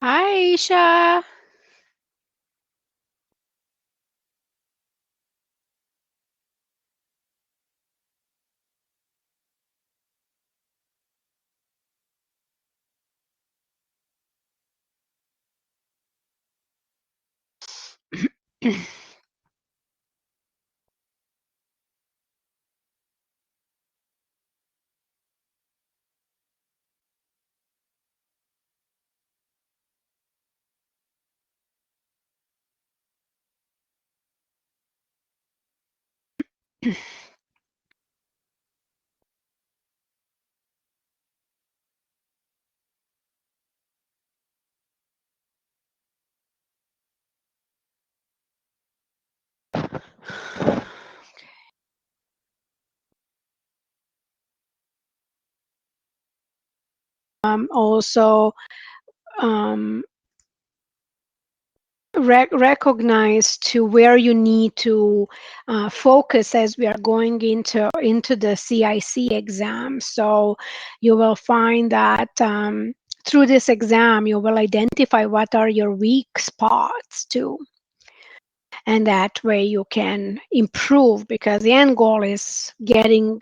Hi, Isha. Also, um, recognize to where you need to focus as we are going into the CIC exam. So you will find that through this exam, you will identify what are your weak spots too. And that way you can improve, because the end goal is getting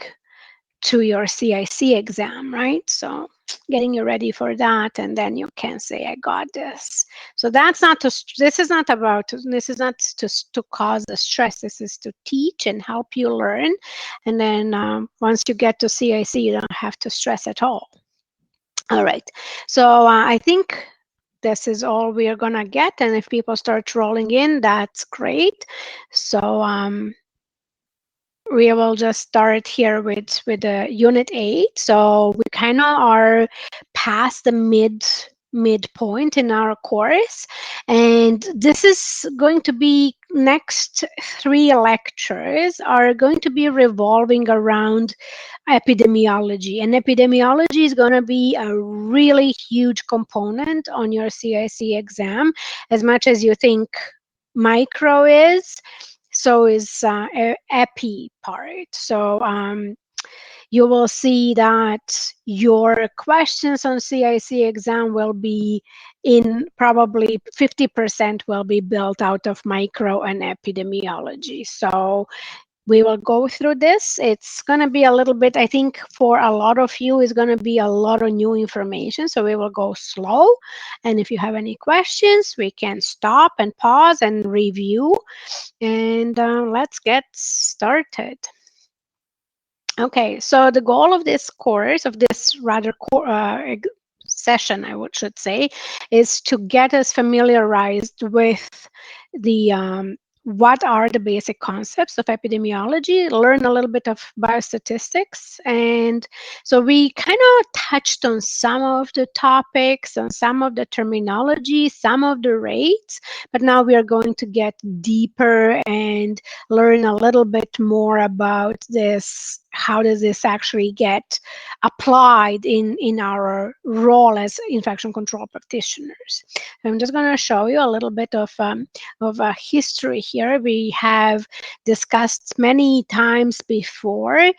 to your CIC exam, right? So getting you ready for that, and then you can say, I got this. So that's not to, this is not about, this is not to cause the stress. This is to teach and help you learn. And then once you get to CIC, you don't have to stress at all. All right. So I think this is all we are gonna get. And if people start rolling in, that's great. So we will just start here with unit 8. So we kind of are past the midpoint in our course, and this is going to be next 3 lectures are going to be revolving around epidemiology, and epidemiology is going to be a really huge component on your CIC exam, as much as you think micro is, so is epi part. So you will see that your questions on CIC exam will be in probably 50% will be built out of micro and epidemiology. So we will go through this. It's going to be a little bit, I think for a lot of you, it's going to be a lot of new information. So we will go slow. And if you have any questions, we can stop and pause and review. And let's get started. Okay, so the goal of this course, of this rather session, should say, is to get us familiarized with the what are the basic concepts of epidemiology, learn a little bit of biostatistics. And so we kind of touched on some of the topics, on some of the terminology, some of the rates, but now we are going to get deeper and learn a little bit more about this. How does this actually get applied in our role as infection control practitioners? I'm just going to show you a little bit of a history here. We have discussed many times before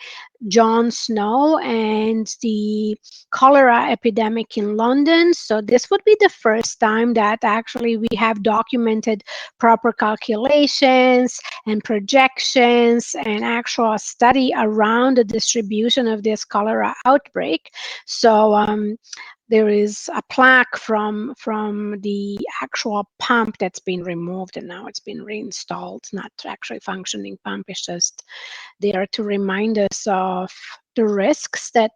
John Snow and the cholera epidemic in London. So this would be the first time that actually we have documented proper calculations and projections and actual study around the distribution of this cholera outbreak. So there is a plaque from the actual pump that's been removed, and now it's been reinstalled. Not actually functioning pump, it's just there to remind us of the risks that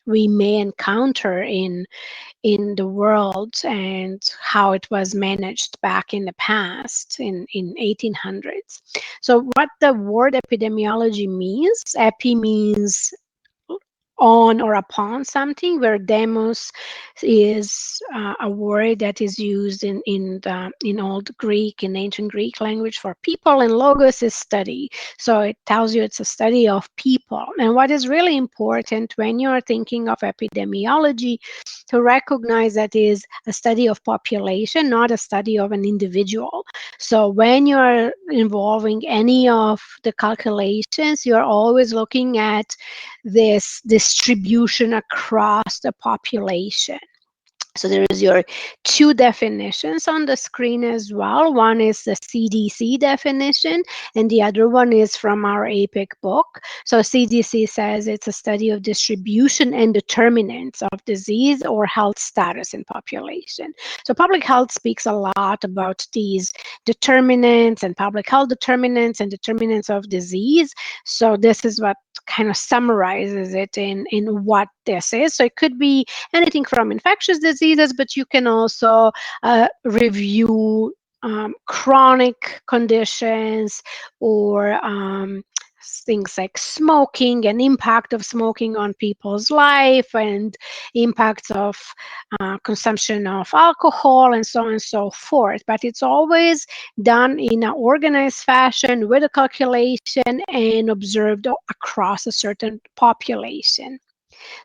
we may encounter in the world and how it was managed back in the past in 1800s. So what the word epidemiology means, epi means on or upon something, where demos is a word that is used in old Greek, in ancient Greek language, for people, and logos is study. So it tells you it's a study of people. And what is really important when you're thinking of epidemiology, to recognize that is a study of population, not a study of an individual. So when you're involving any of the calculations, you're always looking at this distribution across the population. So there is your two definitions on the screen as well. One is the CDC definition, and the other one is from our APIC book. So CDC says it's a study of distribution and determinants of disease or health status in population. So public health speaks a lot about these determinants and public health determinants and determinants of disease. So this is what kind of summarizes it in what this is. So it could be anything from infectious diseases, but you can also review chronic conditions or things like smoking and impact of smoking on people's life and impacts of consumption of alcohol and so on and so forth. But it's always done in an organized fashion with a calculation and observed across a certain population.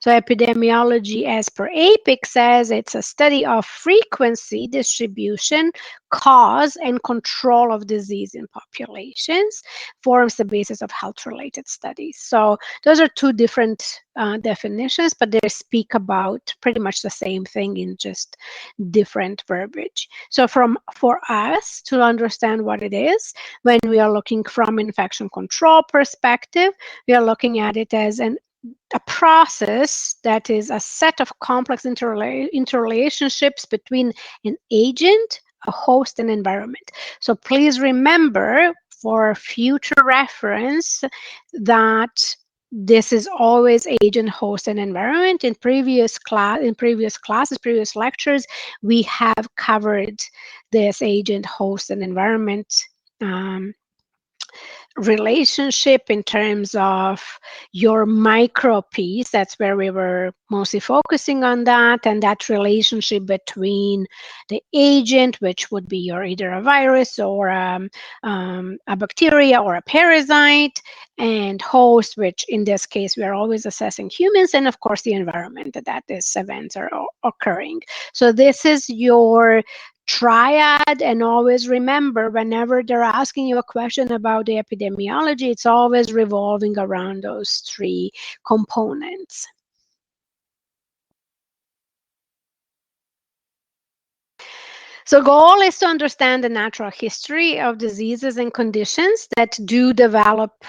So epidemiology, as per APIC, says it's a study of frequency, distribution, cause, and control of disease in populations, forms the basis of health-related studies. So those are two different definitions, but they speak about pretty much the same thing in just different verbiage. So for us to understand what it is, when we are looking from infection control perspective, we are looking at it as a process that is a set of complex interrelationships between an agent, a host, and environment. So please remember for future reference that this is always agent, host, and environment. In previous classes, previous lectures, we have covered this agent, host, and environment relationship in terms of your micro piece. That's where we were mostly focusing on that, and that relationship between the agent, which would be either a virus or a bacteria or a parasite, and host, which in this case we are always assessing humans, and of course the environment that these events are occurring. So this is your triad, and always remember whenever they're asking you a question about the epidemiology, it's always revolving around those three components. So goal is to understand the natural history of diseases and conditions that do develop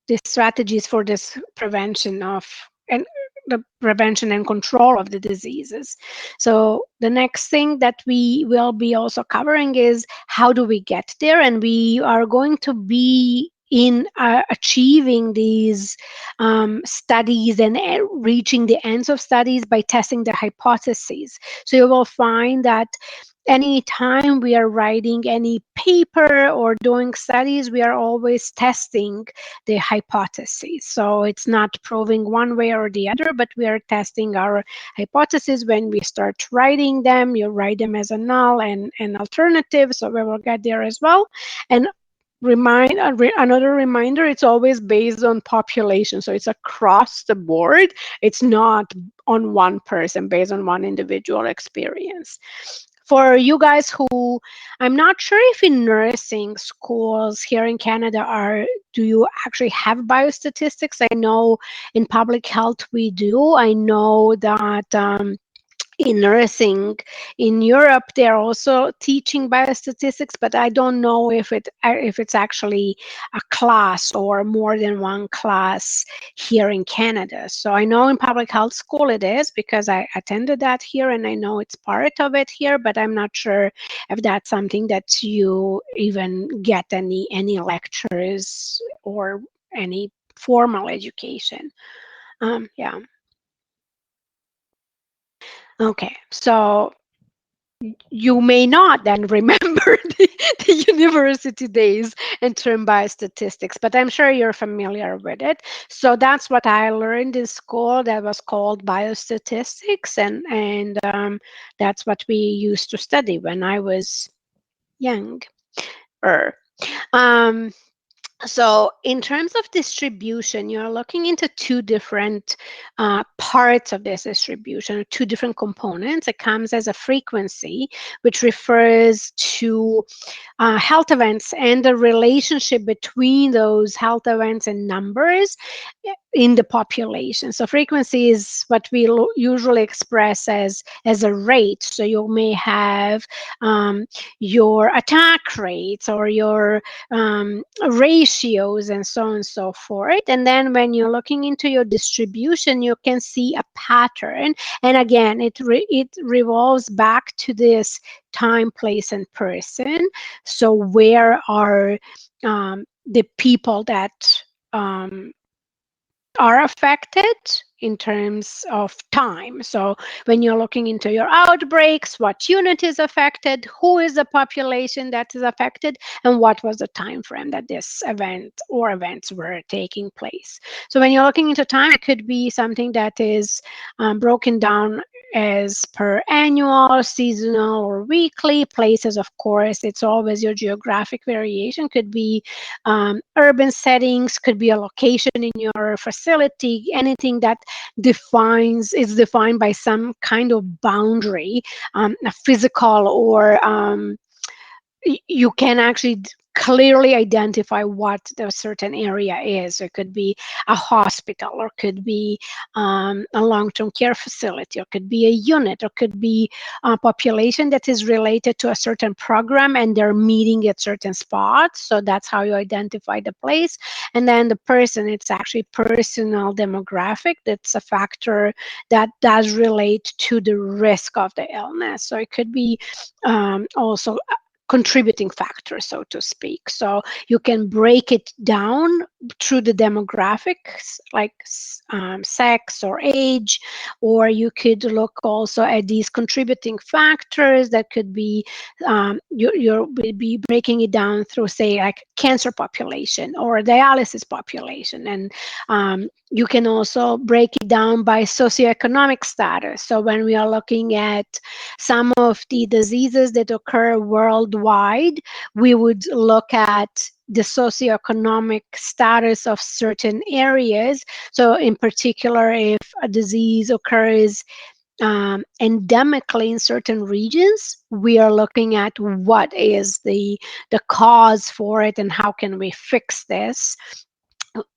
the strategies for this prevention of and the prevention and control of the diseases. So the next thing that we will be also covering is how do we get there, and we are going to be in achieving these studies and reaching the ends of studies by testing the hypotheses. So you will find that anytime we are writing any paper or doing studies, we are always testing the hypotheses. So it's not proving one way or the other, but we are testing our hypotheses. When we start writing them, you write them as a null and an alternative, so we will get there as well. And another reminder, it's always based on population, so it's across the board. It's not on one person, based on one individual experience. For you guys who, I'm not sure if in nursing schools here in Canada do you actually have biostatistics? I know in public health we do. I know that in nursing in Europe, they're also teaching biostatistics, but I don't know if it's actually a class or more than one class here in Canada. So I know in public health school it is, because I attended that here and I know it's part of it here, but I'm not sure if that's something that you even get any lectures or any formal education. Yeah. Okay, so you may not then remember the university days in term biostatistics, but I'm sure you're familiar with it. So that's what I learned in school. That was called biostatistics, and that's what we used to study when I was young. Um, So in terms of distribution, you're looking into two different parts of this distribution, two different components. It comes as a frequency, which refers to health events and the relationship between those health events and numbers in the population. So frequency is what we usually express as a rate. So you may have your attack rates or your ratios and so on and so forth. And then when you're looking into your distribution, you can see a pattern. And again, it revolves back to this time, place, and person. So where are the people that are affected in terms of time? So when you're looking into your outbreaks, what unit is affected, who is the population that is affected, and what was the time frame that this event or events were taking place. So when you're looking into time, it could be something that is broken down as per annual, seasonal, or weekly. Places, of course, it's always your geographic variation. Could be urban settings, could be a location in your facility, anything that is defined by some kind of boundary, a physical, or you can actually clearly identify what the certain area is. It could be a hospital, or could be a long-term care facility, or could be a unit, or could be a population that is related to a certain program and they're meeting at certain spots. So that's how you identify the place. And then the person, it's actually personal demographic. That's a factor that does relate to the risk of the illness. So it could be also contributing factor, so to speak. So you can break it down through the demographics, like sex or age, or you could look also at these contributing factors that could be, you'll be breaking it down through, say, like cancer population or dialysis population. And you can also break it down by socioeconomic status. So when we are looking at some of the diseases that occur worldwide, we would look at the socioeconomic status of certain areas. So in particular, if a disease occurs endemically in certain regions, we are looking at what is the cause for it and how can we fix this.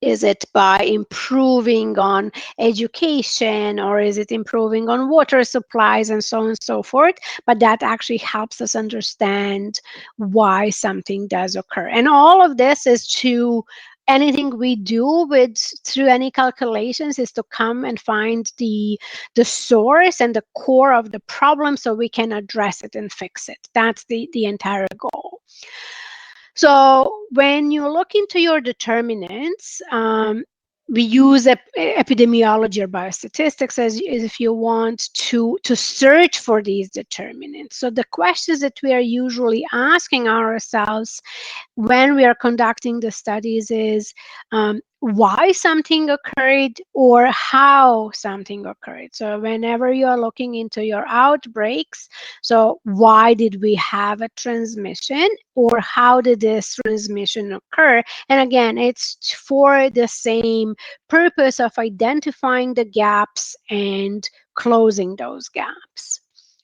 Is it by improving on education, or is it improving on water supplies, and so on and so forth? But that actually helps us understand why something does occur. And all of this is to anything we do with through any calculations is to come and find the source and the core of the problem so we can address it and fix it. That's the entire goal. So when you look into your determinants, we use epidemiology or biostatistics as if you want to search for these determinants. So the questions that we are usually asking ourselves when we are conducting the studies is why something occurred or how something occurred. So whenever you are looking into your outbreaks, so why did we have a transmission, or how did this transmission occur? And again, it's for the same purpose of identifying the gaps and closing those gaps.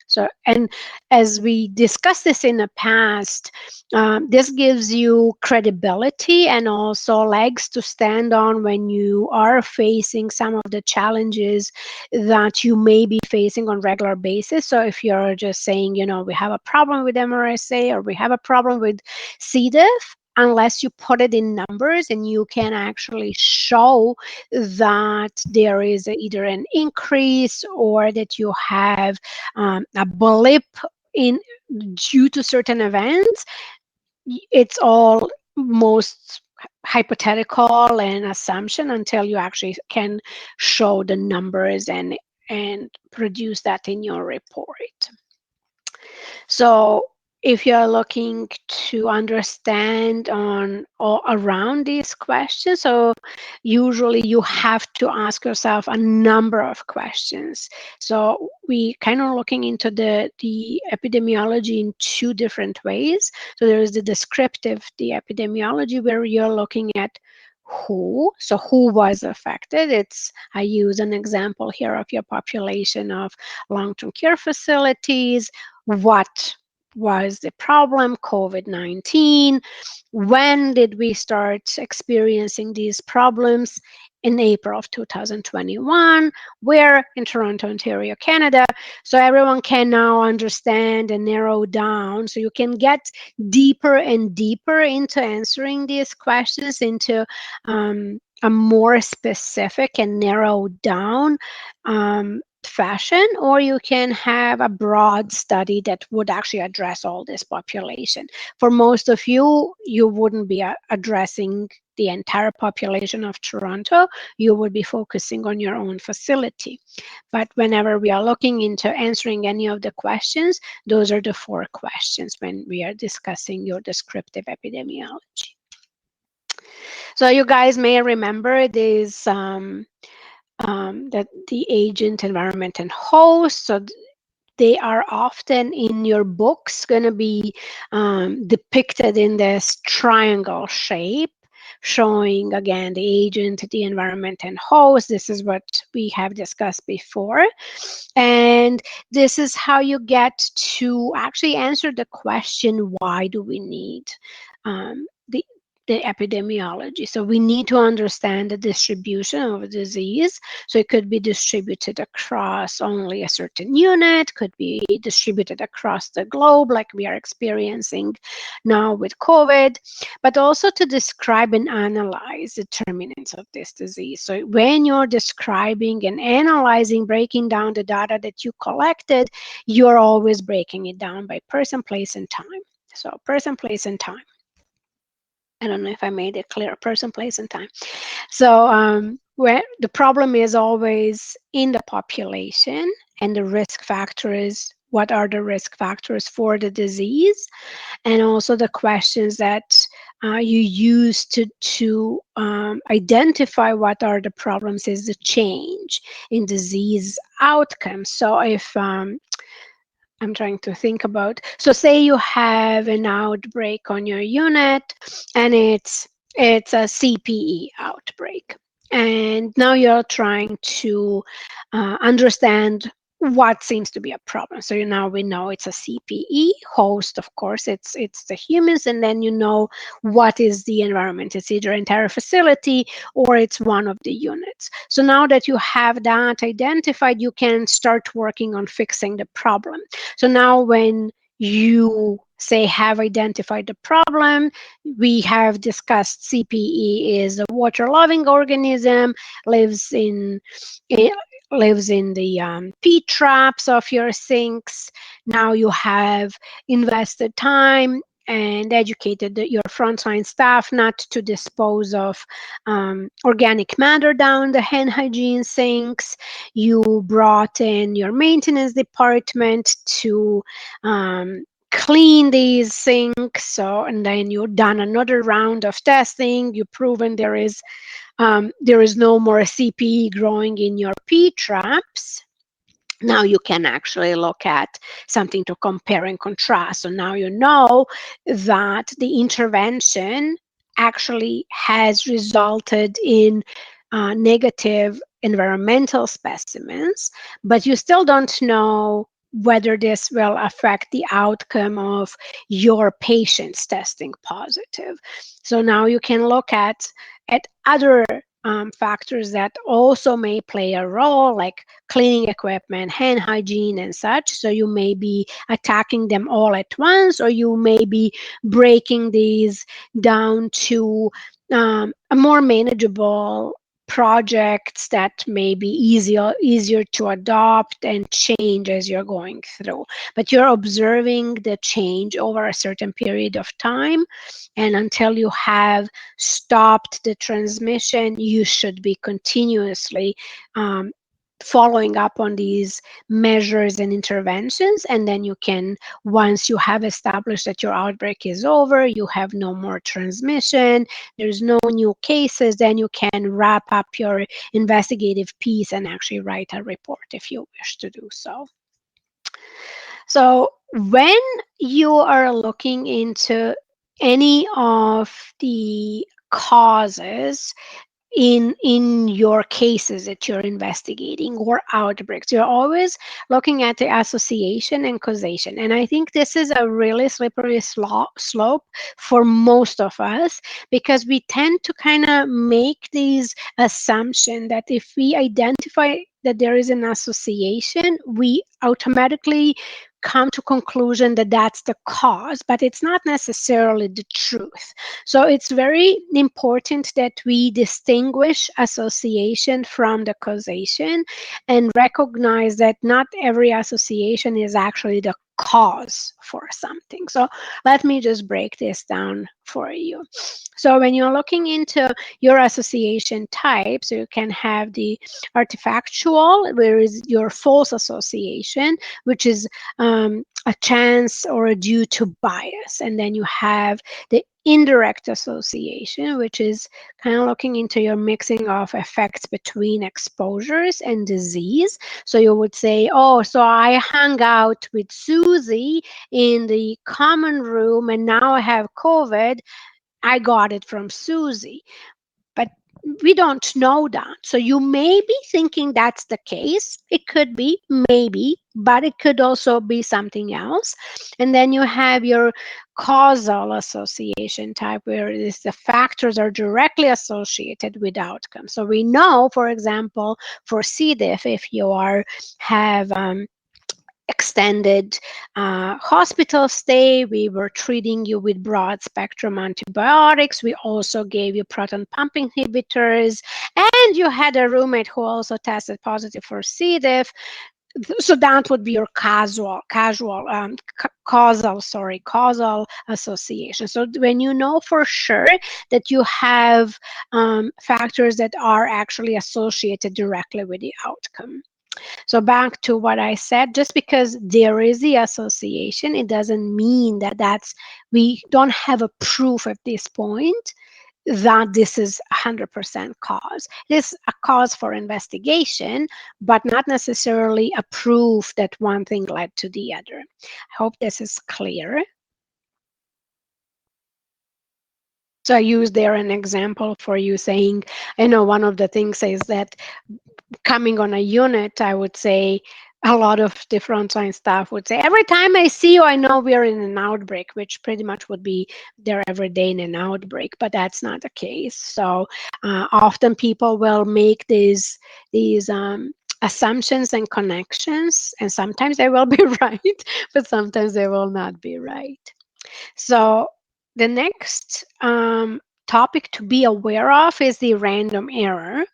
So, and as we discussed this in the past, this gives you credibility and also legs to stand on when you are facing some of the challenges that you may be facing on regular basis. So if you're just saying, we have a problem with MRSA or we have a problem with C. diff, unless you put it in numbers and you can actually show that there is either an increase or that you have a blip in due to certain events, it's all most hypothetical and assumption until you actually can show the numbers and produce that in your report. So if you're looking to understand on or around these questions, so usually you have to ask yourself a number of questions. So we kind of looking into the epidemiology in two different ways. So there is the descriptive, the epidemiology, where you're looking at who. So who was affected? I use an example here of your population of long-term care facilities. What was the problem? COVID-19. When did we start experiencing these problems? in April of 2021. We're in Toronto, Ontario, Canada. So everyone can now understand and narrow down. So you can get deeper and deeper into answering these questions into a more specific and narrowed down fashion, or you can have a broad study that would actually address all this population. For most of you, you wouldn't be addressing the entire population of Toronto. You would be focusing on your own facility. But whenever we are looking into answering any of the questions, those are the 4 questions when we are discussing your descriptive epidemiology. So you guys may remember these that the agent, environment, and host. So they are often in your books going to be depicted in this triangle shape, showing again the agent, the environment, and host. This is what we have discussed before. And this is how you get to actually answer the question, why do we need the epidemiology? So we need to understand the distribution of a disease. So it could be distributed across only a certain unit, could be distributed across the globe like we are experiencing now with COVID, but also to describe and analyze the determinants of this disease. So when you're describing and analyzing, breaking down the data that you collected, you're always breaking it down by person, place, and time. So person, place, and time. I don't know if I made it clear, person, place, and time. So where the problem is always in the population, and the risk factor is what are the risk factors for the disease, and also the questions that you use to identify what are the problems is the change in disease outcomes. So if I'm trying to think about, so say you have an outbreak on your unit and it's a CPE outbreak. And now you're trying to understand what seems to be a problem. So now we know it's a CPE host, of course, it's the humans, and then you know what is the environment. It's either entire facility or it's one of the units. So now that you have that identified, you can start working on fixing the problem. So now when you say have identified the problem, we have discussed CPE is a water-loving organism, lives in the P traps of your sinks. Now you have invested time and educated your frontline staff not to dispose of organic matter down the hand hygiene sinks. You brought in your maintenance department to clean these sinks. So, and then you've done another round of testing. You've proven there is no more CPE growing in your P traps. Now you can actually look at something to compare and contrast. So now you know that the intervention actually has resulted in negative environmental specimens, but you still don't know whether this will affect the outcome of your patients testing positive. So now you can look at other factors that also may play a role, like cleaning equipment, hand hygiene, and such. So you may be attacking them all at once, or you may be breaking these down to a more manageable projects that may be easier to adopt and change as you're going through. But you're observing the change over a certain period of time, and until you have stopped the transmission, you should be continuously following up on these measures and interventions. And then you can, once you have established that your outbreak is over, you have no more transmission, there's no new cases, then you can wrap up your investigative piece and actually write a report if you wish to do so. So when you are looking into any of the causes in your cases that you're investigating or outbreaks. You're always looking at the association and causation. And I think this is a really slippery slope for most of us, because we tend to kind of make these assumption that if we identify that there is an association, we automatically come to conclusion that that's the cause, but it's not necessarily the truth. So it's very important that we distinguish association from the causation and recognize that not every association is actually the cause for something. So let me just break this down for you. So when you're looking into your association types, you can have the artifactual, where is your false association, which is a chance or a due to bias. And then you have the indirect association, which is kind of looking into your mixing of effects between exposures and disease. So you would say, oh, so I hung out with Susie in the common room and now I have COVID. I got it from Susie. But we don't know that. So you may be thinking that's the case. It could be, maybe, but it could also be something else. And then you have your causal association type, where it is the factors are directly associated with outcomes. So we know, for example, for C. diff, if you have extended hospital stay, we were treating you with broad spectrum antibiotics, we also gave you proton pump inhibitors, and you had a roommate who also tested positive for C. diff. So that would be your causal association. So when you know for sure that you have factors that are actually associated directly with the outcome. So back to what I said, just because there is the association, it doesn't mean that we don't have a proof at this point that this is 100% cause. It is a cause for investigation, but not necessarily a proof that one thing led to the other. I hope this is clear. So I used there an example for you saying, I know one of the things is that coming on a unit, I would say a lot of the frontline staff would say, every time I see you, I know we're in an outbreak, which pretty much would be they're every day in an outbreak, but that's not the case. So often people will make these assumptions and connections, and sometimes they will be right, but sometimes they will not be right. So the next topic to be aware of is the random error.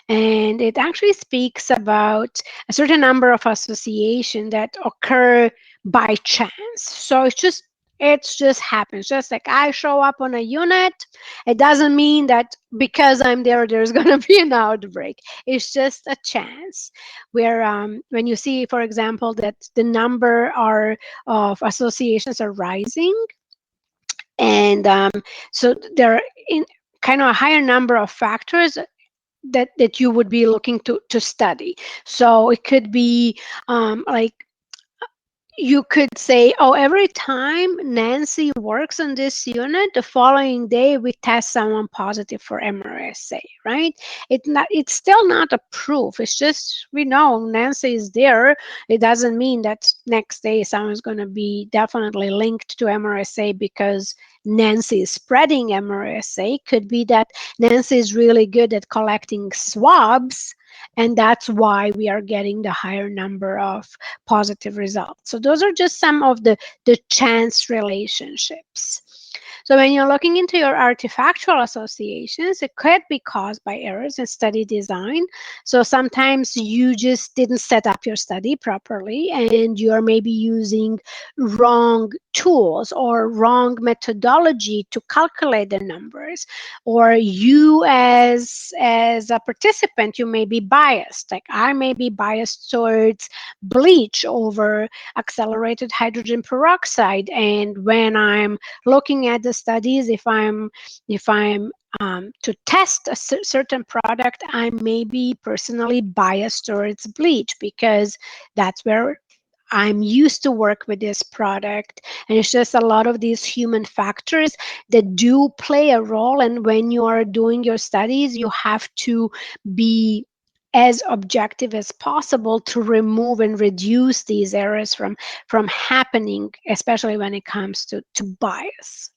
And it actually speaks about a certain number of associations that occur by chance. So it just happens. Just like I show up on a unit, it doesn't mean that because I'm there, there's going to be an outbreak. It's just a chance. Where when you see, for example, that the number of associations are rising, and so there are in kind of a higher number of factors that you would be looking to study. So it could be like you could say, oh, every time Nancy works on this unit, the following day we test someone positive for MRSA, right? It's still not a proof. It's just we know Nancy is there. It doesn't mean that next day someone's going to be definitely linked to MRSA because Nancy is spreading MRSA. Could be that Nancy is really good at collecting swabs, and that's why we are getting the higher number of positive results. So those are just some of the chance relationships. So when you're looking into your artifactual associations, it could be caused by errors in study design. So sometimes you just didn't set up your study properly, and you're maybe using wrong tools or wrong methodology to calculate the numbers. Or you as a participant, you may be biased. Like I may be biased towards bleach over accelerated hydrogen peroxide. And when I'm looking at the studies, if I'm to test a certain product, I may be personally biased towards bleach because that's where I'm used to work with this product, and it's just a lot of these human factors that do play a role. And when you are doing your studies, you have to be as objective as possible to remove and reduce these errors from happening, especially when it comes to bias.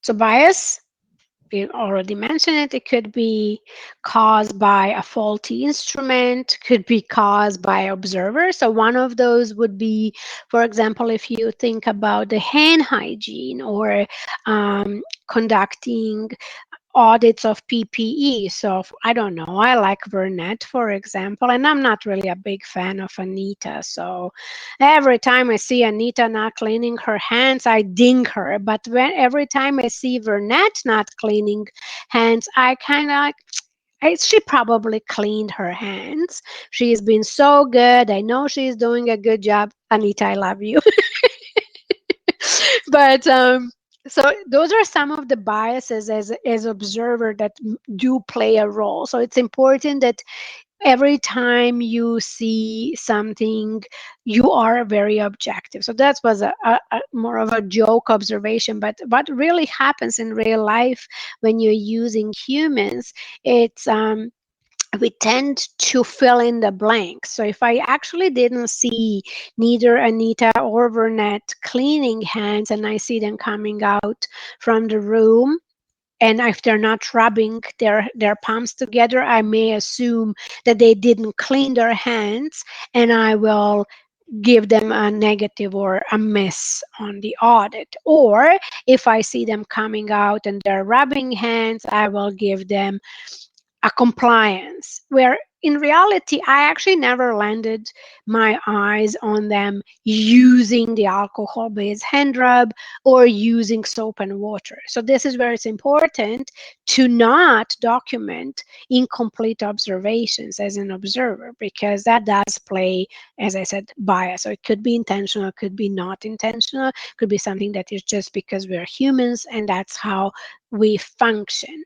So bias, we already mentioned it. It could be caused by a faulty instrument, could be caused by observers. So one of those would be, for example, if you think about the hand hygiene or conducting audits of PPE. So I don't know, I like Burnett, for example, and I'm not really a big fan of Anita. So every time I see Anita not cleaning her hands, I ding her. But every time I see Burnett not cleaning hands, I kind of like, she probably cleaned her hands. She's been so good. I know she's doing a good job. Anita, I love you. But so those are some of the biases as observer that do play a role. So it's important that every time you see something, you are very objective. So that was a more of a joke observation, but what really happens in real life when you're using humans, it's we tend to fill in the blanks. So if I actually didn't see neither Anita or Burnett cleaning hands, and I see them coming out from the room, and if they're not rubbing their palms together, I may assume that they didn't clean their hands, and I will give them a negative or a miss on the audit. Or if I see them coming out and they're rubbing hands, I will give them a compliance, where in reality I actually never landed my eyes on them using the alcohol based hand rub or using soap and water. So this is where it's important to not document incomplete observations as an observer, because that does play, as I said, bias. So it could be intentional, could be not intentional, could be something that is just because we're humans and that's how we function.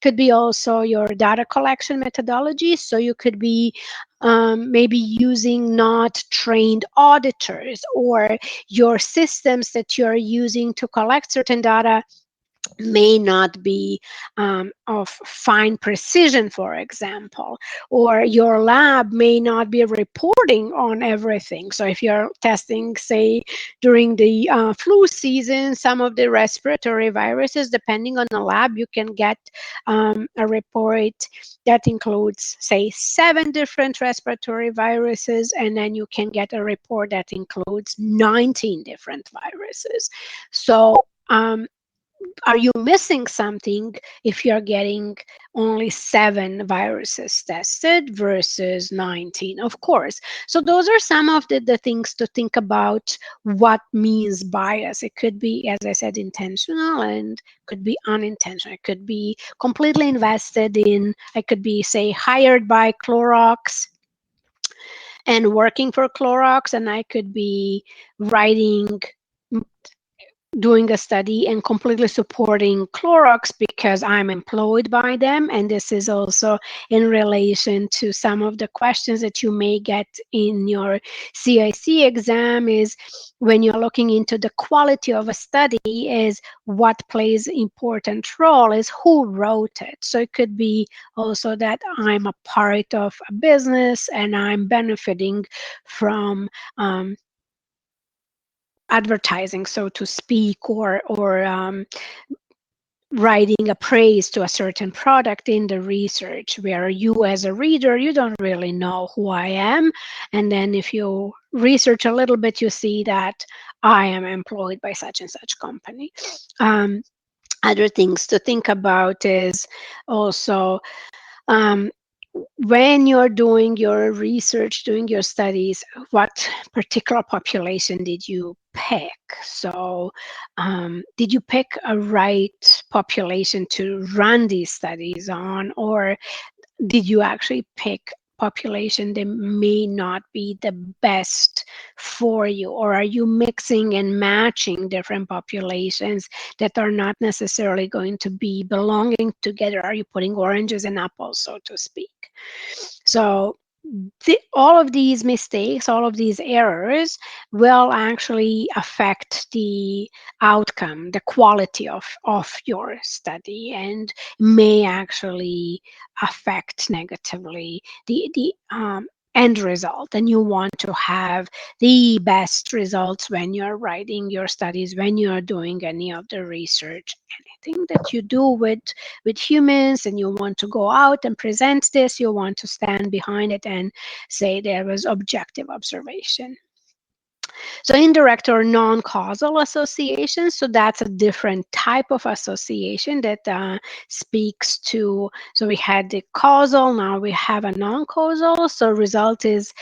Could be also your data collection methodology. So you could be maybe using not trained auditors, or your systems that you're using to collect certain data may not be of fine precision, for example, or your lab may not be reporting on everything. So if you're testing, say, during the flu season, some of the respiratory viruses, depending on the lab, you can get a report that includes, say, 7 different respiratory viruses, and then you can get a report that includes 19 different viruses. So are you missing something if you're getting only 7 viruses tested versus 19? Of course. So those are some of the things to think about what means bias. It could be, as I said, intentional, and could be unintentional. It could be completely invested in, I could be, say, hired by Clorox and working for Clorox, and I could be writing, doing a study and completely supporting Clorox because I'm employed by them. And this is also in relation to some of the questions that you may get in your CIC exam, is when you're looking into the quality of a study, is what plays important role is who wrote it. So it could be also that I'm a part of a business and I'm benefiting from advertising, so to speak, or writing a praise to a certain product in the research, where you as a reader, you don't really know who I am. And then if you research a little bit, you see that I am employed by such and such company. Other things to think about is also when you're doing your research, doing your studies, what particular population did you pick? So did you pick a right population to run these studies on, or did you actually pick population that may not be the best for you? Or are you mixing and matching different populations that are not necessarily going to be belonging together? Are you putting oranges and apples, so to speak? So all of these mistakes, all of these errors will actually affect the outcome, the quality of your study, and may actually affect negatively the end result. And you want to have the best results when you're writing your studies, when you're doing any of the research, anything that you do with humans, and you want to go out and present this, you want to stand behind it and say there was objective observation. So indirect or non-causal association, so that's a different type of association that speaks to, so we had the causal, now we have a non-causal. So result is,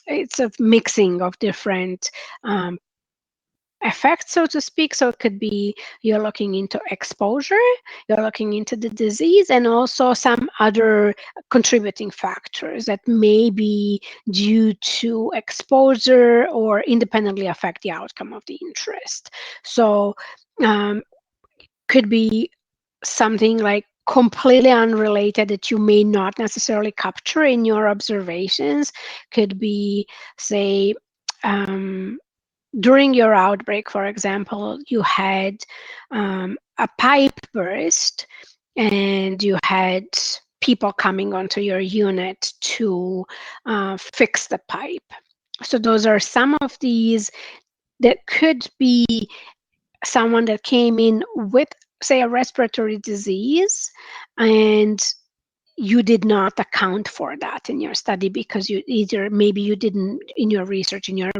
it's a mixing of different effect, so to speak. So it could be you're looking into exposure, you're looking into the disease, and also some other contributing factors that may be due to exposure or independently affect the outcome of the interest. So could be something like completely unrelated that you may not necessarily capture in your observations. Could be, say, during your outbreak, for example, you had a pipe burst, and you had people coming onto your unit to fix the pipe. So those are some of these that could be someone that came in with, say, a respiratory disease, and you did not account for that in your study because you either, maybe you didn't, in your research, in your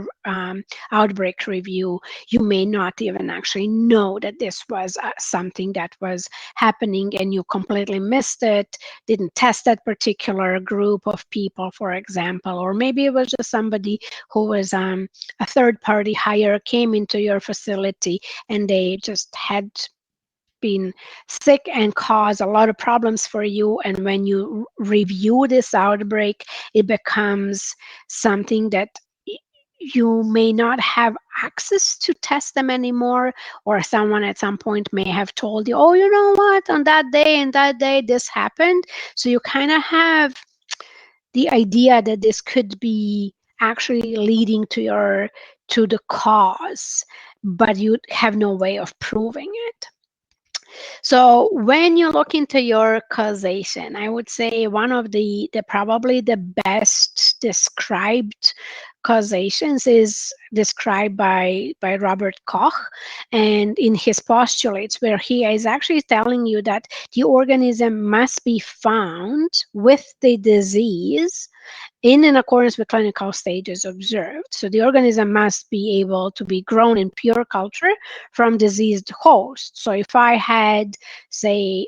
outbreak review, you may not even actually know that this was something that was happening, and you completely missed it, didn't test that particular group of people, for example. Or maybe it was just somebody who was a third party hire, came into your facility, and they just had been sick and cause a lot of problems for you. And when you review this outbreak, it becomes something that you may not have access to test them anymore, or someone at some point may have told you, oh, you know what, on that day and that day this happened. So you kind of have the idea that this could be actually leading to the cause, but you have no way of proving it. So when you look into your causation, I would say one of the probably the best described causations is described by Robert Koch, and in his postulates, where he is actually telling you that the organism must be found with the disease in accordance with clinical stages observed. So the organism must be able to be grown in pure culture from diseased hosts. So if I had, say,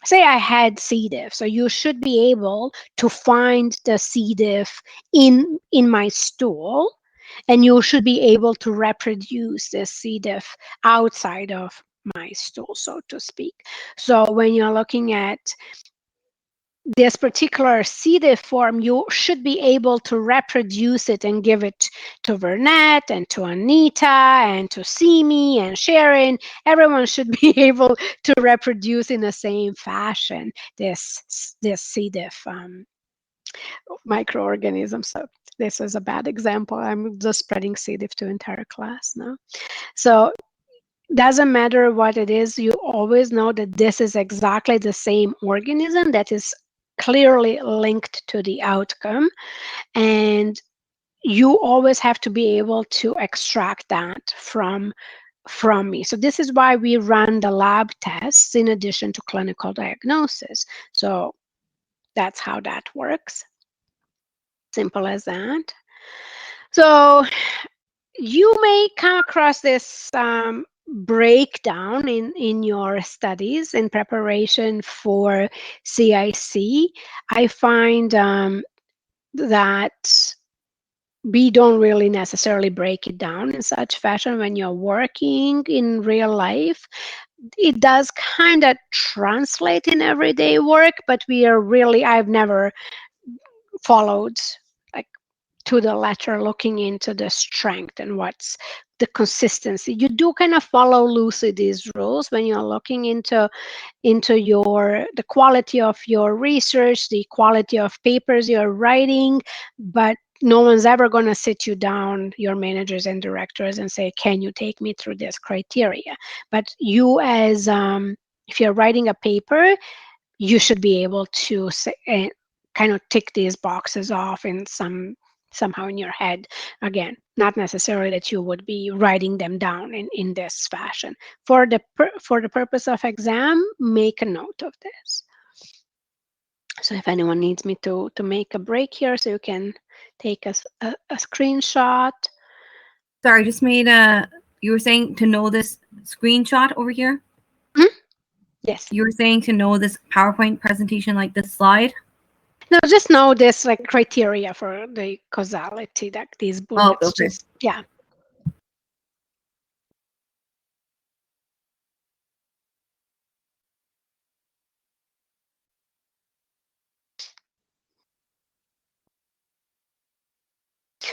say I had C. diff, so you should be able to find the C. diff in my stool, and you should be able to reproduce the C. diff outside of my stool, so to speak. So when you're looking at this particular C. diff form, you should be able to reproduce it and give it to Vernette and to Anita and to Simi and Sharon. Everyone should be able to reproduce in the same fashion this C. diff microorganism. So this is a bad example. I'm just spreading C. diff to entire class now. So doesn't matter what it is, you always know that this is exactly the same organism that is clearly linked to the outcome, and you always have to be able to extract that from me. So this is why we run the lab tests in addition to clinical diagnosis. So that's how that works. Simple as that. So you may come across this breakdown in your studies in preparation for CIC. I find that we don't really necessarily break it down in such fashion when you're working in real life. It does kind of translate in everyday work, but we are really, I've never followed like to the letter, looking into the strength and what's the consistency. You do kind of follow loosely these rules when you're looking into your the quality of your research, the quality of papers you're writing, but no one's ever going to sit you down, your managers and directors, and say, can you take me through this criteria? But you, as if you're writing a paper, you should be able to say, kind of tick these boxes off in somehow in your head. Again, not necessarily that you would be writing them down in this fashion. For the purpose of exam, make a note of this. So if anyone needs me to make a break here, so you can take a screenshot. Sorry, just made a. You were saying to know this screenshot over here? Mm-hmm. Yes. You were saying to know this PowerPoint presentation, like this slide? No, just know this like criteria for the causality, that these bullets. Okay. Just, yeah.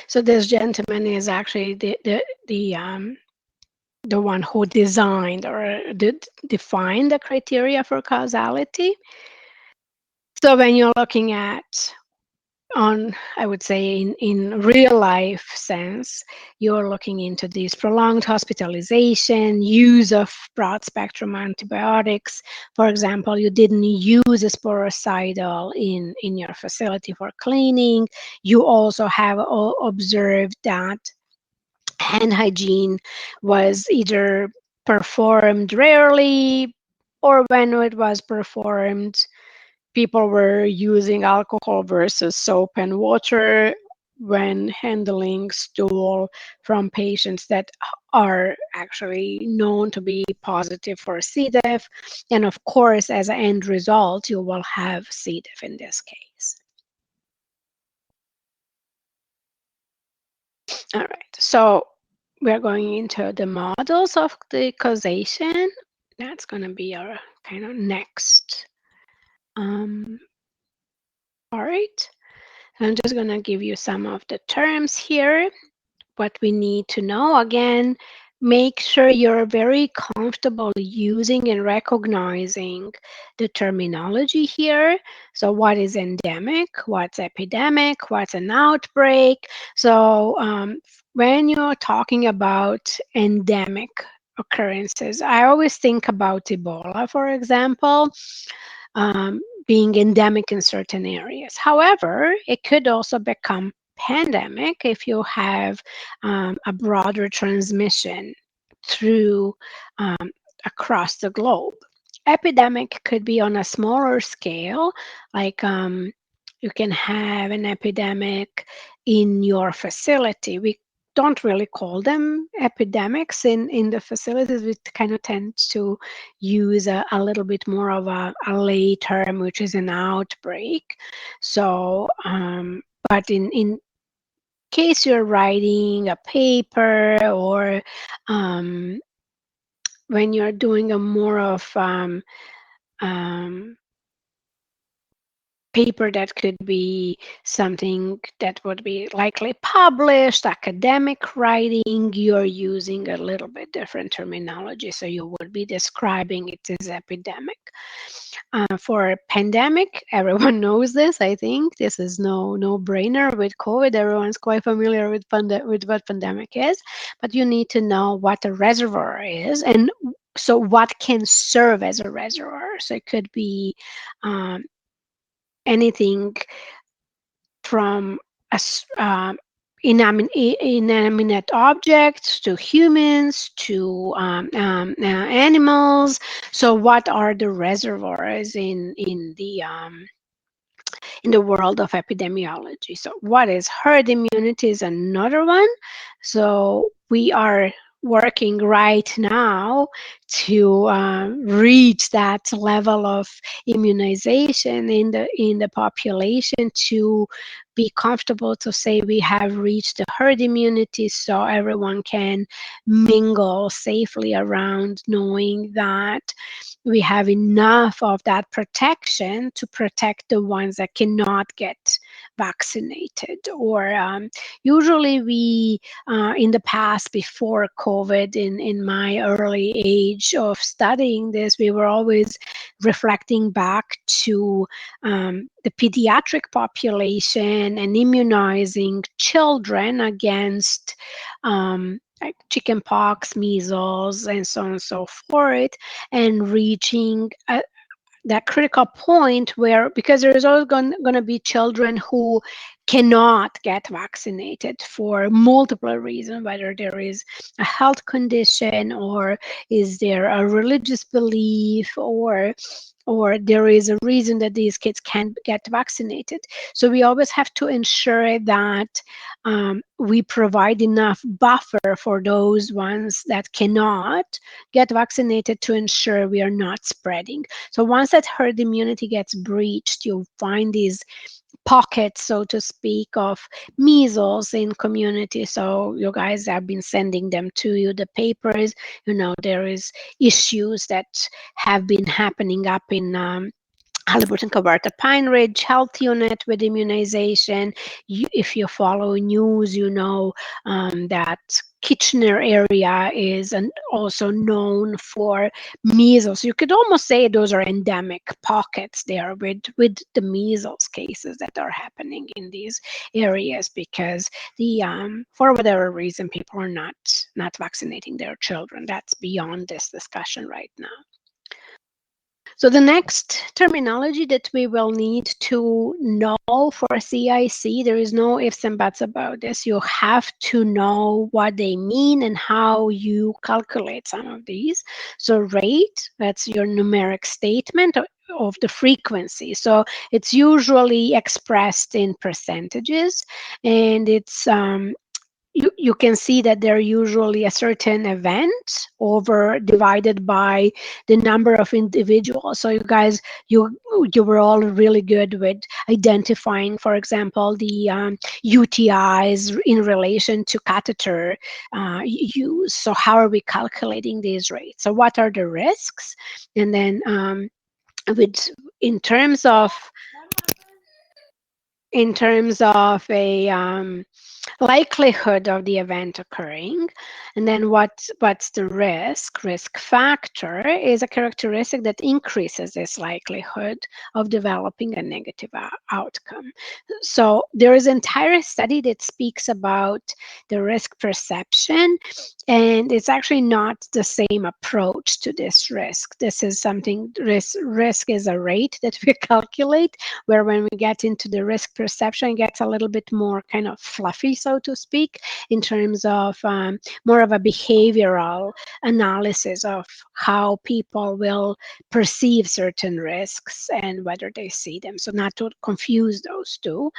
So this gentleman is actually the one who designed or defined the criteria for causality. So when you're looking at I would say in real life sense, you're looking into these prolonged hospitalization, use of broad spectrum antibiotics. For example, you didn't use a sporocidal in your facility for cleaning. You also have observed that hand hygiene was either performed rarely, or when it was performed, people were using alcohol versus soap and water when handling stool from patients that are actually known to be positive for C. diff. And of course, as an end result, you will have C. diff in this case. All right, so we're going into the models of the causation. That's going to be our kind of next part. I'm just going to give you some of the terms here. What we need to know, again, make sure you're very comfortable using and recognizing the terminology here. So what is endemic? What's epidemic? What's an outbreak? So when you're talking about endemic occurrences, I always think about Ebola, for example. Being endemic in certain areas. However, it could also become pandemic if you have a broader transmission through across the globe. Epidemic could be on a smaller scale, like you can have an epidemic in your facility. We don't really call them epidemics in the facilities. We kind of tend to use a little bit more of a lay term, which is an outbreak. So, but in case you're writing a paper, or when you're doing a more of paper that could be something that would be likely published, academic writing, you're using a little bit different terminology. So you would be describing it as epidemic. For pandemic, everyone knows this. I think this is no brainer with COVID. Everyone's quite familiar with what pandemic is, but you need to know what a reservoir is, and so what can serve as a reservoir. So it could be anything from inanimate objects to humans to animals. So what are the reservoirs in the world of epidemiology? So what is herd immunity is another one. So we are working right now to reach that level of immunization in the population, to be comfortable to say we have reached the herd immunity, so everyone can mingle safely around, knowing that we have enough of that protection to protect the ones that cannot get vaccinated. Or usually we, in the past, before COVID, in my early age of studying this, we were always reflecting back to the pediatric population and immunizing children against like chickenpox, measles, and so on and so forth, and reaching that critical point where, because there's always going to be children who cannot get vaccinated for multiple reasons, whether there is a health condition, or is there a religious belief, or there is a reason that these kids can't get vaccinated. So we always have to ensure that we provide enough buffer for those ones that cannot get vaccinated, to ensure we are not spreading. So once that herd immunity gets breached, you find these pockets, so to speak, of measles in community. So you guys have been sending them to you, the papers. There is issues that have been happening up in Halliburton, Coberta, Pine Ridge Health Unit with immunization. If you follow news, that Kitchener area is also known for measles. You could almost say those are endemic pockets there with the measles cases that are happening in these areas, because the for whatever reason people are not vaccinating their children. That's beyond this discussion right now. So the next terminology that we will need to know for CIC, there is no ifs and buts about this. You have to know what they mean and how you calculate some of these. So rate, that's your numeric statement of the frequency. So it's usually expressed in percentages, and it's you can see that they're usually a certain event over divided by the number of individuals. So you guys, you were all really good with identifying, for example, the UTIs in relation to catheter use. So how are we calculating these rates? So what are the risks? And then in terms of a likelihood of the event occurring, and then what's the risk factor is a characteristic that increases this likelihood of developing a negative outcome. So there is an entire study that speaks about the risk perception, and it's actually not the same approach to this risk. This is something, risk is a rate that we calculate, where when we get into the risk perception, it gets a little bit more kind of fluffy, so to speak, in terms of more of a behavioral analysis of how people will perceive certain risks and whether they see them. So not to confuse those two.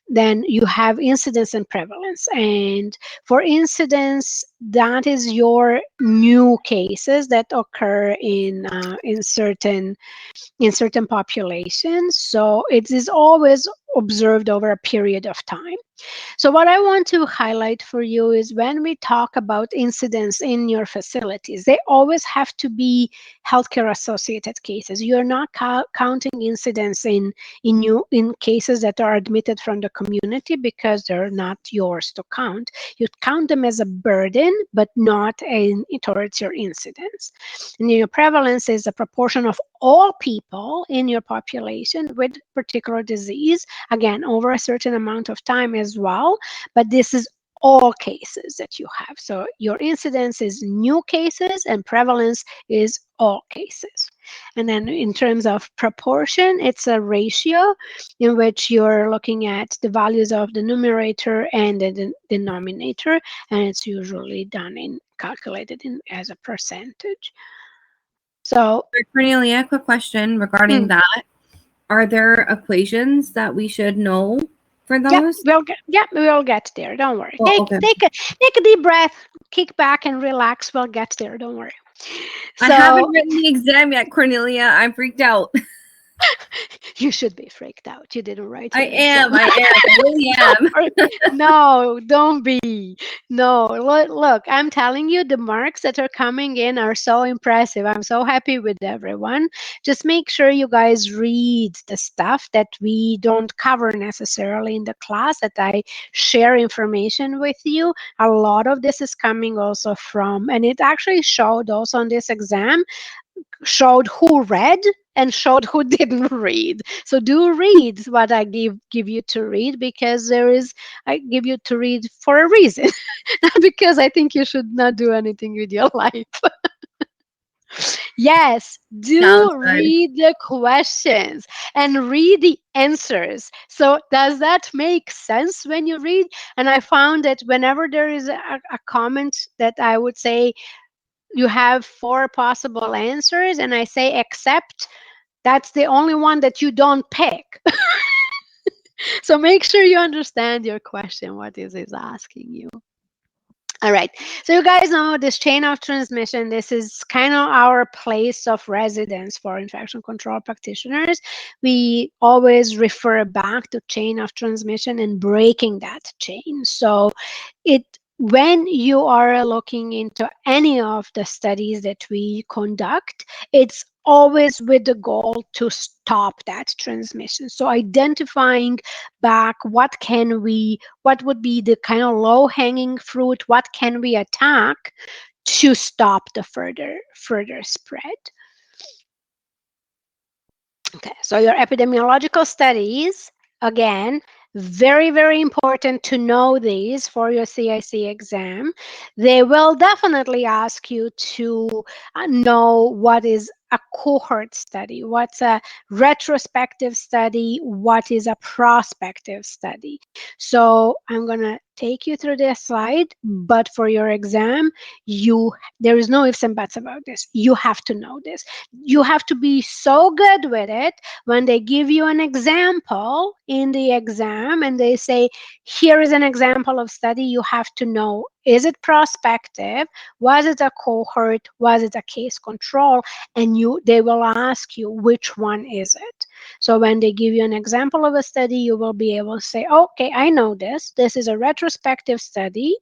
Then you have incidence and prevalence. And for incidence, that is your new cases that occur in certain populations. So it is always observed over a period of time. So what I want to highlight for you is, when we talk about incidents in your facilities, they always have to be healthcare associated cases. You're not counting incidents in cases that are admitted from the community, because they're not yours to count. You count them as a burden, but not towards your incidence. And your prevalence is a proportion of all people in your population with particular disease, again, over a certain amount of time as well, but this is all cases that you have. So your incidence is new cases, and prevalence is all cases. And then in terms of proportion, it's a ratio in which you're looking at the values of the numerator and the denominator, and it's usually done calculated as a percentage. So Cornelia, quick question regarding that. Are there equations that we should know for those? We'll get there. Don't worry. Oh, okay. Take a deep breath, kick back and relax. We'll get there. Don't worry. I haven't written the exam yet, Cornelia. I'm freaked out. You should be freaked out. You didn't write I your exam. I really am. No, don't be. No, look, I'm telling you, the marks that are coming in are so impressive. I'm so happy with everyone. Just make sure you guys read the stuff that we don't cover necessarily in the class, that I share information with you. A lot of this is coming also from, and it actually showed also on this exam, showed who read and showed who didn't read. So do read what I give you to read, because I give you to read for a reason, not because I think you should not do anything with your life. Yes, Sounds do good. read the questions and read the answers. So does that make sense when you read? And I found that whenever there is a comment that I would say, you have 4 possible answers, and I say except, that's the only one that you don't pick. So make sure you understand your question, what is asking you. All right, so you guys know this chain of transmission. This is kind of our place of residence for infection control practitioners. We always refer back to chain of transmission and breaking that chain. So it when you are looking into any of the studies that we conduct, it's always with the goal to stop that transmission. So identifying back what would be the kind of low hanging fruit, what can we attack to stop the further spread. Okay, so your epidemiological studies, again, very, very important to know these for your CIC exam. They will definitely ask you to know what is a cohort study, what's a retrospective study, what is a prospective study. So I'm going to take you through this slide, but for your exam, there is no ifs and buts about this. You have to know this. You have to be so good with it when they give you an example in the exam and they say, here is an example of study. You have to know, is it prospective? Was it a cohort? Was it a case control? And they will ask you, which one is it? So when they give you an example of a study, you will be able to say, okay, I know this. This is a retrospective study,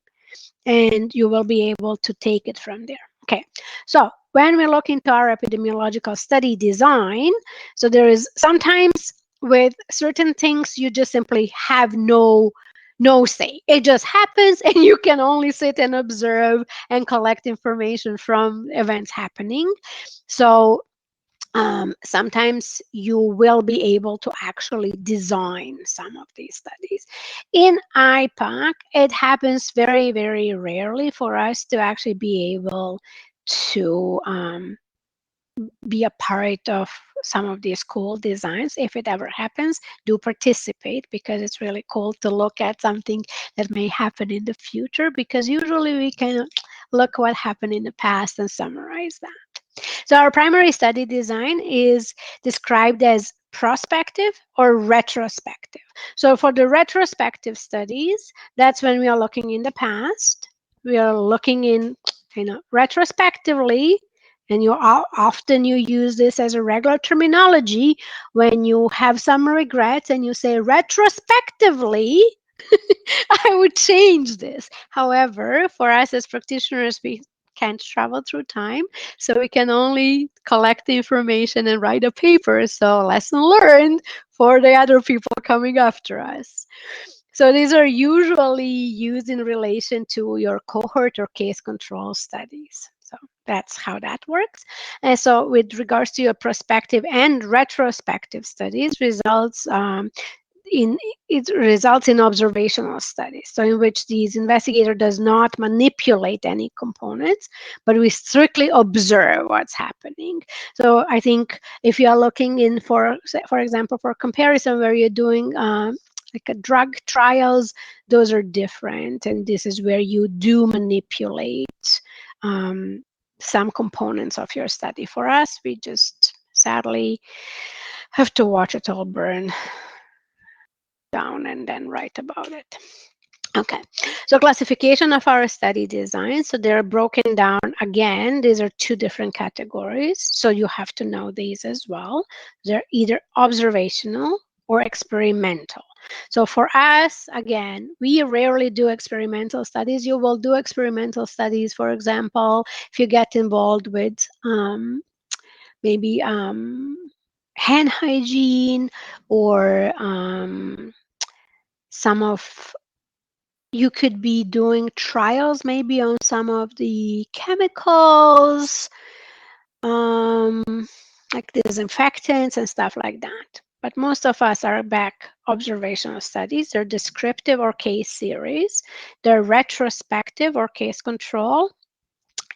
and you will be able to take it from there. Okay, so when we look into our epidemiological study design, so there is sometimes with certain things you just simply have no say. It just happens, and you can only sit and observe and collect information from events happening. So sometimes you will be able to actually design some of these studies. In IPAC, it happens very, very rarely for us to actually be able to be a part of some of these cool designs. If it ever happens, do participate, because it's really cool to look at something that may happen in the future, because usually we can look what happened in the past and summarize that. So our primary study design is described as prospective or retrospective. So for the retrospective studies, that's when we are looking in the past. We are looking in, retrospectively, and often you use this as a regular terminology when you have some regrets and you say retrospectively. I would change this. However, for us as practitioners, we can't travel through time, so we can only collect the information and write a paper. So lesson learned for the other people coming after us. So these are usually used in relation to your cohort or case control studies. So that's how that works. And so with regards to your prospective and retrospective studies, it results in observational studies, so in which these investigator does not manipulate any components, but we strictly observe what's happening. So I think if you are looking in for example, for comparison where you're doing like a drug trials, those are different, and this is where you do manipulate some components of your study. For us, we just sadly have to watch it all burn down and then write about it. Okay, so classification of our study design. So they're broken down again. These are two different categories. So you have to know these as well. They're either observational or experimental. So for us, again, we rarely do experimental studies. You will do experimental studies, for example, if you get involved with maybe hand hygiene or some of you could be doing trials maybe on some of the chemicals, um, like disinfectants and stuff like that. But most of us are back observational studies. They're descriptive or case series. They're retrospective or case control,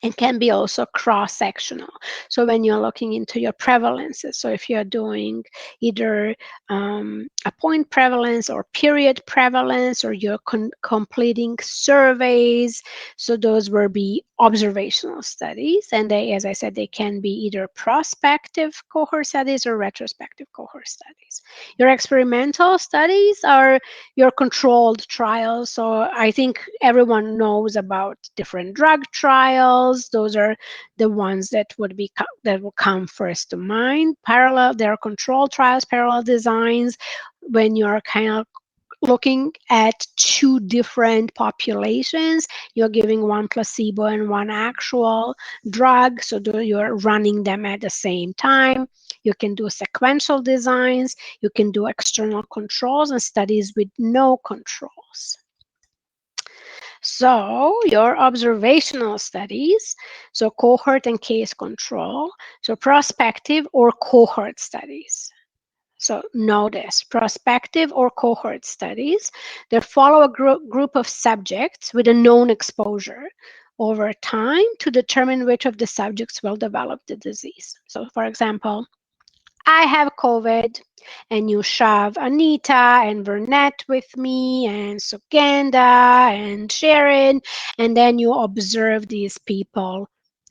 and can be also cross-sectional. So when you're looking into your prevalences, so if you're doing either a point prevalence or period prevalence, or you're completing surveys, so those will be observational studies. And they, as I said, they can be either prospective cohort studies or retrospective cohort studies. Your experimental studies are your controlled trials. So I think everyone knows about different drug trials. Those are the ones that would be that will come first to mind. Parallel, there are controlled trials, parallel designs, when you're kind of looking at two different populations. You're giving one placebo and one actual drug, so you're running them at the same time. You can do sequential designs. You can do external controls and studies with no controls. So your observational studies, so cohort and case control, so prospective or cohort studies. So notice, prospective or cohort studies, they follow a group of subjects with a known exposure over time to determine which of the subjects will develop the disease. So for example, I have COVID, and you shove Anita and Burnett with me, and Suganda and Sharon, and then you observe these people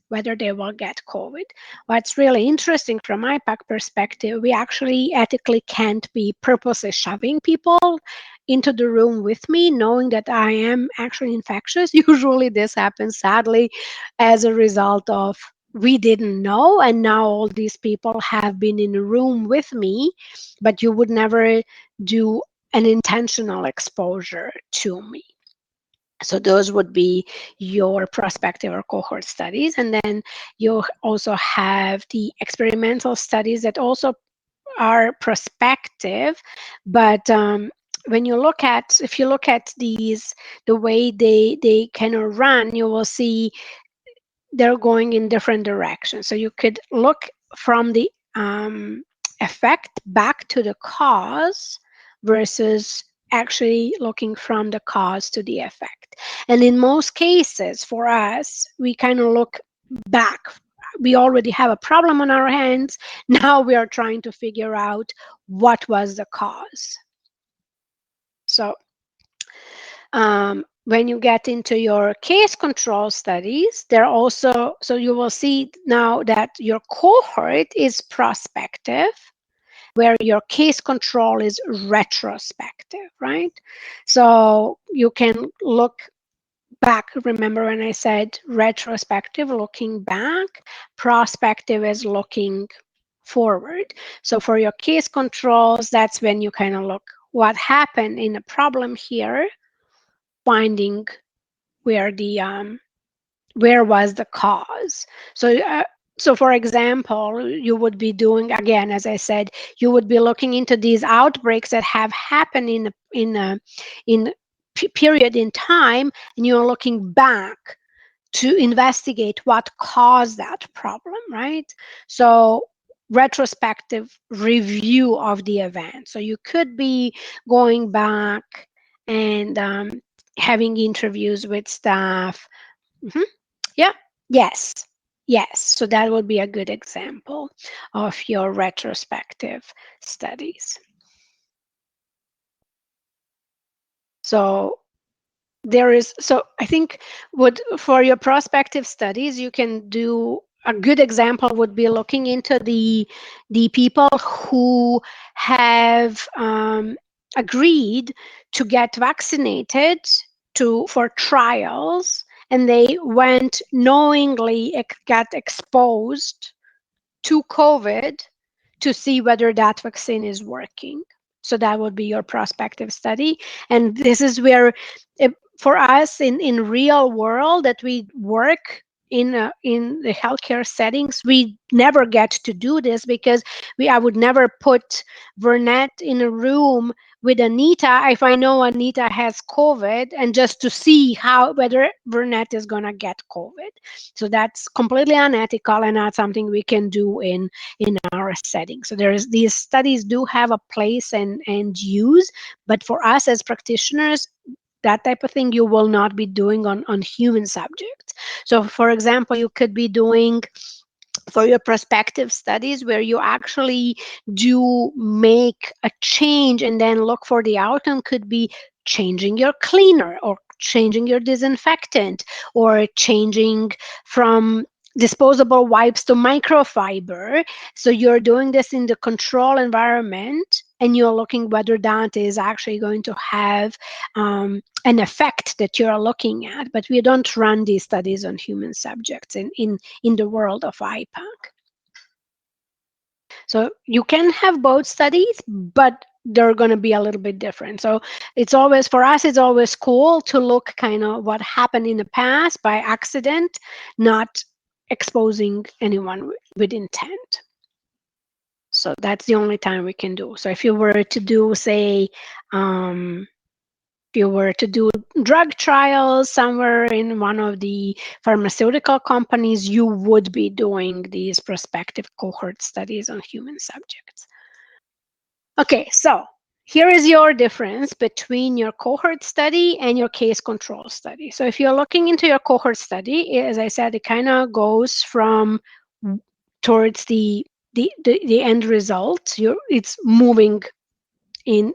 whether they will get COVID. What's really interesting from IPAC perspective, we actually ethically can't be purposely shoving people into the room with me, knowing that I am actually infectious. Usually this happens, sadly, as a result of we didn't know, and now all these people have been in a room with me, but you would never do an intentional exposure to me. So those would be your prospective or cohort studies. And then you also have the experimental studies that also are prospective, but when you look at, if you look at these, the way they kind of run, you will see they're going in different directions. So you could look from the effect back to the cause versus actually looking from the cause to the effect. And in most cases, for us, we kind of look back. We already have a problem on our hands. Now we are trying to figure out what was the cause. So when you get into your case control studies, they're also, so you will see now that your cohort is prospective, where your case control is retrospective, right? So you can look back. Remember when I said retrospective, looking back, prospective is looking forward. So for your case controls, that's when you kind of look what happened in a problem here, finding where the where was the cause. So for example, you would be doing, again, as I said, you would be looking into these outbreaks that have happened in period in time, and you're looking back to investigate what caused that problem, right? So retrospective review of the event. So you could be going back and having interviews with staff. Mhm. Yeah, yes, yes. So that would be a good example of your retrospective studies. So there is, so I think for your prospective studies, you can do a good example would be looking into the people who have agreed to get vaccinated for trials, and they went knowingly got exposed to COVID to see whether that vaccine is working. So that would be your prospective study. And this is where, for us in real world that we work in the healthcare settings, we never get to do this because I would never put Vernette in a room with Anita if I know Anita has COVID, and just to see whether Vernette is gonna get COVID. So that's completely unethical and not something we can do in our setting. So these studies do have a place and use, but for us as practitioners, that type of thing you will not be doing on human subjects. So for example, you could be doing for your prospective studies where you actually do make a change and then look for the outcome, could be changing your cleaner or changing your disinfectant or changing from disposable wipes to microfiber. So you're doing this in the control environment and you're looking whether that is actually going to have an effect that you're looking at. But we don't run these studies on human subjects in the world of IPAC. So you can have both studies, but they're going to be a little bit different. So it's always, for us, it's always cool to look kind of what happened in the past by accident, not exposing anyone with intent. So that's the only time we can do. So if you were to do, say, if you were to do drug trials somewhere in one of the pharmaceutical companies, you would be doing these prospective cohort studies on human subjects. Okay, so here is your difference between your cohort study and your case control study. So if you're looking into your cohort study, as I said, it kind of goes from towards the end result. It's moving in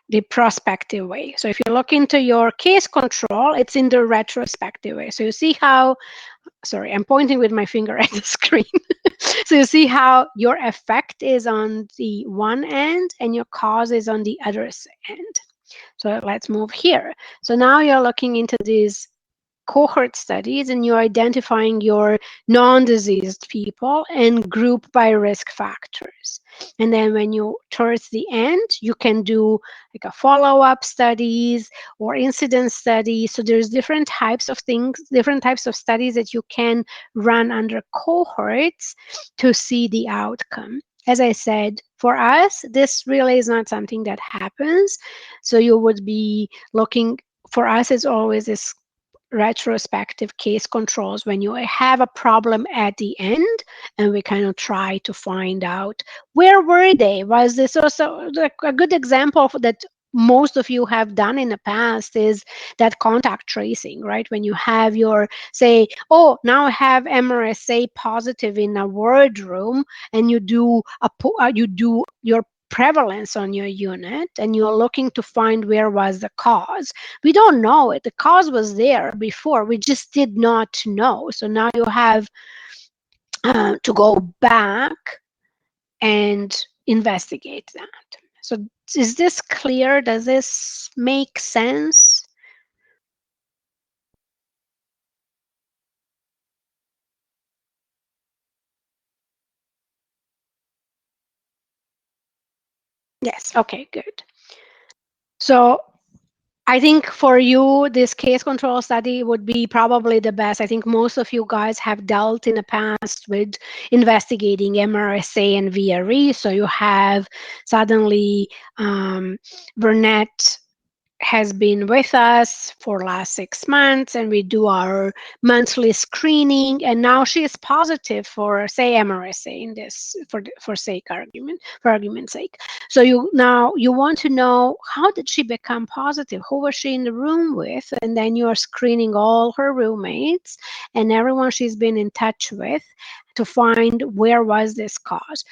the prospective way. So if you look into your case control, it's in the retrospective way. So you see how, sorry, I'm pointing with my finger at the screen. So you see how your effect is on the one end and your cause is on the other end. So let's move here. So now you're looking into these cohort studies and you're identifying your non-diseased people and group by risk factors. And then when you towards the end, you can do like a follow-up studies or incidence studies. So there's different types of things, different types of studies that you can run under cohorts to see the outcome. As I said, for us, this really is not something that happens. So you would be looking, for us, it's always this retrospective case controls when you have a problem at the end, and we kind of try to find out where were they. Was this also like a good example of that most of you have done in the past is that contact tracing, right? When you have your, say, oh, now I have MRSA positive in a ward room, and you do your prevalence on your unit and you're looking to find where was the cause. We don't know it. The cause was there before. We just did not know. So now you have to go back and investigate that. So is this clear? Does this make sense? Yes. Okay, good. So I think for you, this case control study would be probably the best. I think most of you guys have dealt in the past with investigating MRSA and VRE. So you have suddenly Burnett has been with us for last 6 months, and we do our monthly screening, and now she is positive for, say, MRSA in this, for argument's sake. So you want to know, how did she become positive? Who was she in the room with? And then you are screening all her roommates and everyone she's been in touch with to find where was this cause.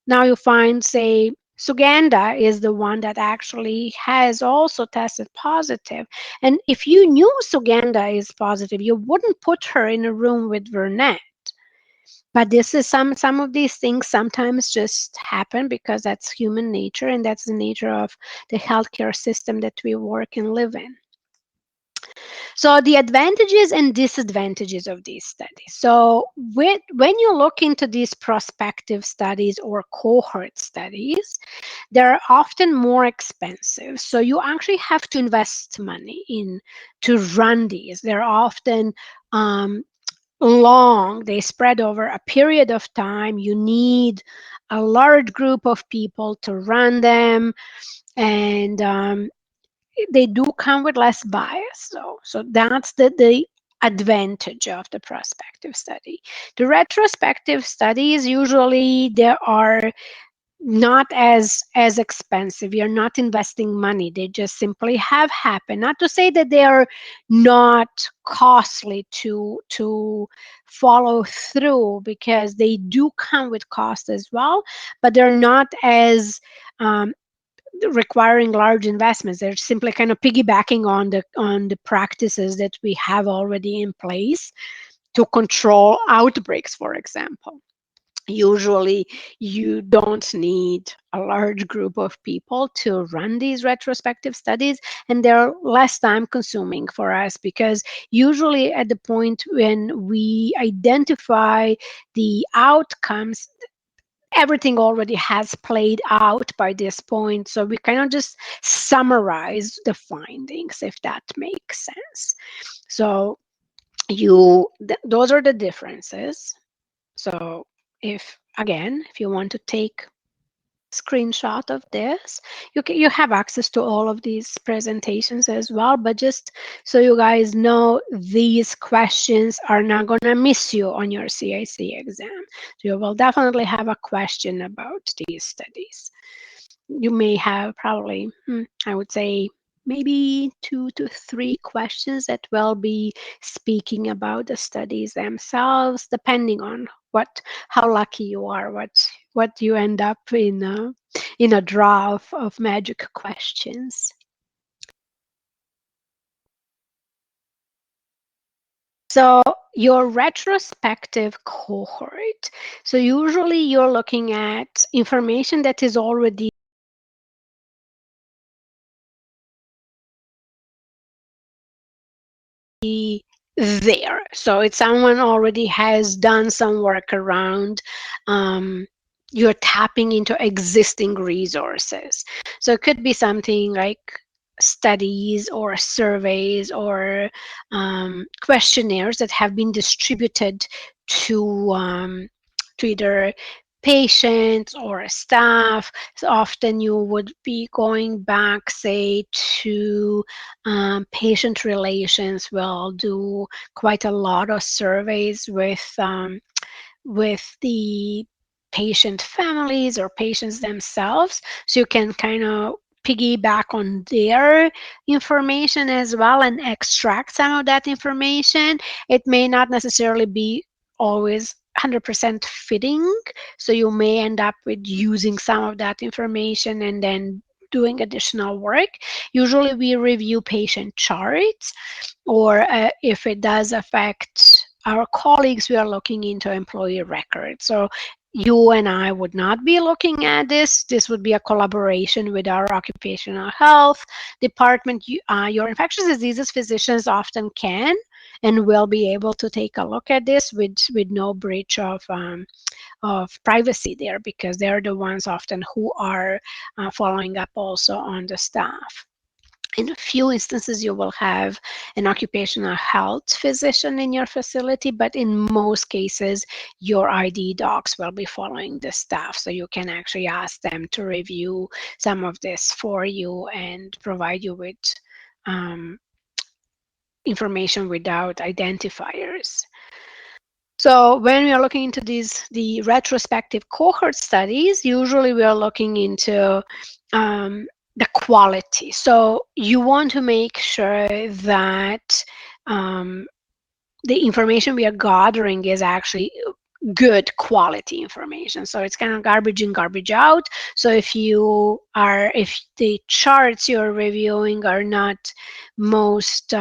Now you find, say, Suganda is the one that actually has also tested positive. And if you knew Suganda is positive, you wouldn't put her in a room with Vernette. But this is some of these things sometimes just happen because that's human nature, and that's the nature of the healthcare system that we work and live in. So the advantages and disadvantages of these studies. So when you look into these prospective studies or cohort studies, they're often more expensive. So you actually have to invest money in to run these. They're often long. They spread over a period of time. You need a large group of people to run them, and they do come with less bias. So that's the advantage of the prospective study. The retrospective studies, usually there are not as expensive. You're not investing money. They just simply have happened. Not to say that they are not costly to follow through, because they do come with cost as well, but they're not as requiring large investments. They're simply kind of piggybacking on the practices that we have already in place to control outbreaks, for example. Usually you don't need a large group of people to run these retrospective studies, and they're less time consuming for us, because usually at the point when we identify the outcomes, everything already has played out by this point. So we kind of just summarize the findings, if that makes sense. So those are the differences. So if you want to take screenshot of this, you have access to all of these presentations as well, but just so you guys know, these questions are not going to miss you on your CIC exam. So you will definitely have a question about these studies. You may have probably, I would say, maybe 2 to 3 questions that will be speaking about the studies themselves, depending on how lucky you are, what you end up in a draw of magic questions. So your retrospective cohort. So usually you're looking at information that is already there. So it's someone already has done some work around. You're tapping into existing resources. So it could be something like studies or surveys or questionnaires that have been distributed to either patients or staff. So often you would be going back, say, to patient relations. Will do quite a lot of surveys with the patient families or patients themselves, so you can kind of piggyback on their information as well and extract some of that information. It may not necessarily be always 100% fitting, so you may end up with using some of that information and then doing additional work. Usually we review patient charts, or if it does affect our colleagues, we are looking into employee records. So you and I would not be looking at this. This would be a collaboration with our occupational health department. Your infectious diseases physicians often can and will be able to take a look at this with no breach of privacy there, because they're the ones often who are following up also on the staff. In a few instances, you will have an occupational health physician in your facility, but in most cases, your ID docs will be following the staff. So you can actually ask them to review some of this for you and provide you with information without identifiers. So when we are looking into the retrospective cohort studies, usually we are looking into the quality. So you want to make sure that the information we are gathering is actually good quality information. So it's kind of garbage in, garbage out. So if the charts you're reviewing are not most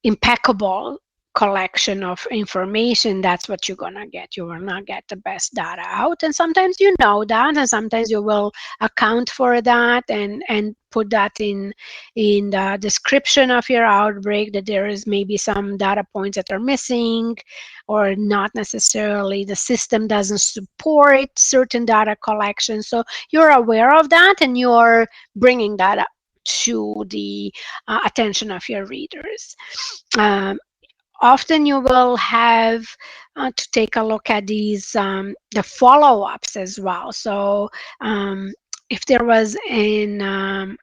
impeccable collection of information, that's what you're gonna get. You will not get the best data out, and sometimes you know that, and sometimes you will account for that and put that in the description of your outbreak, that there is maybe some data points that are missing, or not necessarily the system doesn't support certain data collection. So you're aware of that, and you're bringing that up to the attention of your readers. Often you will have to take a look at these the follow-ups as well. So if there was an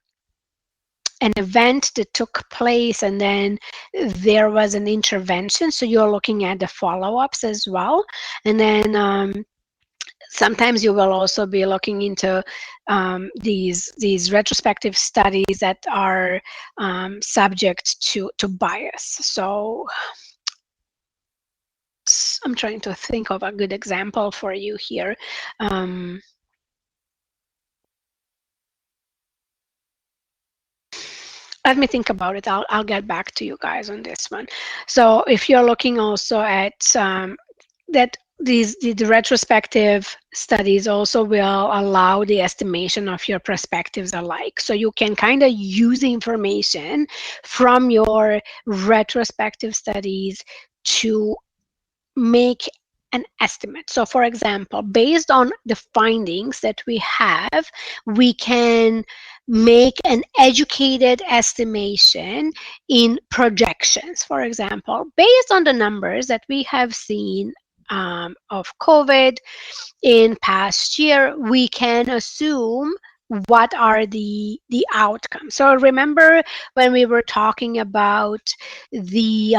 event that took place and then there was an intervention, so you're looking at the follow-ups as well. And then sometimes you will also be looking into these retrospective studies that are subject to bias. So I'm trying to think of a good example for you here. Let me think about it. I'll get back to you guys on this one. So if you're looking also at that, the retrospective studies also will allow the estimation of your perspectives alike. So you can kind of use information from your retrospective studies to make an estimate. So for example, based on the findings that we have, we can make an educated estimation in projections. For example, based on the numbers that we have seen of COVID in past year, we can assume what are the outcomes. So remember when we were talking about the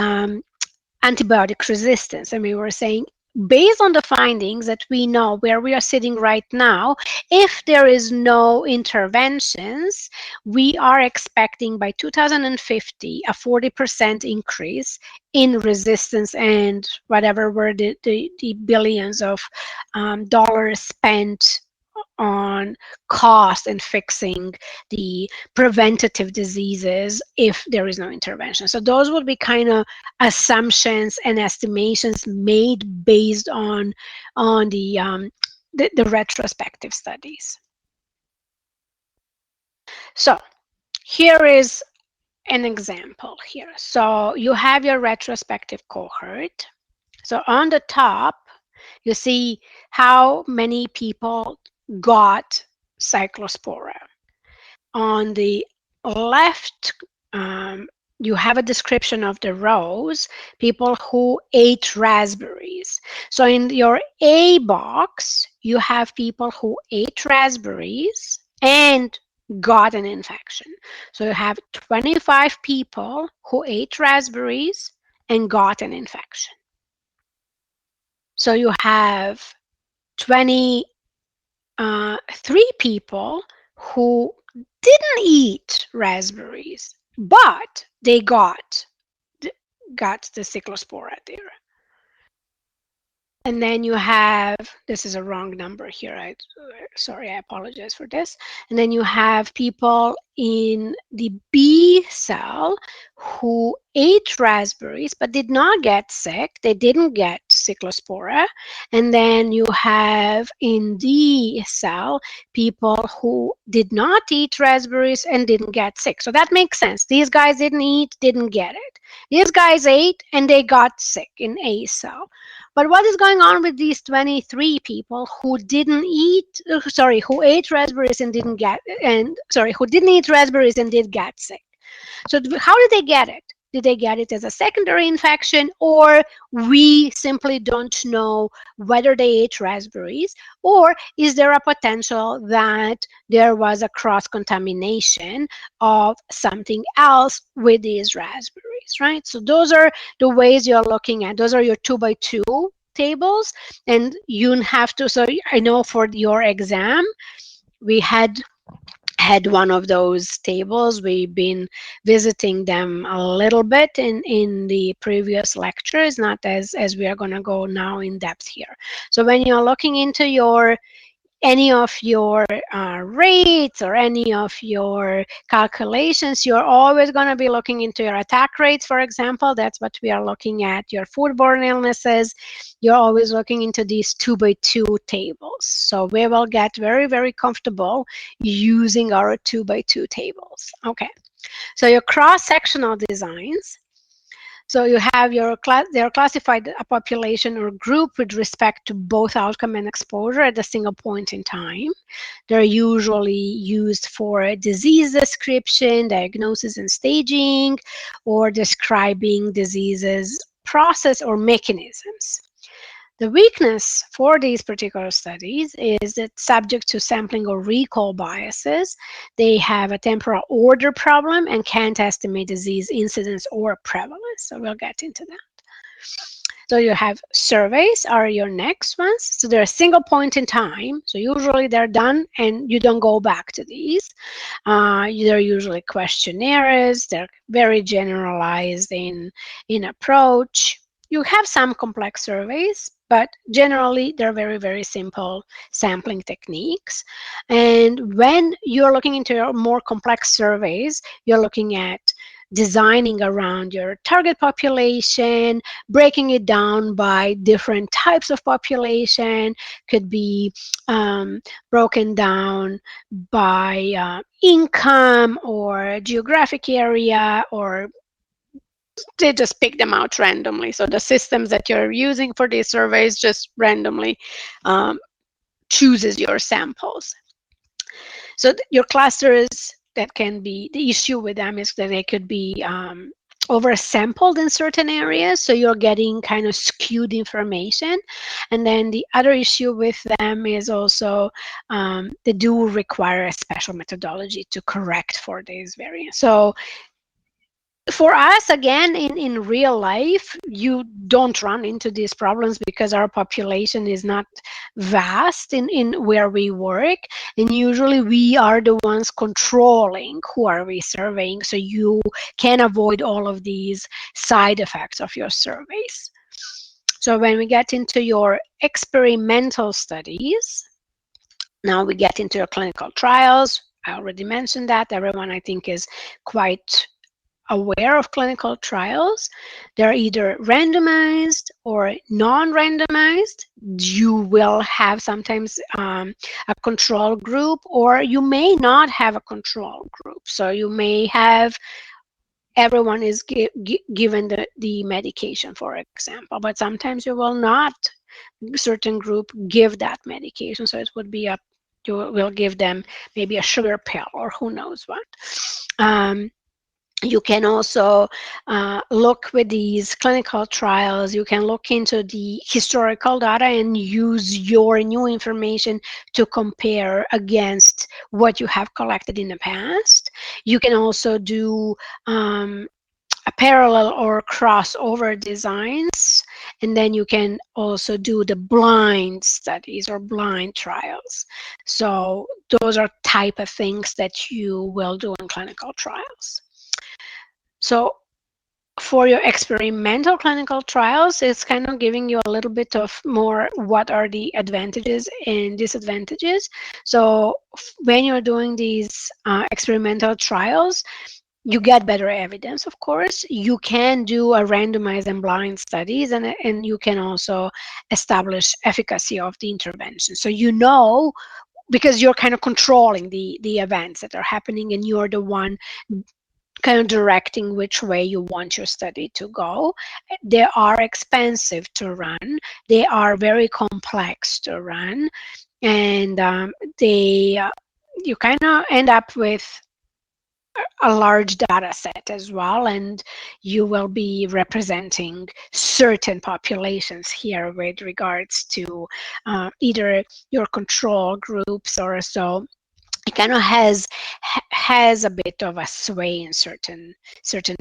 antibiotic resistance, and we were saying, based on the findings that we know where we are sitting right now, if there is no interventions, we are expecting by 2050 a 40% increase in resistance, and whatever were the billions of dollars spent on cost and fixing the preventative diseases if there is no intervention. So those would be kind of assumptions and estimations made based on the retrospective studies. So here is an example here. So you have your retrospective cohort. So on the top, you see how many people got cyclospora. On the left, you have a description of the rows, people who ate raspberries. So in your A box, you have people who ate raspberries and got an infection. So you have 25 people who ate raspberries and got an infection. So you have 23 people who didn't eat raspberries, but they got the cyclospora there. And then you have, this is a wrong number here, sorry, I apologize for this. And then you have people in the B cell who ate raspberries but did not get sick. They didn't get cyclospora. And then you have in D cell people who did not eat raspberries and didn't get sick. So that makes sense. These guys didn't eat, didn't get it. These guys ate and they got sick in A cell. But what is going on with these 23 people who didn't eat, who ate raspberries and didn't get, who didn't eat raspberries and did get sick? So how did they get it? Did they get it as a secondary infection, or we simply don't know whether they ate raspberries, or is there a potential that there was a cross-contamination of something else with these raspberries, right? So those are the ways you're looking at. Those are your 2x2 tables, and you have to, so I know for your exam, we had one of those tables. We've been visiting them a little bit in the previous lectures, not as we are going to go now in depth here. So when you're looking into your any of your rates or any of your calculations, you're always going to be looking into your attack rates, for example. That's what we are looking at. Your foodborne illnesses, you're always looking into these 2x2 tables. So we will get very, very comfortable using our 2x2 tables. Okay, so your cross-sectional designs. So you have your class, they're classified a population or group with respect to both outcome and exposure at a single point in time. They're usually used for disease description, diagnosis and staging, or describing diseases, process or mechanisms. The weakness for these particular studies is that subject to sampling or recall biases, they have a temporal order problem and can't estimate disease incidence or prevalence. So we'll get into that. So you have surveys are your next ones. So they're a single point in time. So usually they're done and you don't go back to these. They're usually questionnaires. They're very generalized in approach. You have some complex surveys, but generally they're very, very simple sampling techniques. And when you're looking into your more complex surveys, you're looking at designing around your target population, breaking it down by different types of population, could be broken down by income or geographic area, or they just pick them out randomly. So the systems that you're using for these surveys just randomly chooses your samples. So your clusters, that can be, the issue with them is that they could be oversampled in certain areas, so you're getting kind of skewed information. And then the other issue with them is also they do require a special methodology to correct for these variants. So for us, again, in real life, you don't run into these problems because our population is not vast in where we work, and usually we are the ones controlling who are we surveying, so you can avoid all of these side effects of your surveys. So when we get into your experimental studies, now we get into your clinical trials. I already mentioned that. Everyone, I think, is quite aware of clinical trials. They're either randomized or non-randomized. You will have sometimes a control group, or you may not have a control group. So you may have everyone is given the medication, for example, but sometimes you will not, certain group, give that medication. So it would be you will give them maybe a sugar pill or who knows what. You can also look with these clinical trials, you can look into the historical data and use your new information to compare against what you have collected in the past. You can also do a parallel or crossover designs, and then you can also do the blind studies or blind trials. So those are type of things that you will do in clinical trials. So for your experimental clinical trials, it's kind of giving you a little bit of more what are the advantages and disadvantages. So when you're doing these experimental trials, you get better evidence, of course. You can do a randomized and blind studies, and you can also establish efficacy of the intervention. So you know, because you're kind of controlling the events that are happening, and you're the one kind of directing which way you want your study to go. They are expensive to run. They are very complex to run, and you kind of end up with a large data set as well, and you will be representing certain populations here with regards to either your control groups or so. It kind of has a bit of a sway in certain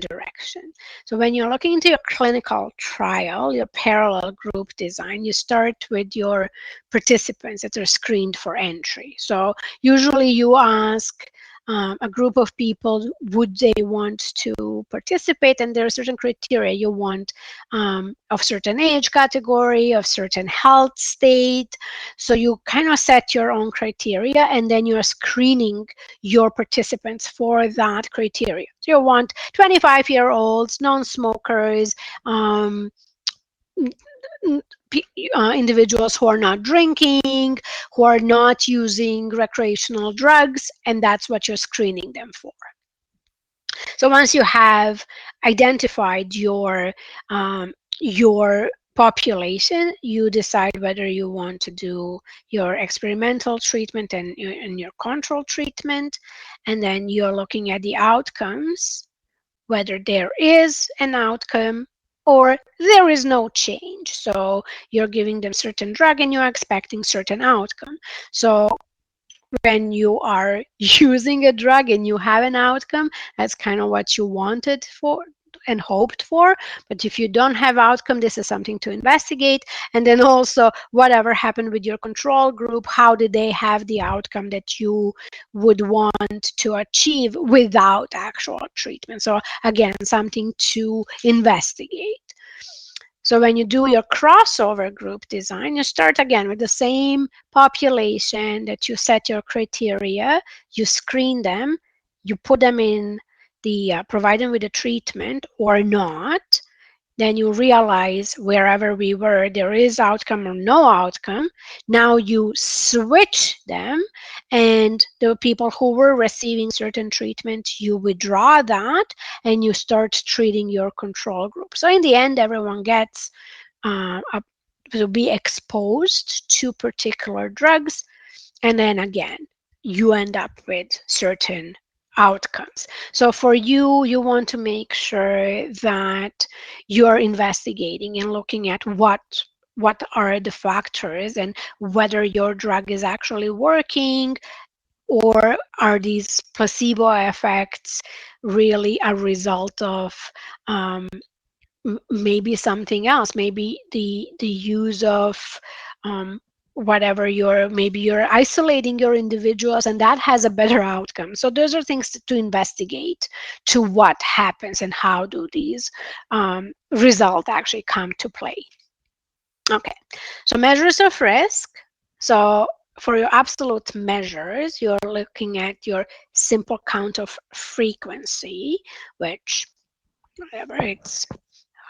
direction. So when you're looking into your clinical trial, your parallel group design, you start with your participants that are screened for entry. So usually you ask a group of people, would they want to participate? And there are certain criteria you want, of certain age category, of certain health state. So you kind of set your own criteria, and then you're screening your participants for that criteria. So you want 25-year-olds, non-smokers, individuals who are not drinking, who are not using recreational drugs, and that's what you're screening them for. So once you have identified your population, you decide whether you want to do your experimental treatment and your control treatment, and then you're looking at the outcomes, whether there is an outcome or there is no change. So you're giving them certain drug and you're expecting certain outcome. So when you are using a drug and you have an outcome, that's kind of what you wanted for and hoped for. But if you don't have outcome, this is something to investigate. And then also, whatever happened with your control group, how did they have the outcome that you would want to achieve without actual treatment? So again, something to investigate. So when you do your crossover group design, you start again with the same population that you set your criteria, you screen them, you put them in provide them with a treatment or not. Then you realize wherever we were, there is outcome or no outcome. Now you switch them, and the people who were receiving certain treatment, you withdraw that and you start treating your control group. So in the end, everyone gets to be exposed to particular drugs, and then again, you end up with certain outcomes. So for you, you want to make sure that you're investigating and looking at what are the factors and whether your drug is actually working, or are these placebo effects really a result of maybe something else, maybe the use of whatever maybe you're isolating your individuals and that has a better outcome. So those are things to investigate, to what happens and how do these results actually come to play. Okay, so measures of risk. So for your absolute measures, you're looking at your simple count of frequency, which whatever, it's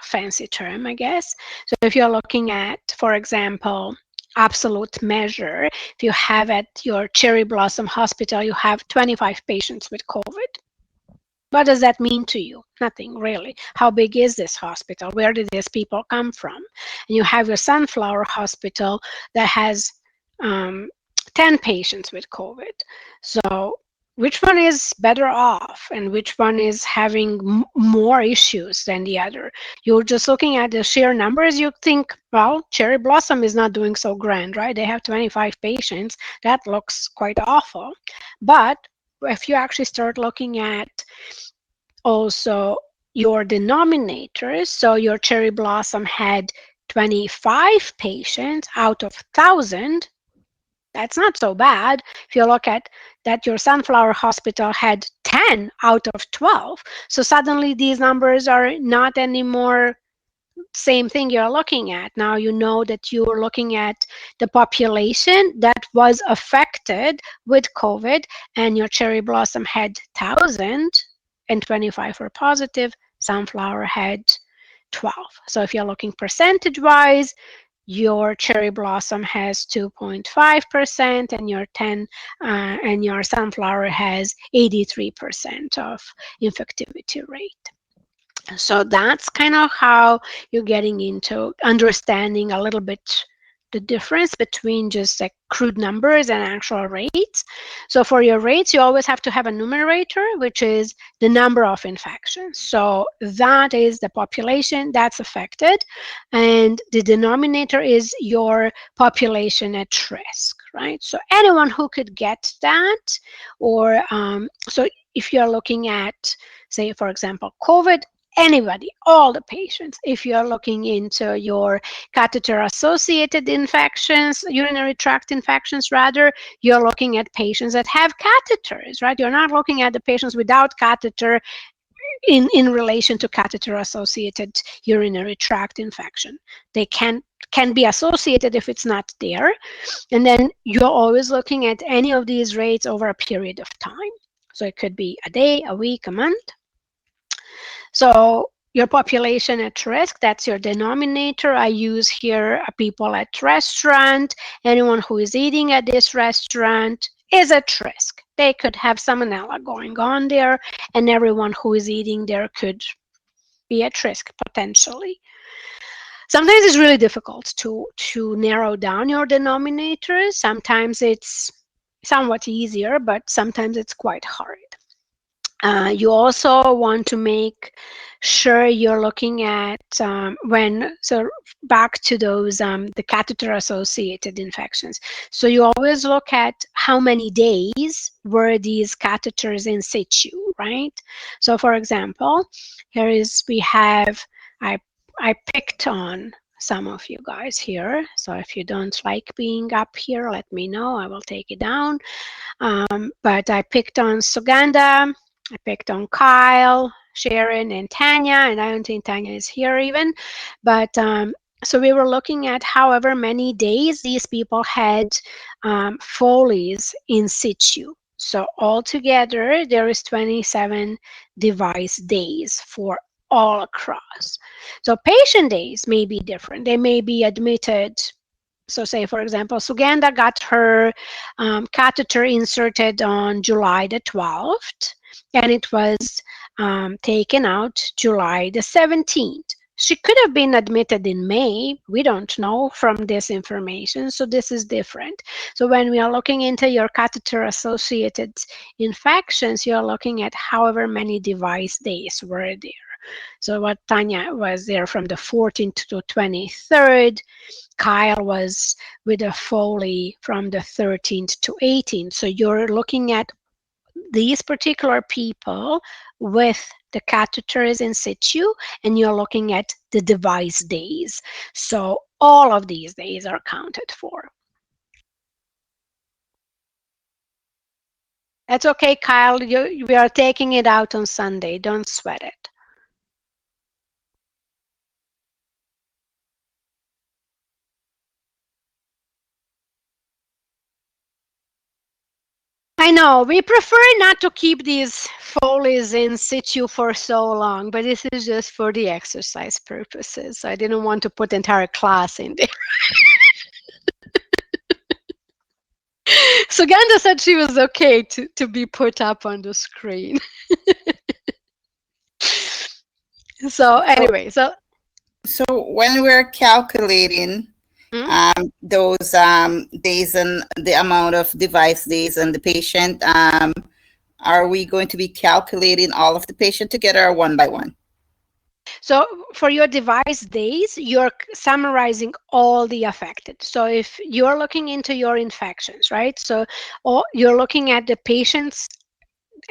fancy term, I guess. So if you're looking at, for example, absolute measure, if you have at your Cherry Blossom Hospital, you have 25 patients with COVID. What does that mean to you? Nothing really. How big is this hospital? Where did these people come from? And you have your Sunflower Hospital that has 10 patients with COVID. So which one is better off and which one is having more issues than the other? You're just looking at the sheer numbers, you think, well, Cherry Blossom is not doing so grand, right? They have 25 patients. That looks quite awful. But if you actually start looking at also your denominators, so your Cherry Blossom had 25 patients out of 1,000, that's not so bad. If you look at that, your Sunflower Hospital had 10 out of 12. So suddenly these numbers are not anymore same thing you're looking at. Now you know that you're looking at the population that was affected with COVID, and your Cherry Blossom had 1,000 and 25 were positive. Sunflower had 12. So if you're looking percentage-wise, your Cherry Blossom has 2.5% and your and your Sunflower has 83% of infectivity rate. So that's kind of how you're getting into understanding a little bit the difference between just like crude numbers and actual rates. So for your rates, you always have to have a numerator, which is the number of infections. So that is the population that's affected, and the denominator is your population at risk, right? So anyone who could get that, or so if you're looking at, say, for example, COVID, anybody, all the patients. If you're looking into your catheter-associated infections, urinary tract infections rather, you're looking at patients that have catheters, right? You're not looking at the patients without catheter in relation to catheter-associated urinary tract infection. They can be associated if it's not there. And then you're always looking at any of these rates over a period of time. So it could be a day, a week, a month. So your population at risk, that's your denominator. I use here people at restaurant. Anyone who is eating at this restaurant is at risk. They could have salmonella going on there, and everyone who is eating there could be at risk potentially. Sometimes it's really difficult to narrow down your denominators. Sometimes it's somewhat easier, but sometimes it's quite hard. You also want to make sure you're looking at so back to those the catheter associated infections. So you always look at how many days were these catheters in situ, right? So for example, we have, I picked on some of you guys here. So if you don't like being up here, let me know. I will take it down. But I picked on Suganda, I picked on Kyle, Sharon, and Tanya, and I don't think Tanya is here even. But so we were looking at however many days these people had Foley's in situ. So altogether, there is 27 device days for all across. So patient days may be different. They may be admitted. So say, for example, Suganda got her catheter inserted on July the 12th, and it was taken out July the 17th. She could have been admitted in May. We don't know from this information, so this is different. So when we are looking into your catheter-associated infections, you're looking at however many device days were there. So what Tanya was there from the 14th to 23rd. Kyle was with a Foley from the 13th to 18th. So you're looking at these particular people with the catheters in situ, and you're looking at the device days. So all of these days are counted for. That's okay, Kyle. We are taking it out on Sunday. Don't sweat it. I know, we prefer not to keep these Foleys in situ for so long, but this is just for the exercise purposes. I didn't want to put the entire class in there. Suganda said she was okay to be put up on the screen. So anyway, so when we're calculating those days and the amount of device days and the patient, are we going to be calculating all of the patient together or one by one? So for your device days, you're summarizing all the affected. So if you're looking into your infections, right? So you're looking at the patients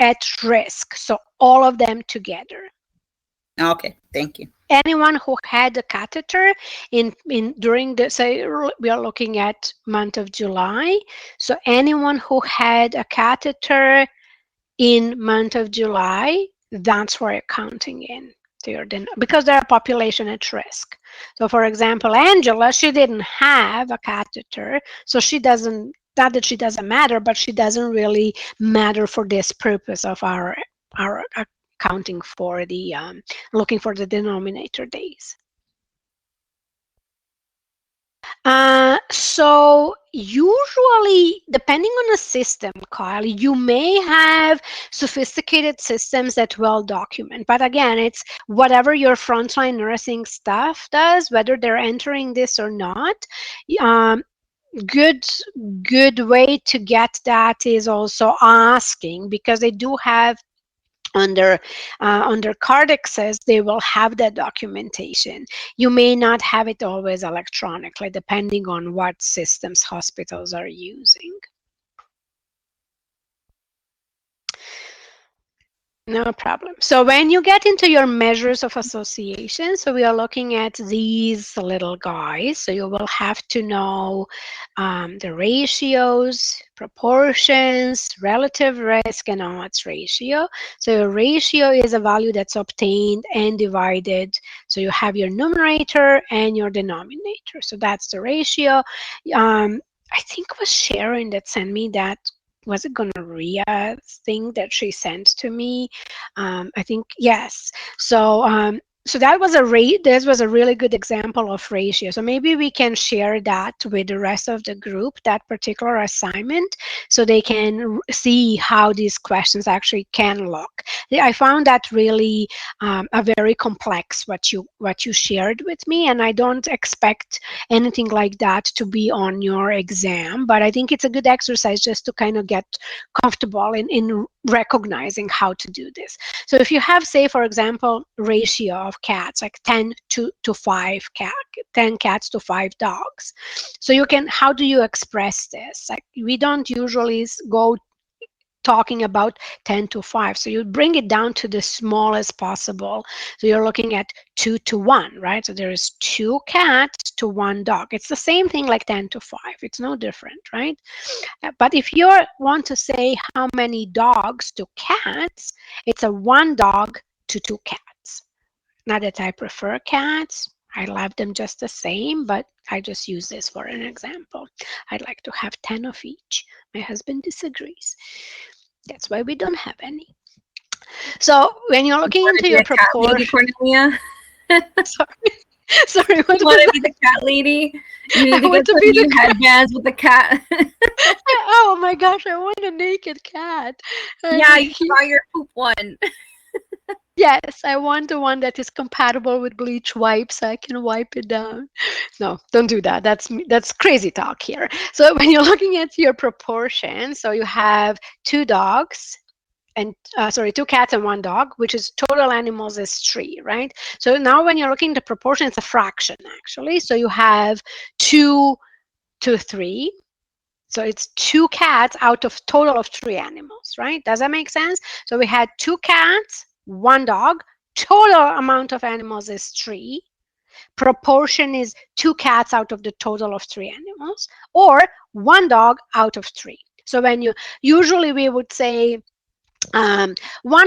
at risk. So all of them together. Okay, thank you. Anyone who had a catheter during the, say we are looking at month of July. So anyone who had a catheter in month of July, that's where you're counting in. Because they're a population at risk. So for example, Angela, she didn't have a catheter, so she doesn't, not that she doesn't matter, but she doesn't really matter for this purpose of our accounting for the looking for the denominator days. So usually, depending on the system, Kyle, you may have sophisticated systems that will document. But again, it's whatever your frontline nursing staff does, whether they're entering this or not. Good way to get that is also asking, because they do have under cardexes, they will have that documentation. You may not have it always electronically, depending on what systems hospitals are using. No problem. So when you get into your measures of association, so we are looking at these little guys. So you will have to know the ratios, proportions, relative risk, and odds ratio. So a ratio is a value that's obtained and divided. So you have your numerator and your denominator. So that's the ratio. I think it was Sharon that sent me that. Was it gonorrhea thing that she sent to me? I think yes. So that was this was a really good example of ratio. So maybe we can share that with the rest of the group, that particular assignment, so they can see how these questions actually can look. I found that really a very complex what you shared with me, and I don't expect anything like that to be on your exam. But I think it's a good exercise just to kind of get comfortable in recognizing how to do this. So if you have, say, for example, ratio of cats, like 10 to 5 10 cats to 5 dogs. So you can, how do you express this? Like, we don't usually go talking about 10 to 5. So you bring it down to the smallest possible. So you're looking at 2 to 1, right? So there is 2 cats to 1 dog. It's the same thing like 10 to 5. It's no different, right? But if you want to say how many dogs to cats, it's a 1 dog to 2 cats. Not that I prefer cats. I love them just the same, but I just use this for an example. I'd like to have 10 of each. My husband disagrees. That's why we don't have any. So when you're looking into your proportion, Cornelia. sorry, what you want to be the cat lady? You need to get some new headbands with the cat. Oh my gosh, I want a naked cat. Yeah, you saw your poop one. Yes, I want the one that is compatible with bleach wipes, so I can wipe it down. No, don't do that. That's crazy talk here. So when you're looking at your proportion, so you have 2 dogs and 2 cats and 1 dog, which is total animals is 3, right? So now when you're looking at the proportion, it's a fraction actually. So you have 2 to 3. So it's 2 cats out of total of 3 animals, right? Does that make sense? So we had 2 cats, 1 dog. Total amount of animals is 3. Proportion is 2 cats out of the total of 3 animals, or 1 dog out of 3. So when you usually we would say 1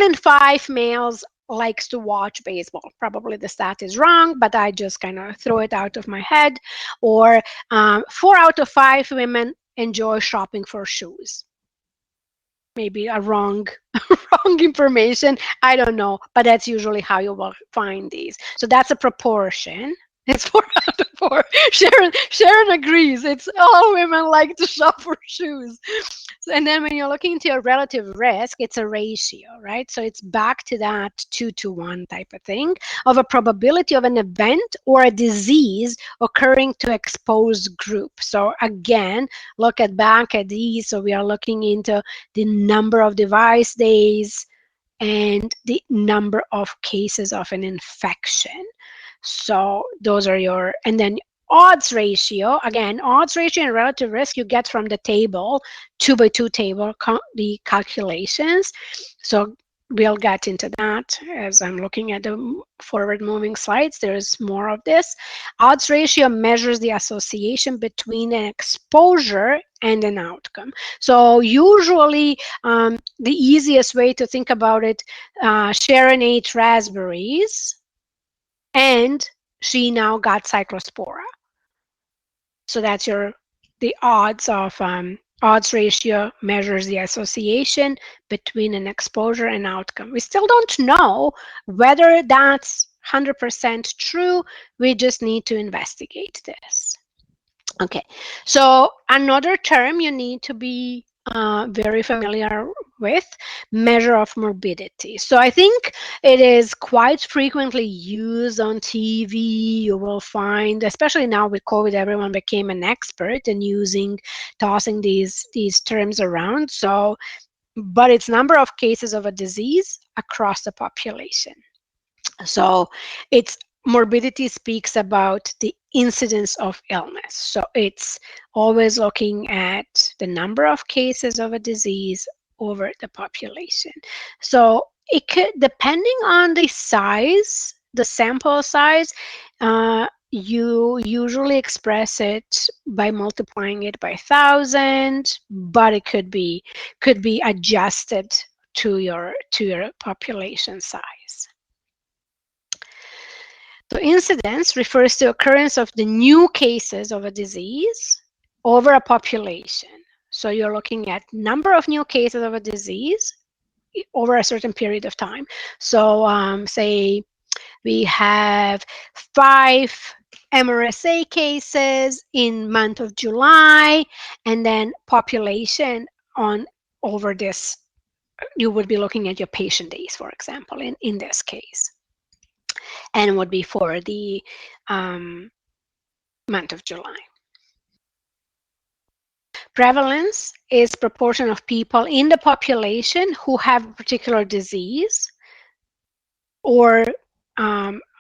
in 5 males likes to watch baseball. Probably the stat is wrong, but I just kind of throw it out of my head. Or 4 out of 5 women enjoy shopping for shoes. Maybe a wrong information. I don't know, but that's usually how you will find these. So that's a proportion. It's 4 out of 4. Sharon agrees. It's all women like to shop for shoes. And then when you're looking into your relative risk, it's a ratio, right? So it's back to that 2 to 1 type of thing of a probability of an event or a disease occurring to exposed group. So again, look back at these. So we are looking into the number of device days and the number of cases of an infection. So those are your, and then odds ratio, again, odds ratio and relative risk you get from the table, 2x2 table, the calculations. So we'll get into that as I'm looking at the forward moving slides. There's more of this. Odds ratio measures the association between an exposure and an outcome. So usually the easiest way to think about it, Sharon ate raspberries and she now got cyclospora. So that's the odds of odds ratio measures the association between an exposure and outcome. We still don't know whether that's 100% true. We just need to investigate this. Okay, so another term you need to be very familiar with, measure of morbidity. So I think it is quite frequently used on TV. You will find, especially now with COVID, everyone became an expert in tossing these terms around. So, but it's number of cases of a disease across the population. So it's morbidity speaks about the incidence of illness. So it's always looking at the number of cases of a disease over the population. So It could, depending on the size, the sample size, you usually express it by multiplying it by 1,000, but it could be adjusted to your population size. So incidence refers to occurrence of the new cases of a disease over a population. So you're looking at number of new cases of a disease over a certain period of time. So say we have 5 MRSA cases in month of July, and then population on over this, you would be looking at your patient days, for example, in this case, and would be for the month of July. Prevalence is proportion of people in the population who have a particular disease or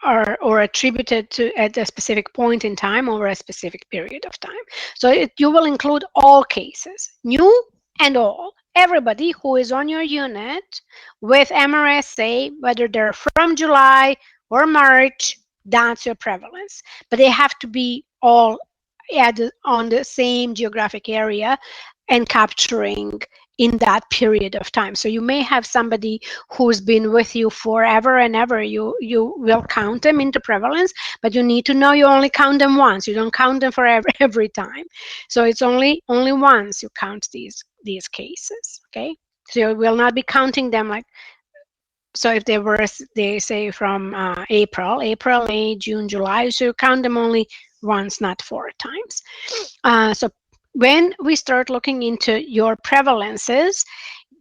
attributed to at a specific point in time over a specific period of time. So you will include all cases, new and all. Everybody who is on your unit with MRSA, whether they're from July or March, that's your prevalence. But they have to be all on the same geographic area and capturing in that period of time. So you may have somebody who's been with you forever and ever. You will count them into prevalence, but you need to know you only count them once. You don't count them for every time. So it's only once you count these cases. Okay, so you will not be counting them like. So if they say from April, May, June, July, so you count them only once, not 4 times. So when we start looking into your prevalences,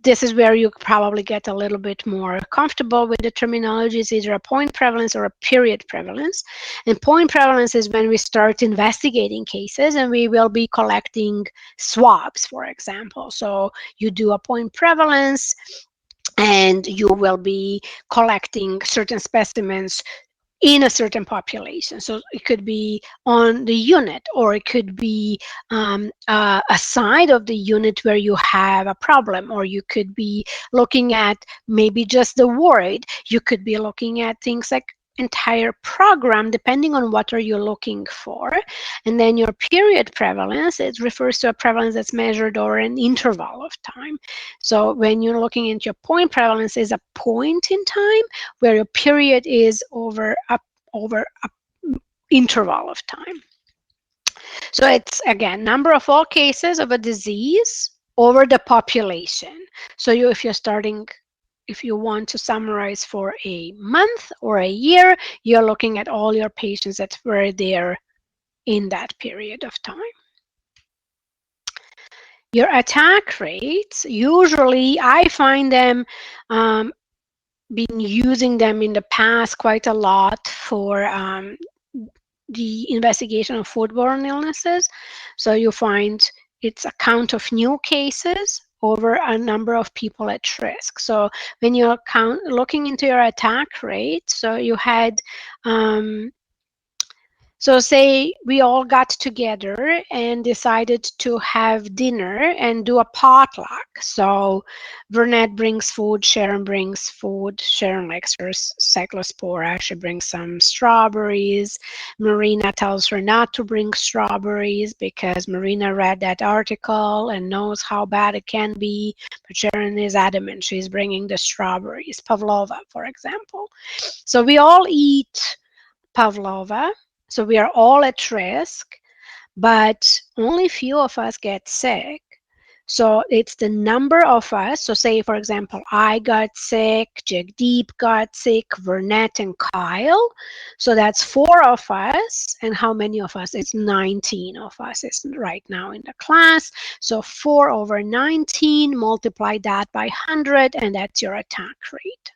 this is where you probably get a little bit more comfortable with the terminology. It's either a point prevalence or a period prevalence. And point prevalence is when we start investigating cases, and we will be collecting swabs, for example. So you do a point prevalence, and you will be collecting certain specimens in a certain population. So it could be on the unit, or it could be a side of the unit where you have a problem, or you could be looking at maybe just the ward. You could be looking at things like entire program, depending on what are you looking for. And then your period prevalence, it refers to a prevalence that's measured over an interval of time. So when you're looking into your point prevalence, is a point in time, where your period is over a interval of time. So it's, again, number of all cases of a disease over the population. So if you want to summarize for a month or a year, you're looking at all your patients that were there in that period of time. Your attack rates, usually I find them been using them in the past quite a lot for the investigation of foodborne illnesses. So you find it's a count of new cases over a number of people at risk. So when you're looking into your attack rate, so you had so say we all got together and decided to have dinner and do a potluck. So Burnett brings food, Sharon brings food. Sharon likes her cyclospora. She brings some strawberries. Marina tells her not to bring strawberries because Marina read that article and knows how bad it can be. But Sharon is adamant she's bringing the strawberries. Pavlova, for example. So we all eat pavlova. So we are all at risk, but only few of us get sick. So it's the number of us. So say, for example, I got sick, Jagdeep got sick, Vernette and Kyle. So that's 4 of us. And how many of us? It's 19 of us is right now in the class. So 4 over 19, multiply that by 100, and that's your attack rate.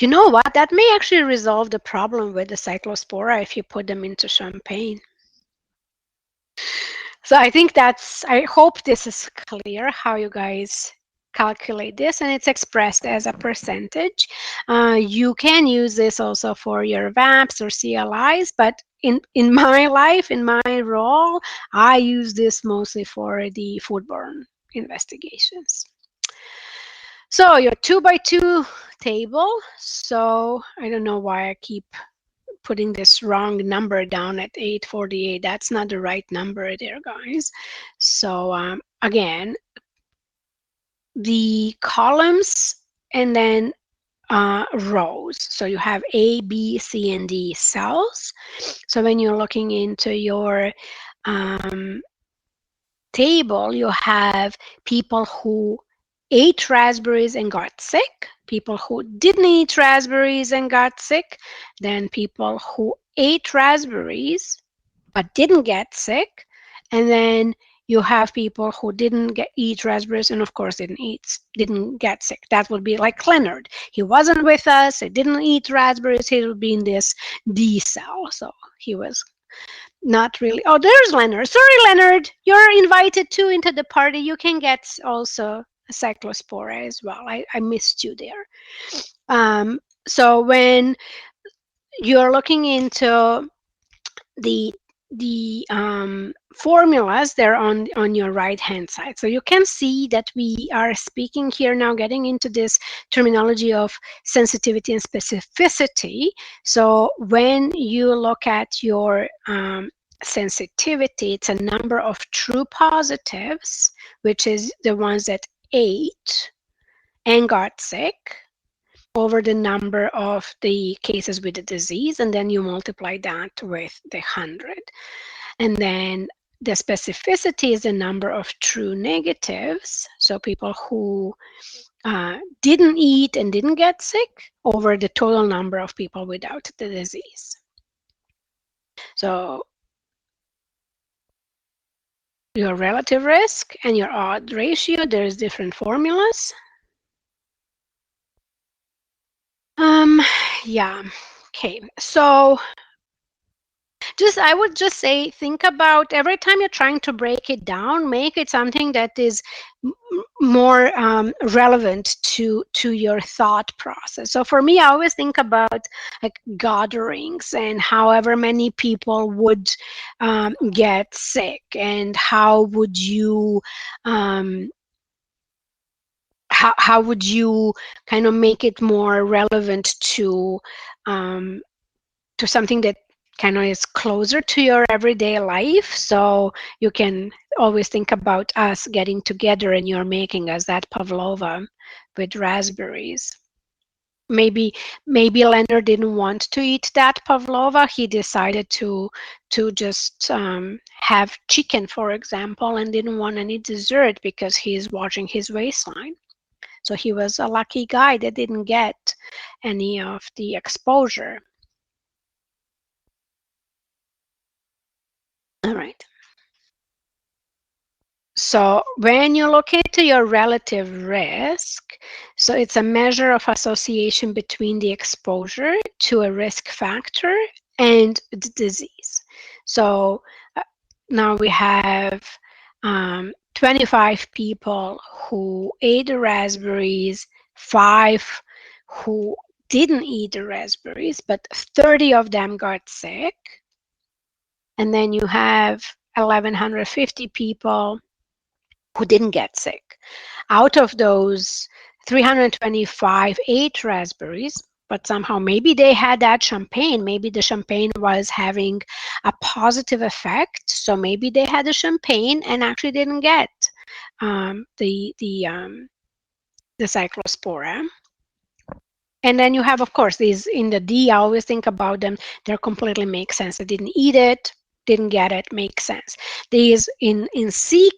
You know what? That may actually resolve the problem with the cyclospora if you put them into champagne. So I think I hope this is clear how you guys calculate this, and it's expressed as a percentage. You can use this also for your VAPs or CLIs, but in my life, in my role, I use this mostly for the foodborne investigations. So your 2x2 table. So I don't know why I keep putting this wrong number down at 848. That's not the right number there, guys. So again, the columns and then rows. So you have A, B, C, and D cells. So when you're looking into your table, you have people who ate raspberries and got sick, people who didn't eat raspberries and got sick, then people who ate raspberries but didn't get sick, and then you have people who didn't eat raspberries and of course didn't get sick. That would be like Leonard. He wasn't with us, he didn't eat raspberries, he would be in this D cell. So he was not really. Oh, there's Leonard. Sorry, Leonard. You're invited too into the party. You can get also a cyclospora as well. I missed you there. So when you're looking into the formulas, they're on your right hand side. So you can see that we are speaking here now, getting into this terminology of sensitivity and specificity. So when you look at your sensitivity, it's a number of true positives, which is the ones that ate and got sick, over the number of the cases with the disease, and then you multiply that with the 100. And then the specificity is the number of true negatives, so people who didn't eat and didn't get sick, over the total number of people without the disease. So your relative risk and your odds ratio, there's different formulas. Yeah, okay, so I would just say, think about every time you're trying to break it down, make it something that is more relevant to your thought process. So for me, I always think about like gatherings and however many people would get sick, and how would you how would you kind of make it more relevant to something that kind of is closer to your everyday life. So you can always think about us getting together and you're making us that pavlova with raspberries. Maybe Leonard didn't want to eat that pavlova. He decided to just have chicken, for example, and didn't want any dessert because he's watching his waistline. So he was a lucky guy that didn't get any of the exposure. All right. So when you look into your relative risk, so it's a measure of association between the exposure to a risk factor and the disease. So now we have 25 people who ate the raspberries, 5 who didn't eat the raspberries, but 30 of them got sick. And then you have 1,150 people who didn't get sick. Out of those, 325 ate raspberries, but somehow maybe they had that champagne. Maybe the champagne was having a positive effect. So maybe they had the champagne and actually didn't get the cyclospora. And then you have, of course, these in the D. I always think about them. They completely make sense. They didn't eat it, didn't get it, makes sense. These in C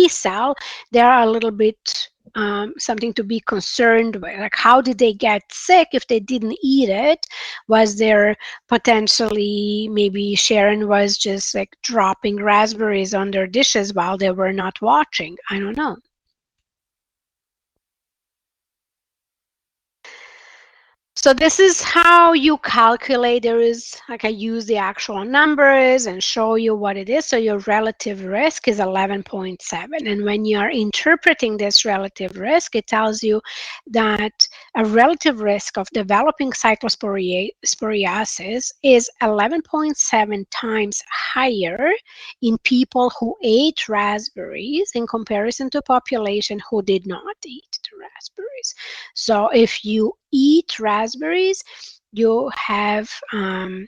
cell, they are a little bit something to be concerned with. Like, how did they get sick if they didn't eat it? Was there potentially, maybe Sharon was just like dropping raspberries on their dishes while they were not watching? I don't know. So this is how you calculate. There is, like, I use the actual numbers and show you what it is. So your relative risk is 11.7. And when you are interpreting this relative risk, it tells you that a relative risk of developing cyclosporiasis is 11.7 times higher in people who ate raspberries in comparison to a population who did not eat the raspberries. So if you eat raspberries, you have a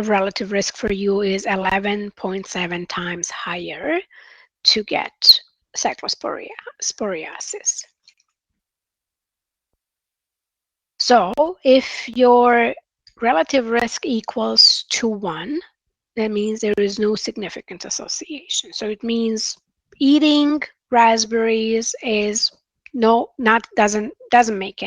relative risk for you is 11.7 times higher to get cyclosporiasis. So if your relative risk equals to 1, that means there is no significant association. So it means eating raspberries is doesn't make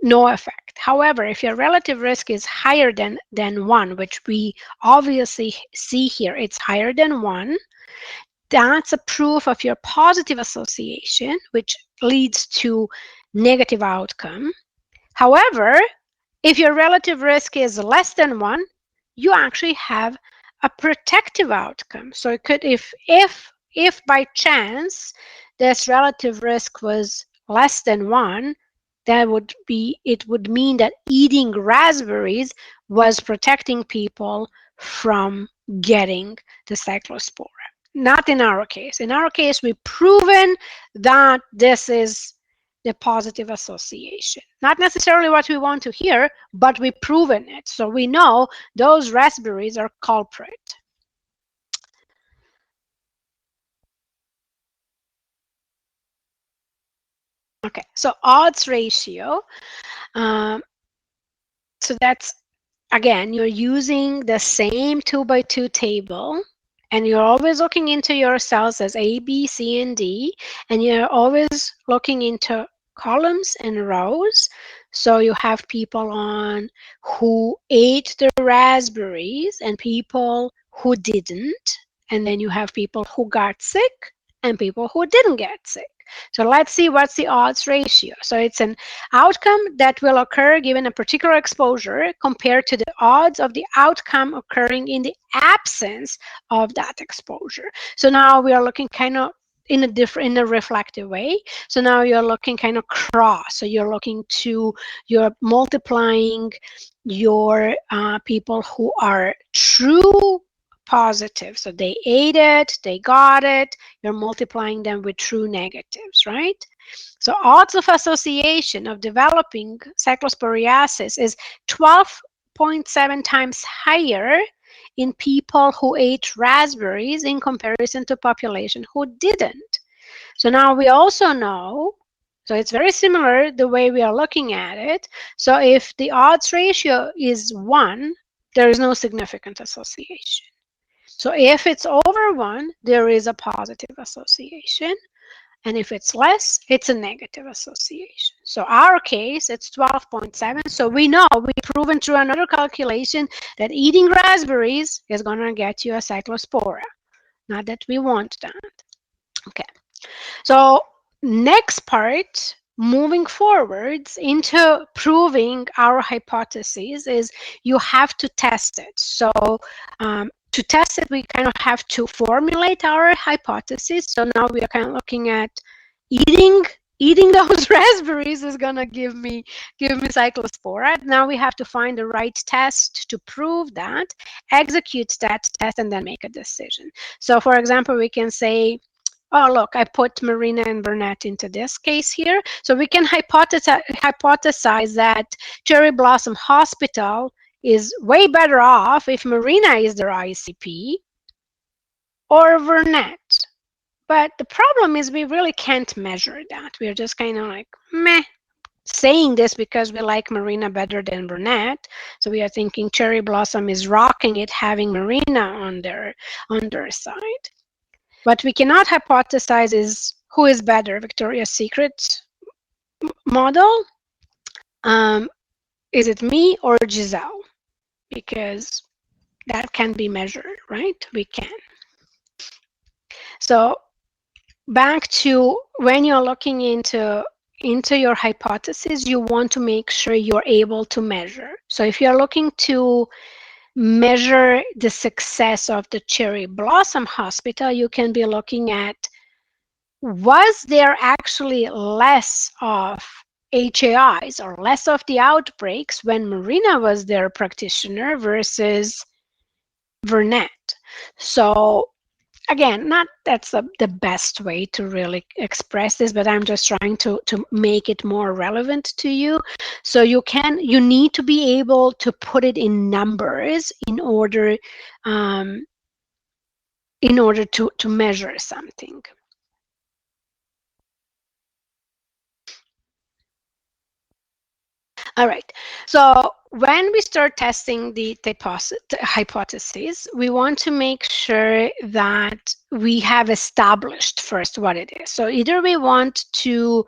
no effect. However, if your relative risk is higher than 1, which we obviously see here, it's higher than 1, that's a proof of your positive association, which leads to negative outcome. However, if your relative risk is less than 1, you actually have a protective outcome. So it could, if by chance this relative risk was less than 1, it would mean that eating raspberries was protecting people from getting the cyclospora. Not in our case. In our case, we've proven that this is the positive association. Not necessarily what we want to hear, but we've proven it. So we know those raspberries are culprit. Okay, so odds ratio. So that's, again, you're using the same 2x2 table, and you're always looking into your cells as A, B, C, and D, and you're always looking into columns and rows. So you have people on who ate the raspberries and people who didn't, and then you have people who got sick and people who didn't get sick. So let's see what's the odds ratio. So it's an outcome that will occur given a particular exposure compared to the odds of the outcome occurring in the absence of that exposure. So now we are looking kind of in a reflective way. So now you're looking kind of cross. So you're multiplying your people who are true positive. So they ate it, they got it, you're multiplying them with true negatives, right? So odds of association of developing cyclosporiasis is 12.7 times higher in people who ate raspberries in comparison to population who didn't. So now we also know, so it's very similar the way we are looking at it. So if the odds ratio is 1, there is no significant association. So if it's over 1, there is a positive association. And if it's less, it's a negative association. So our case, it's 12.7. So we know, we've proven through another calculation that eating raspberries is going to get you a cyclospora. Not that we want that. Okay. So next part, moving forwards into proving our hypotheses, is you have to test it. So to test it, we kind of have to formulate our hypothesis. So now we are kind of looking at eating those raspberries is gonna give me cyclospora. Now we have to find the right test to prove that, execute that test, and then make a decision. So for example, we can say, oh, look, I put Marina and Burnett into this case here. So we can hypothesize that Cherry Blossom Hospital is way better off if Marina is their ICP or Burnett. But the problem is we really can't measure that. We're just kind of like, meh, saying this because we like Marina better than Burnett. So we are thinking Cherry Blossom is rocking it having Marina on their side. What we cannot hypothesize is who is better, Victoria's Secret model? Is it me or Giselle? Because that can be measured, right? We can. So back to when you're looking into into your hypothesis, you want to make sure you're able to measure. So if you're looking to measure the success of the Cherry Blossom Hospital, you can be looking at, was there actually less of HAIs or less of the outbreaks when Marina was their practitioner versus Burnett? So again, not that's the best way to really express this, but I'm just trying to make it more relevant to you. So you need to be able to put it in numbers in order to measure something. All right, so when we start testing the hypothesis, we want to make sure that we have established first what it is. So either we want to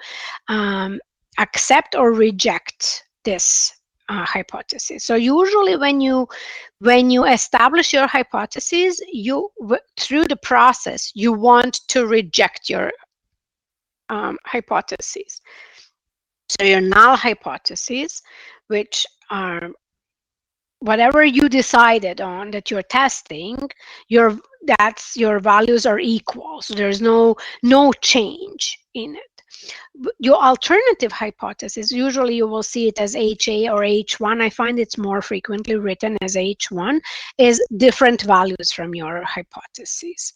accept or reject this hypothesis. So usually when you establish your hypothesis, through the process, you want to reject your hypothesis. So your null hypothesis, which are whatever you decided on that you're testing, your values are equal. So there's no change in it. Your alternative hypothesis, usually you will see it as HA or H1. I find it's more frequently written as H1, is different values from your hypothesis.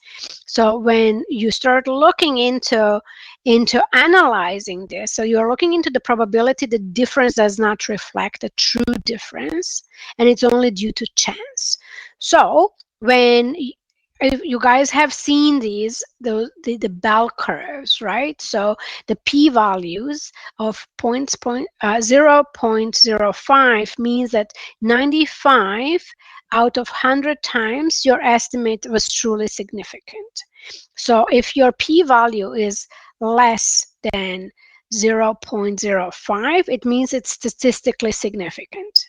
So when you start looking into analyzing this, so you're looking into the probability the difference does not reflect a true difference, and it's only due to chance. So when if you guys have seen the bell curves, right? So the p-values of 0.05 means that 95 out of 100 times your estimate was truly significant. So if your p-value is less than 0.05, it means it's statistically significant.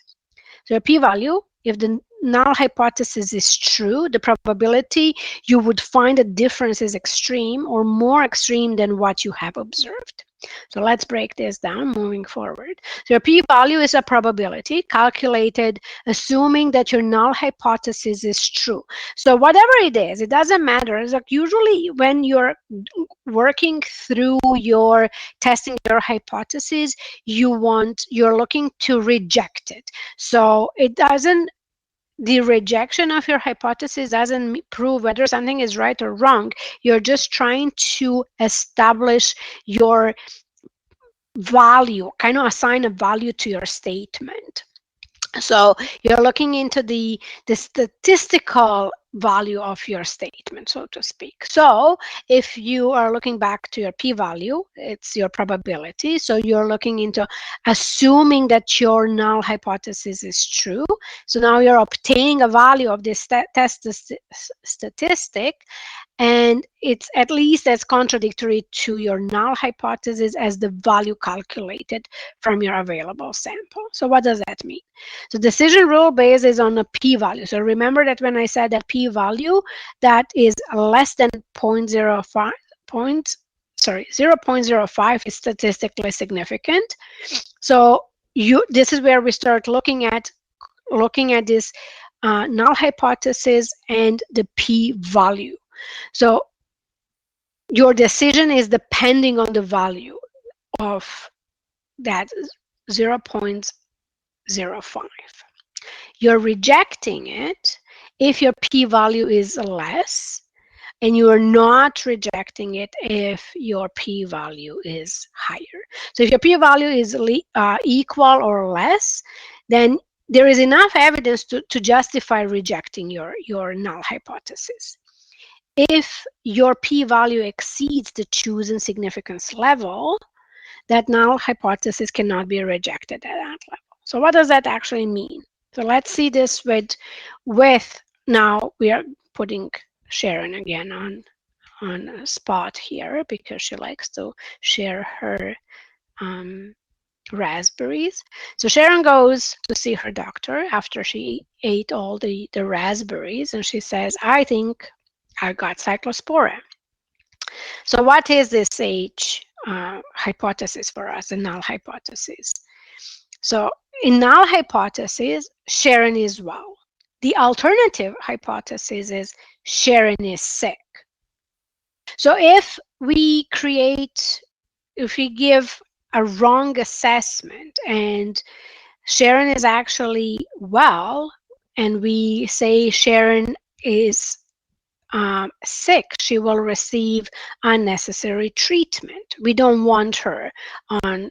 So a p-value, if the null hypothesis is true, the probability you would find a difference is extreme or more extreme than what you have observed. So let's break this down moving forward. So your p-value is a probability calculated assuming that your null hypothesis is true. So whatever it is, it doesn't matter. It's like usually when you're working through your testing your hypothesis, you're looking to reject it. So it doesn't, the rejection of your hypothesis doesn't prove whether something is right or wrong. You're just trying to establish your value, kind of assign a value to your statement. So you're looking into the statistical value of your statement, so to speak. So if you are looking back to your p-value, it's your probability. So you're looking into assuming that your null hypothesis is true. So now you're obtaining a value of this test statistic, and it's at least as contradictory to your null hypothesis as the value calculated from your available sample. So what does that mean? So decision rule base is on a p-value. So remember that when I said that p-value that is less than 0.05 is statistically significant. So this is where we start looking at this null hypothesis and the p-value. So your decision is depending on the value of that 0.05. You're rejecting it if your p-value is less, and you are not rejecting it if your p-value is higher. So if your p-value is equal or less, then there is enough evidence to justify rejecting your null hypothesis. If your p-value exceeds the chosen significance level, that null hypothesis cannot be rejected at that level. So what does that actually mean? So let's see this with now we are putting Sharon again on a spot here because she likes to share her raspberries. So Sharon goes to see her doctor after she ate all the raspberries, and she says, I think I got cyclospora. So what is this H hypothesis for us, the null hypothesis. So in null hypothesis, Sharon is well. The alternative hypothesis is Sharon is sick. So if we give a wrong assessment and Sharon is actually well, and we say Sharon is sick, she will receive unnecessary treatment. We don't want her on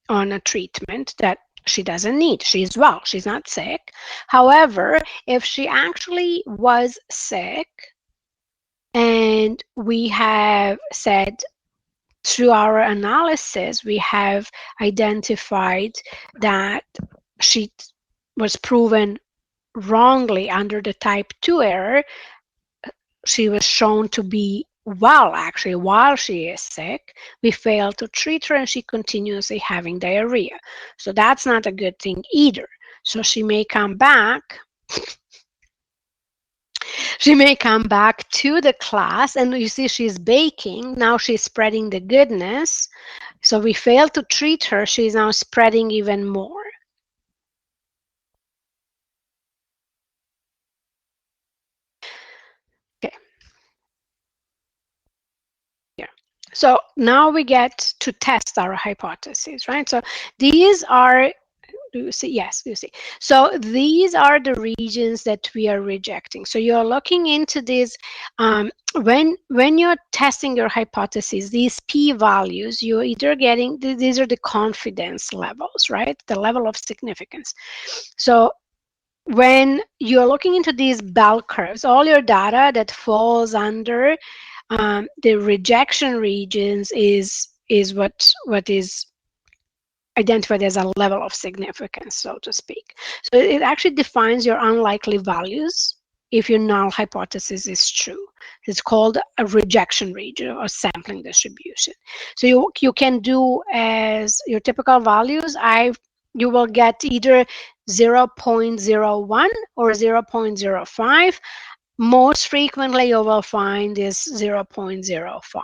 a treatment that she doesn't need. She's well, she's not sick. However, if she actually was sick, and we have said through our analysis, we have identified that she was proven wrongly under the type 2 error, she was shown to be well, actually, while she is sick. We failed to treat her and she continuously having diarrhea. So that's not a good thing either. So she may come back. She may come back to the class, and you see she's baking. Now she's spreading the goodness. So we failed to treat her. She's now spreading even more. Okay. Yeah. So now we get to test our hypotheses, right? So these are, do you see? Yes, you see. So these are the regions that we are rejecting. So you're looking into this when you're testing your hypotheses, these p-values, you're either getting, these are the confidence levels, right? The level of significance. So when you're looking into these bell curves, all your data that falls under the rejection regions is what is identified as a level of significance, so to speak. So it actually defines your unlikely values if your null hypothesis is true. It's called a rejection region or sampling distribution. So you can do as your typical values. You will get either 0.01 or 0.05. Most frequently you will find is 0.05.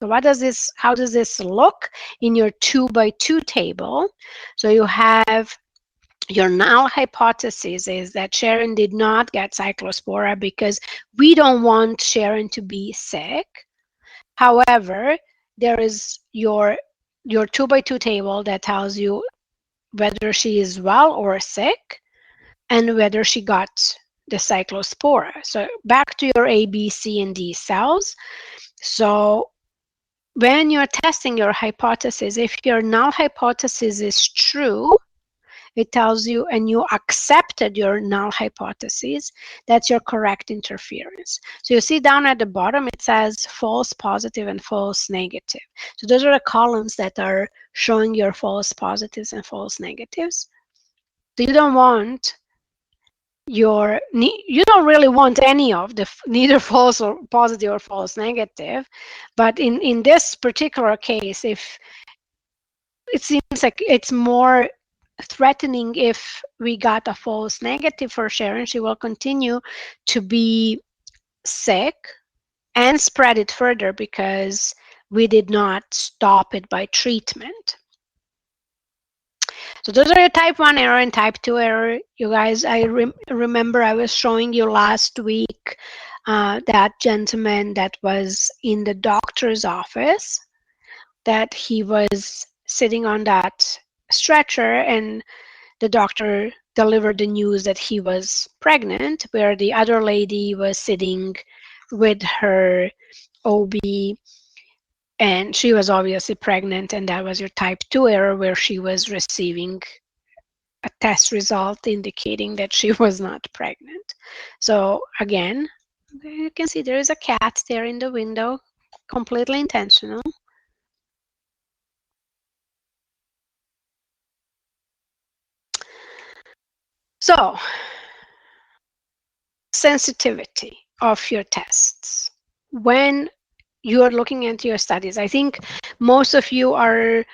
So how does this look in your 2x2 table? So you have your null hypothesis is that Sharon did not get cyclospora because we don't want Sharon to be sick. However, there is your 2x2 table that tells you whether she is well or sick and whether she got the cyclospora. So back to your A, B, C, and D cells. So when you're testing your hypothesis, if your null hypothesis is true, it tells you, and you accepted your null hypothesis, that's your correct interference. So you see down at the bottom, it says false positive and false negative. So those are the columns that are showing your false positives and false negatives. So you don't want you don't really want any of the, neither false or positive or false negative. But in this particular case, if it seems like it's more threatening if we got a false negative for Sharon, she will continue to be sick and spread it further because we did not stop it by treatment. So those are your type 1 error and type 2 error. You guys, I remember I was showing you last week that gentleman that was in the doctor's office, that he was sitting on that stretcher and the doctor delivered the news that he was pregnant, where the other lady was sitting with her OB and she was obviously pregnant, and that was your type 2 error where she was receiving a test result indicating that she was not pregnant. So again, you can see there is a cat there in the window, completely intentional. So, sensitivity of your tests. When you are looking into your studies, I think most of you are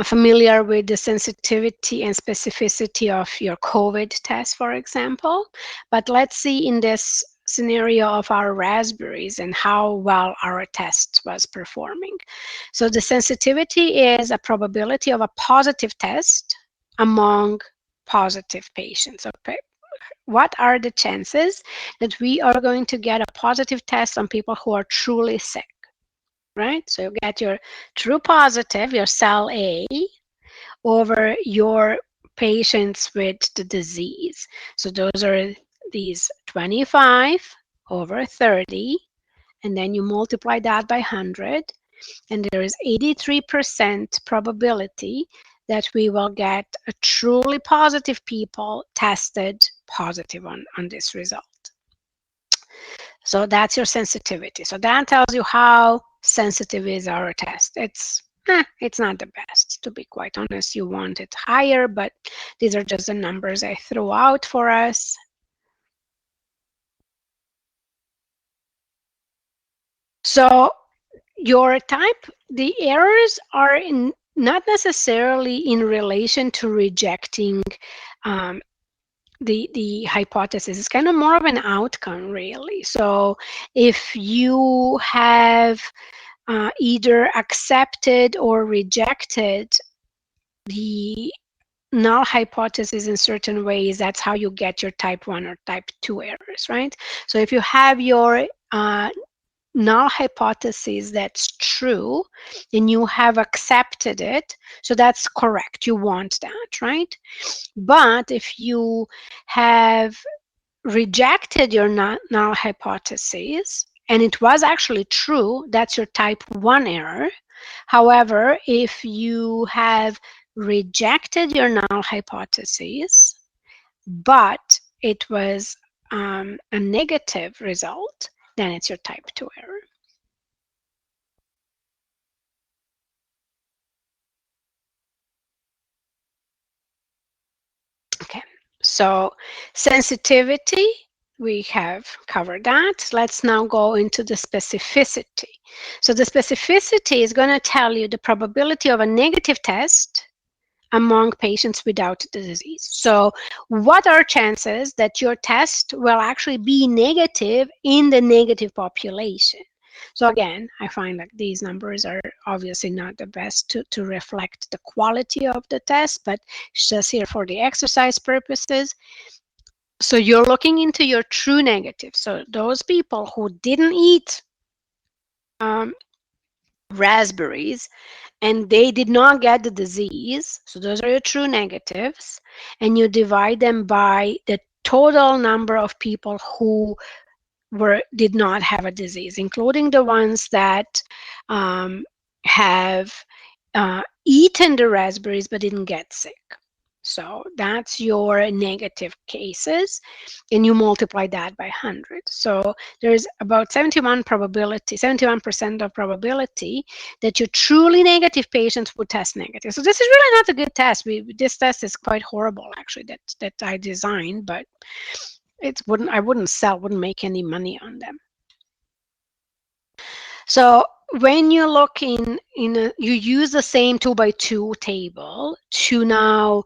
familiar with the sensitivity and specificity of your COVID test, for example. But let's see in this scenario of our raspberries and how well our test was performing. So the sensitivity is a probability of a positive test among positive patients. Okay. What are the chances that we are going to get a positive test on people who are truly sick, right? So you get your true positive, your cell A, over your patients with the disease. So those are these 25 over 30, and then you multiply that by 100, and there is 83% probability that we will get a truly positive people tested positive on this result. So that's your sensitivity. So that tells you how sensitive is our test. It's not the best, to be quite honest. You want it higher, but these are just the numbers I threw out for us. So your type, the errors are not necessarily in relation to rejecting the hypothesis. It's kind of more of an outcome, really. So if you have either accepted or rejected the null hypothesis in certain ways, that's how you get your type 1 or type 2 errors, right? So if you have your null hypothesis that's true and you have accepted it, so that's correct, you want that, right? But if you have rejected your null hypothesis and it was actually true, that's your type 1 error. However, if you have rejected your null hypothesis, but it was a negative result, then it's your type 2 error. Okay, so sensitivity, we have covered that. Let's now go into the specificity. So the specificity is going to tell you the probability of a negative test among patients without the disease. So what are chances that your test will actually be negative in the negative population? So again, I find that these numbers are obviously not the best to reflect the quality of the test, but it's just here for the exercise purposes. So you're looking into your true negative. So those people who didn't eat raspberries and they did not get the disease, so those are your true negatives, and you divide them by the total number of people who did not have a disease, including the ones that have eaten the raspberries but didn't get sick. So that's your negative cases, and you multiply that by 100. So there's about 71% of probability that your truly negative patients would test negative. So this is really not a good test. This test is quite horrible, actually, that I designed, but I wouldn't make any money on them. So when you look you use the same 2x2 table to now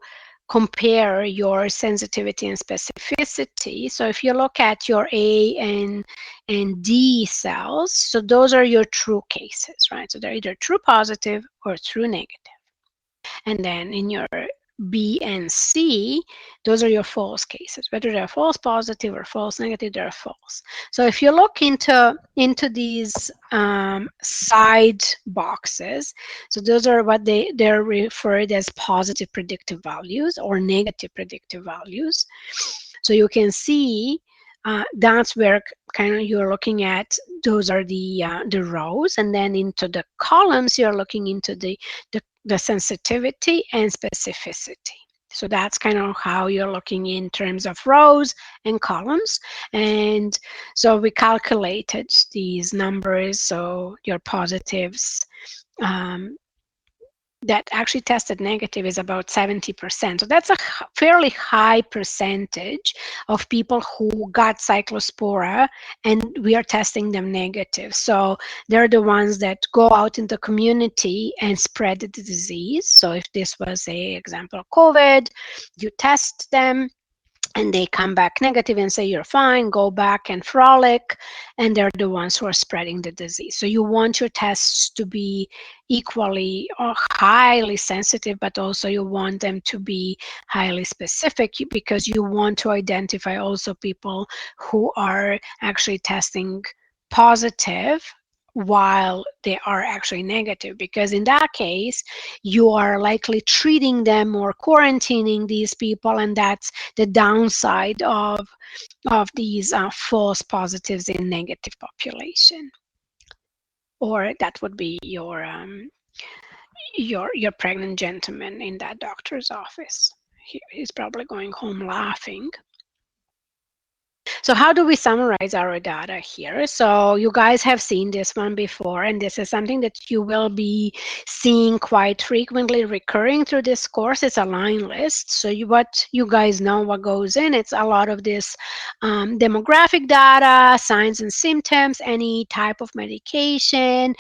compare your sensitivity and specificity. So if you look at your A and D cells, so those are your true cases, right? So they're either true positive or true negative. And then in your B and C, those are your false cases. Whether they're false positive or false negative, they're false. So if you look into these side boxes, so those are what they're referred as positive predictive values or negative predictive values. So you can see that's where kind of you're looking at. Those are the rows, and then into the columns, you're looking into the sensitivity and specificity. So that's kind of how you're looking in terms of rows and columns. And so we calculated these numbers. So your positives that actually tested negative is about 70%. So that's a fairly high percentage of people who got cyclospora and we are testing them negative. So they're the ones that go out in the community and spread the disease. So if this was a example of COVID, you test them and they come back negative and say you're fine, go back and frolic, and they're the ones who are spreading the disease. So you want your tests to be equally or highly sensitive, but also you want them to be highly specific, because you want to identify also people who are actually testing positive while they are actually negative, because in that case you are likely treating them or quarantining these people, and that's the downside of these false positives in negative population. Or that would be your pregnant gentleman in that doctor's office. He's probably going home laughing. So how do we summarize our data here? So you guys have seen this one before, and this is something that you will be seeing quite frequently recurring through this course. It's a line list. So what you guys know what goes in. It's a lot of this demographic data, signs and symptoms, any type of medication,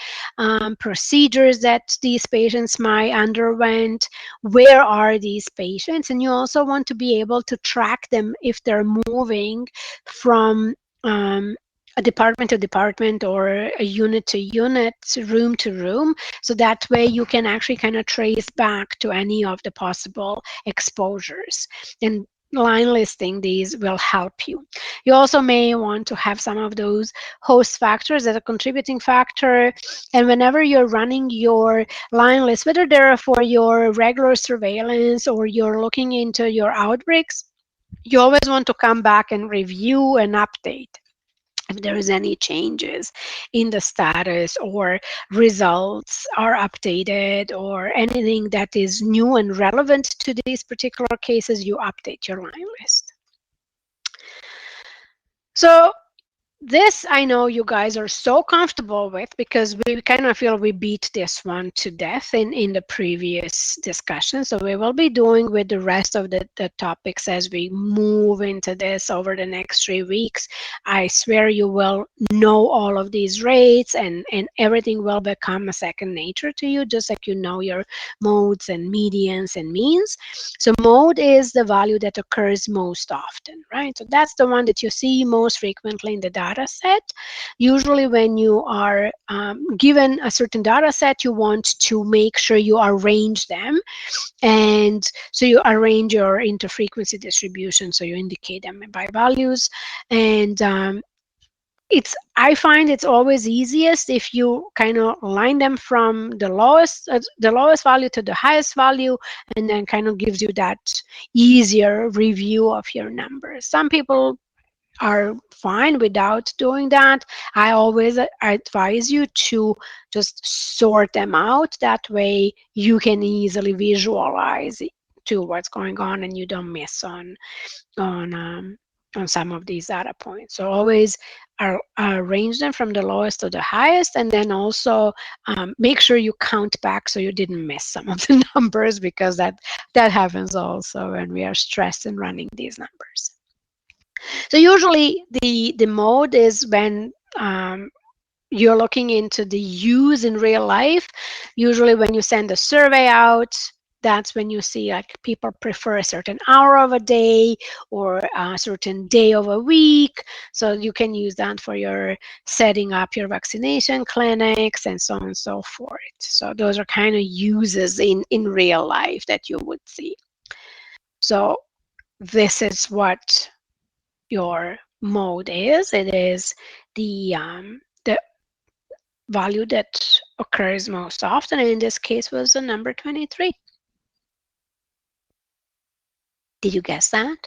procedures that these patients might underwent, where are these patients, and you also want to be able to track them if they're moving from a department to department or a unit to unit, room to room. So that way you can actually kind of trace back to any of the possible exposures. And line listing these will help you. You also may want to have some of those host factors as a contributing factor. And whenever you're running your line list, whether they're for your regular surveillance or you're looking into your outbreaks, you always want to come back and review and update if there is any changes in the status or results are updated or anything that is new and relevant to these particular cases, you update your line list. So this I know you guys are so comfortable with, because we kind of feel we beat this one to death in the previous discussion. So we will be doing with the rest of the topics as we move into this over the next 3 weeks. I swear you will know all of these rates, and everything will become a second nature to you, just like you know your modes and medians and means. So mode is the value that occurs most often, right? So that's the one that you see most frequently in the data set. Usually when you are given a certain data set, you want to make sure you arrange them. And so you arrange your interfrequency distribution, so you indicate them by values. And I find it's always easiest if you kind of line them from the lowest value to the highest value, and then kind of gives you that easier review of your numbers. Some people are fine without doing that. I always advise you to just sort them out. That way you can easily visualize to what's going on, and you don't miss on some of these data points. So always arrange them from the lowest to the highest, and then also make sure you count back so you didn't miss some of the numbers, because that happens also when we are stressed in running these numbers. So usually the mode is when you're looking into the use in real life. Usually when you send a survey out, that's when you see like people prefer a certain hour of a day or a certain day of a week. So you can use that for your setting up your vaccination clinics and so on and so forth. So those are kind of uses in real life that you would see. So this is what your mode is. It is the value that occurs most often, and in this case was the number 23. Did you guess that?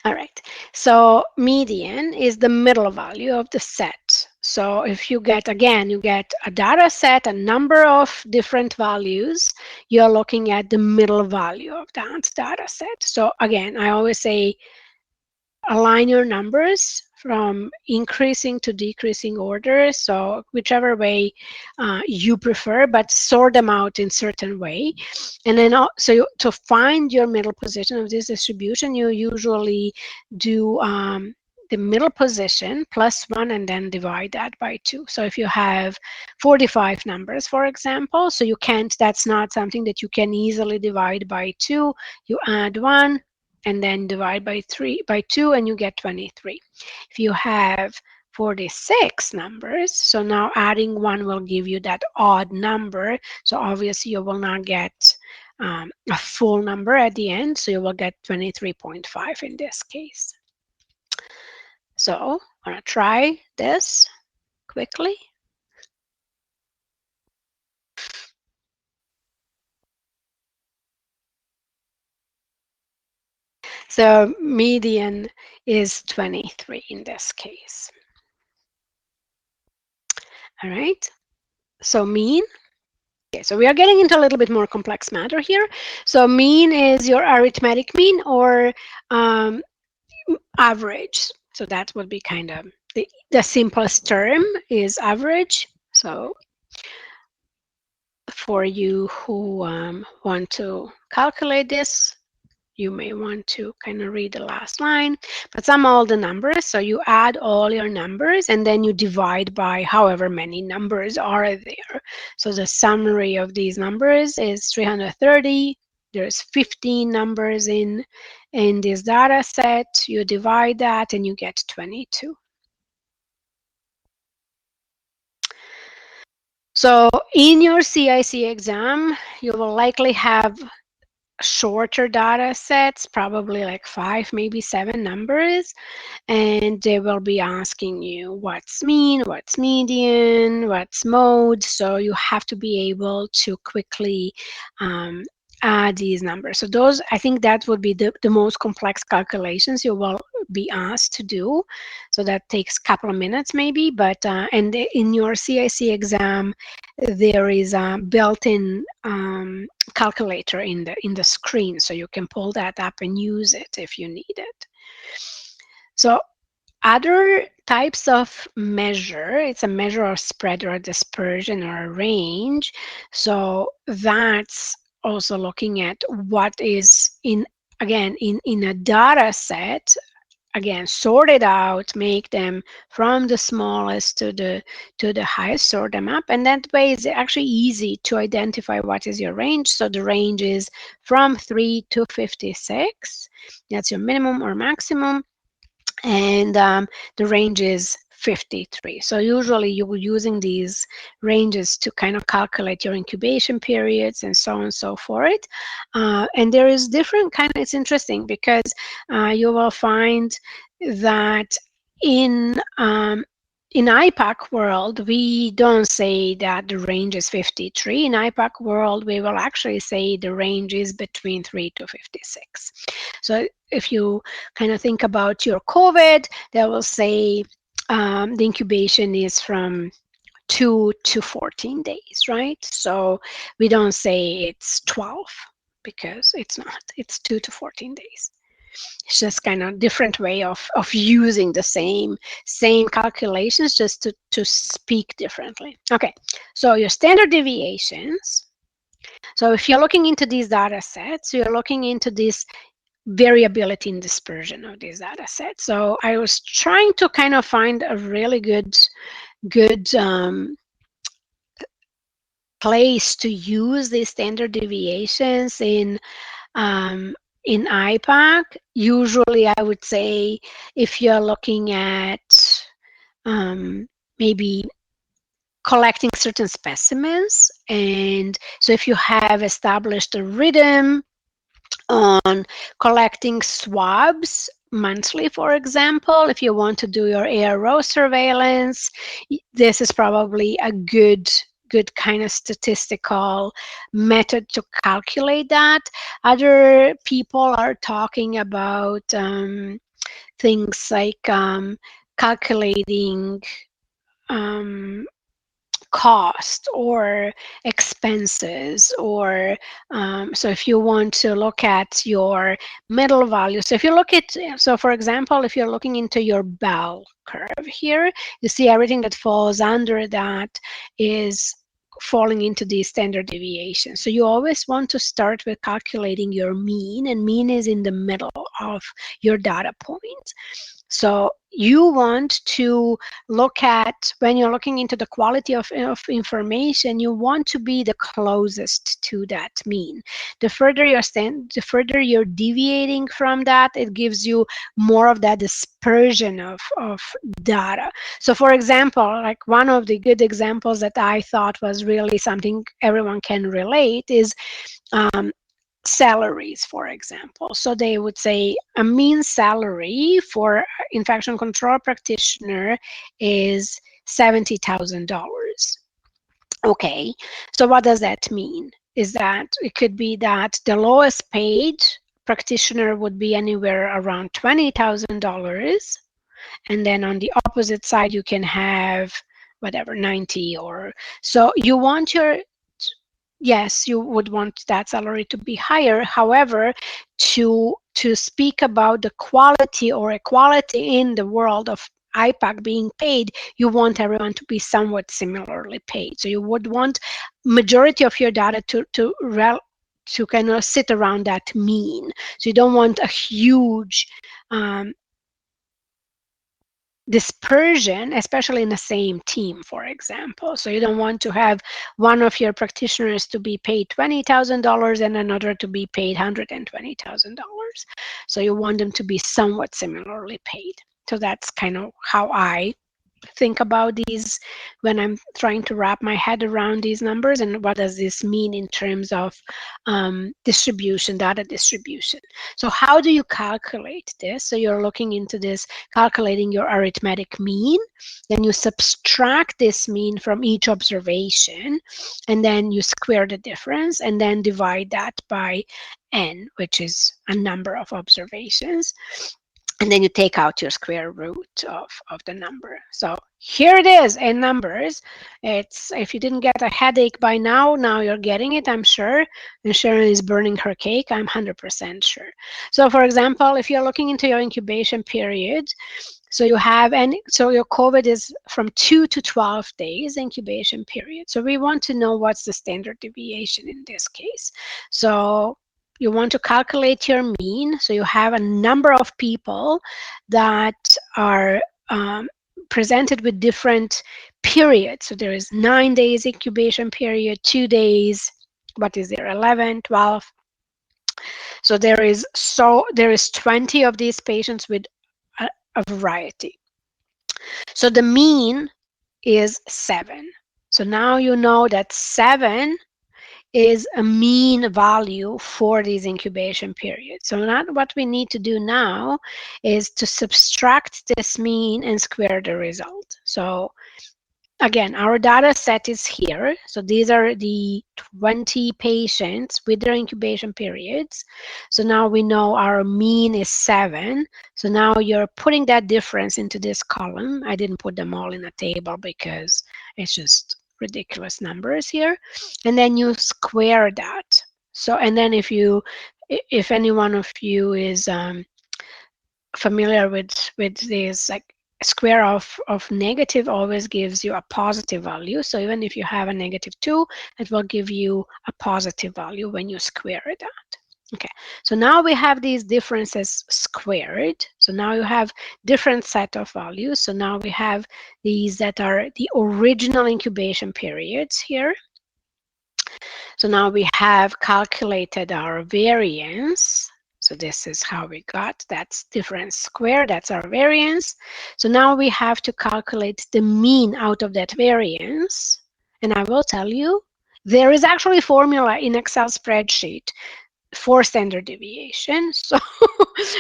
All right, so median is the middle value of the set. So if you get, again, you get a data set, a number of different values, you're looking at the middle value of that data set. So again, I always say align your numbers from increasing to decreasing order, so whichever way you prefer, but sort them out in certain way. And then to find your middle position of this distribution, you usually do the middle position plus 1 and then divide that by 2. So if you have 45 numbers, for example, so you can't, that's not something that you can easily divide by 2. You add 1 and then divide by 2 and you get 23. If you have 46 numbers, so now adding 1 will give you that odd number. So obviously you will not get a full number at the end, so you will get 23.5 in this case. So I'm going to try this quickly. So median is 23 in this case. All right, so mean. Okay, so we are getting into a little bit more complex matter here. So mean is your arithmetic mean or average. So that would be kind of the simplest term is average. So for you who want to calculate this, you may want to kind of read the last line, but sum all the numbers. So you add all your numbers and then you divide by however many numbers are there. So the summary of these numbers is 330. There's 15 numbers in this data set. You divide that and you get 22. So in your CIC exam, you will likely have shorter data sets, probably like 5, maybe 7 numbers, and they will be asking you what's mean, what's median, what's mode. So you have to be able to quickly add these numbers. So those, I think that would be the most complex calculations you will be asked to do. So that takes a couple of minutes maybe, but and in your CIC exam, there is a built-in calculator in the screen, so you can pull that up and use it if you need it. So other types of measure, it's a measure of spread or dispersion or a range. So that's also looking at what is in a data set, again, sort it out, make them from the smallest to the highest, sort them up, and that way it's actually easy to identify what is your range. So the range is from 3 to 56. That's your minimum or maximum, and the range is 53. So usually you're using these ranges to kind of calculate your incubation periods and so on and so forth. And there is different kind of, it's interesting because you will find that in IPAC world, we don't say that the range is 53. In IPAC world, we will actually say the range is between 3 to 56. So if you kind of think about your COVID, they will say the incubation is from 2 to 14 days, right? So we don't say it's 12 because it's not. It's 2 to 14 days. It's just kind of different way of using the same calculations, just to speak differently. Okay, so your standard deviations. So if you're looking into these data sets, you're looking into this variability in dispersion of these data sets. So I was trying to kind of find a really good place to use these standard deviations in IPAC. Usually I would say if you're looking at maybe collecting certain specimens, and so if you have established a rhythm on collecting swabs monthly, for example, if you want to do your ARO surveillance, this is probably a good kind of statistical method to calculate that. Other people are talking about things like calculating cost or expenses, or so if you want to look at your middle value. So if you look at, so for example, if you're looking into your bell curve here, you see everything that falls under that is falling into these standard deviations. So you always want to start with calculating your mean, and mean is in the middle of your data point. So you want to look at, when you're looking into the quality of information, you want to be the closest to that mean. The further you're deviating from that, it gives you more of that dispersion of data. So for example, like one of the good examples that I thought was really something everyone can relate is salaries, for example. So they would say a mean salary for infection control practitioner is $70,000. Okay, so what does that mean? Is that it could be that the lowest paid practitioner would be anywhere around $20,000, and then on the opposite side you can have whatever 90, or so you want your, yes, you would want that salary to be higher. However, to speak about the quality or equality in the world of IPAC being paid, you want everyone to be somewhat similarly paid. So you would want majority of your data to kind of sit around that mean. So you don't want a huge dispersion, especially in the same team, for example. So you don't want to have one of your practitioners to be paid $20,000 and another to be paid $120,000. So you want them to be somewhat similarly paid. So that's kind of how I think about these when I'm trying to wrap my head around these numbers, and what does this mean in terms of distribution, data distribution. So how do you calculate this? So you're looking into this, calculating your arithmetic mean, then you subtract this mean from each observation, and then you square the difference and then divide that by n, which is a number of observations. And then you take out your square root of the number. So here it is in numbers. It's, if you didn't get a headache by now you're getting it, I'm sure. And Sharon is burning her cake, I'm 100% sure. So for example, if you're looking into your incubation period, so you have, and so your COVID is from 2 to 12 days incubation period. So we want to know what's the standard deviation in this case. So you want to calculate your mean. So you have a number of people that are presented with different periods. So there is 9 days incubation period, 2 days, what is there, 11, 12. So there is 20 of these patients with a variety. So the mean is 7. So now you know that 7 is a mean value for these incubation periods. So what we need to do now is to subtract this mean and square the result. So again, our data set is here. So these are the 20 patients with their incubation periods. So now we know our mean is 7. So now you're putting that difference into this column. I didn't put them all in a table because it's just ridiculous numbers here. And then you square that. So, and then if any one of you is familiar with this, like square of negative always gives you a positive value. So even if you have a -2, it will give you a positive value when you square that. Okay, so now we have these differences squared. So now you have different set of values. So now we have these that are the original incubation periods here. So now we have calculated our variance. So this is how we got, that's difference squared, that's our variance. So now we have to calculate the mean out of that variance. And I will tell you, there is actually a formula in Excel spreadsheet for standard deviation. So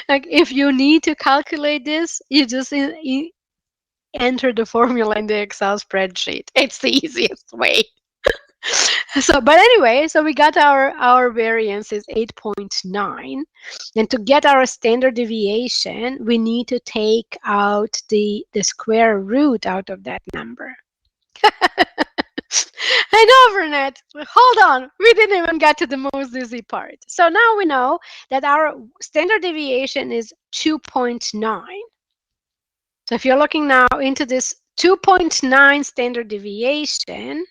like if you need to calculate this, you just enter the formula in the Excel spreadsheet. It's the easiest way. So, but anyway, so we got our variance is 8.9. And to get our standard deviation, we need to take out the square root out of that number. I know, Burnett. Hold on. We didn't even get to the most easy part. So now we know that our standard deviation is 2.9. So if you're looking now into this 2.9 standard deviation,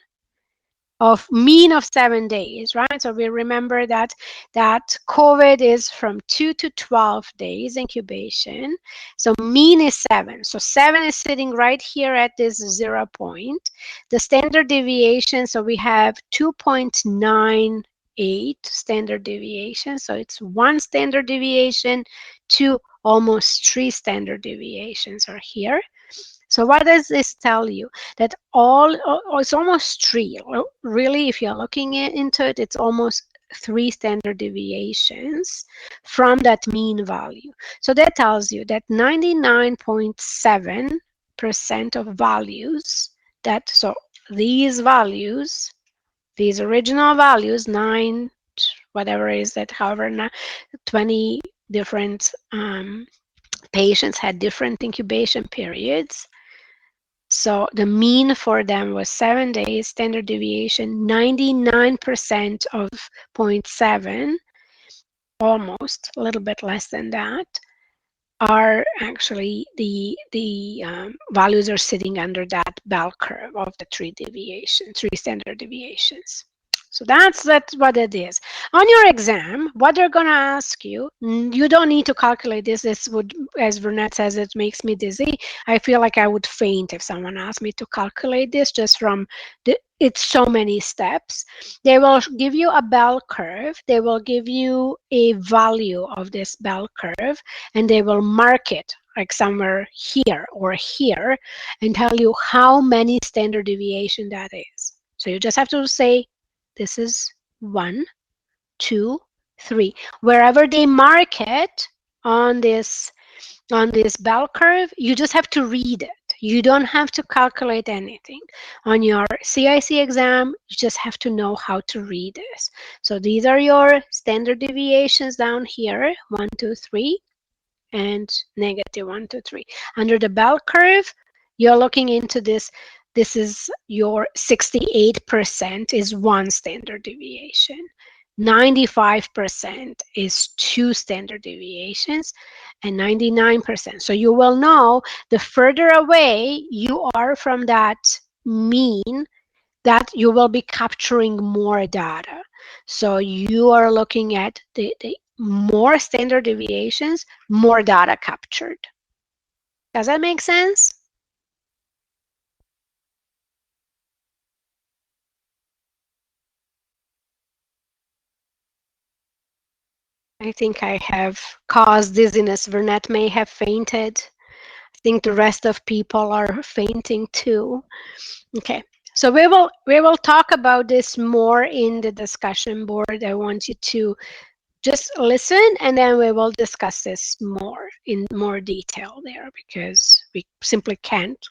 of mean of 7 days, right? So we remember that COVID is from 2 to 12 days incubation. So mean is 7. So 7 is sitting right here at this 0 point. The standard deviation, so we have 2.98 standard deviation. So it's 1 standard deviation to almost 3 standard deviations are here. So what does this tell you? That it's almost 3. Really, if you're looking into it, it's almost 3 standard deviations from that mean value. So that tells you that 99.7% of values so these values, these original values, 9, whatever is that, however, 20 different patients had different incubation periods. So the mean for them was 7 days, standard deviation 99% of 0.7, almost a little bit less than that, are actually the values are sitting under that bell curve of the 3 standard deviations. So that's what it is. On your exam, what they're going to ask you, you don't need to calculate this. This would, as Burnett says, it makes me dizzy. I feel like I would faint if someone asked me to calculate this just from it's so many steps. They will give you a bell curve. They will give you a value of this bell curve, and they will mark it like somewhere here or here and tell you how many standard deviation that is. So you just have to say, this is 1, 2, 3. Wherever they mark it on this bell curve, you just have to read it. You don't have to calculate anything. On your CIC exam, you just have to know how to read this. So these are your standard deviations down here, 1, 2, 3, and negative 1, 2, 3. Under the bell curve, you're looking into this. This is your 68% is 1 standard deviation. 95% is 2 standard deviations, and 99%. So you will know the further away you are from that mean, that you will be capturing more data. So you are looking at the more standard deviations, more data captured. Does that make sense? I think I have caused dizziness. Burnett may have fainted. I think the rest of people are fainting too. Okay, so we will talk about this more in the discussion board. I want you to just listen, and then we will discuss this more in more detail there, because we simply can't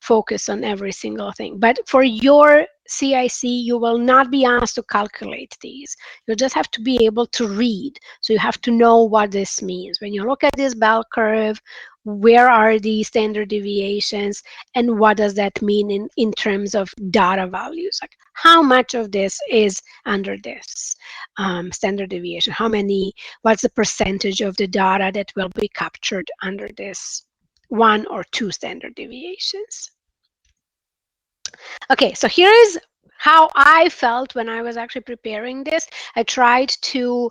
focus on every single thing. But for your CIC, you will not be asked to calculate these. You'll just have to be able to read. So you have to know what this means. When you look at this bell curve, where are the standard deviations, and what does that mean in terms of data values? Like how much of this is under this standard deviation? What's the percentage of the data that will be captured under this 1 or 2 standard deviations? Okay, so here is how I felt when I was actually preparing this. I tried to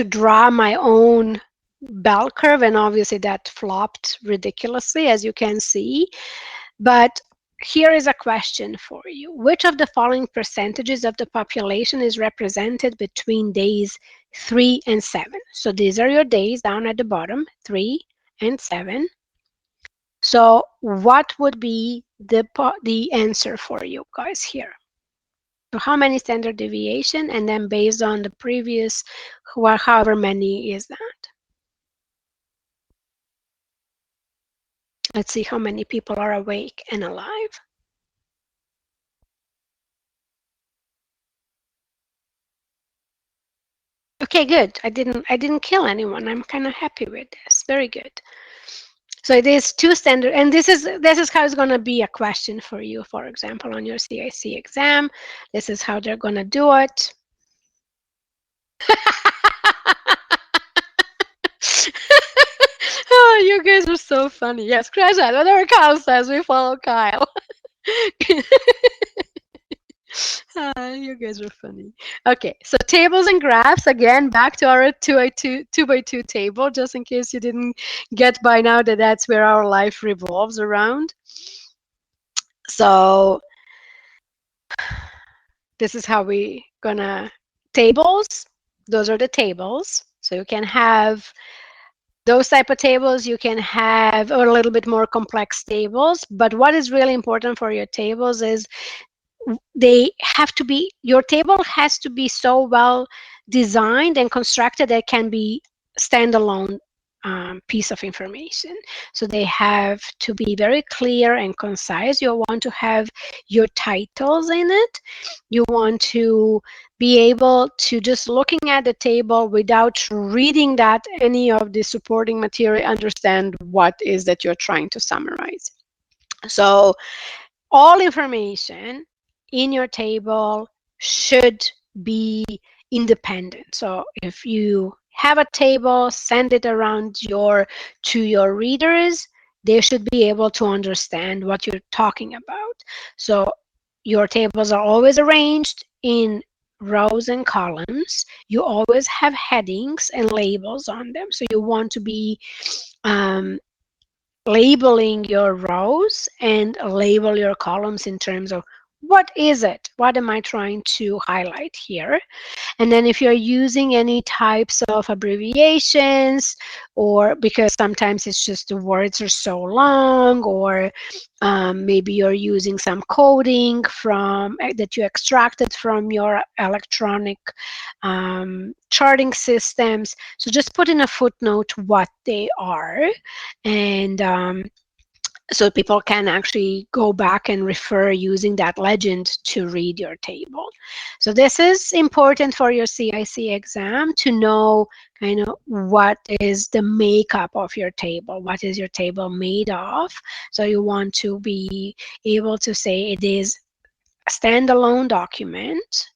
draw my own bell curve, and obviously that flopped ridiculously, as you can see. But here is a question for you. Which of the following percentages of the population is represented between days 3 and 7? So these are your days down at the bottom, 3 and 7. So what would be the answer for you guys here? So how many standard deviation, and then based on the previous, however many is that? Let's see how many people are awake and alive. Okay, good. I didn't kill anyone. I'm kind of happy with this. Very good. So it is 2 standard, and this is how it's going to be a question for you, for example, on your CIC exam. This is how they're going to do it. Oh, you guys are so funny. Yes, crash out. Whatever Kyle says, we follow Kyle. You guys are funny. Okay, so tables and graphs, again, back to our 2x2 table, just in case you didn't get by now that that's where our life revolves around. So this is how we gonna tables. Those are the tables. So you can have those type of tables. You can have a little bit more complex tables. But what is really important for your tables is they have to be, your table has to be so well designed and constructed that it can be standalone piece of information. So they have to be very clear and concise. You want to have your titles in it. You want to be able to, just looking at the table without reading that any of the supporting material, understand what is that you're trying to summarize. So all information in your table should be independent. So if you have a table, send it around to your readers, they should be able to understand what you're talking about. So your tables are always arranged in rows and columns. You always have headings and labels on them. So you want to be labeling your rows and label your columns in terms of what is it? What am I trying to highlight here? And then if you're using any types of abbreviations, or because sometimes it's just the words are so long, or maybe you're using some coding from that you extracted from your electronic charting systems. So just put in a footnote what they are, and so people can actually go back and refer using that legend to read your table. So this is important for your CIC exam, to know kind of what is the makeup of your table. What is your table made of? So you want to be able to say it is a standalone document.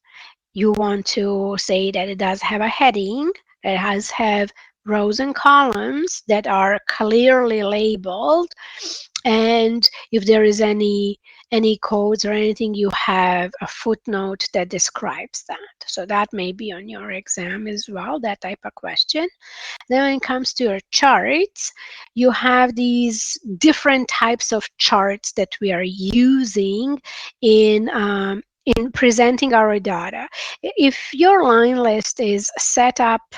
You want to say that it does have a heading, that it has have rows and columns that are clearly labeled, and if there is any codes or anything, you have a footnote that describes that. So that may be on your exam as well, that type of question. Then when it comes to your charts, you have these different types of charts that we are using in presenting our data. If your line list is set up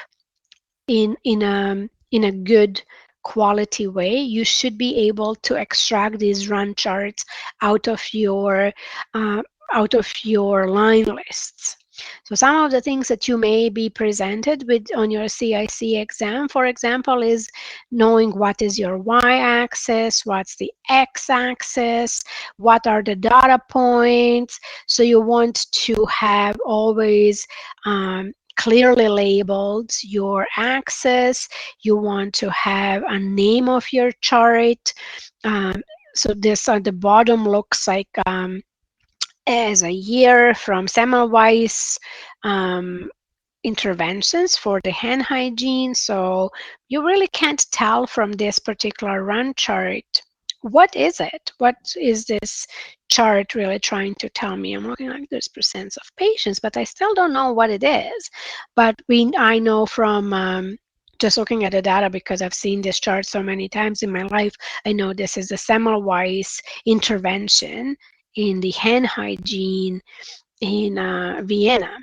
in a good quality way, you should be able to extract these run charts out of your line lists. So some of the things that you may be presented with on your CIC exam, for example, is knowing what is your y-axis, what's the x-axis, what are the data points. So you want to have always clearly labeled your axis. You want to have a name of your chart. So this at the bottom looks like as a year from Semmelweis interventions for the hand hygiene. So you really can't tell from this particular run chart, what is it? What is this chart really trying to tell me? I'm looking like there's percents of patients, but I still don't know what it is. But I know from just looking at the data, because I've seen this chart so many times in my life, I know this is the Semmelweis intervention in the hand hygiene in Vienna.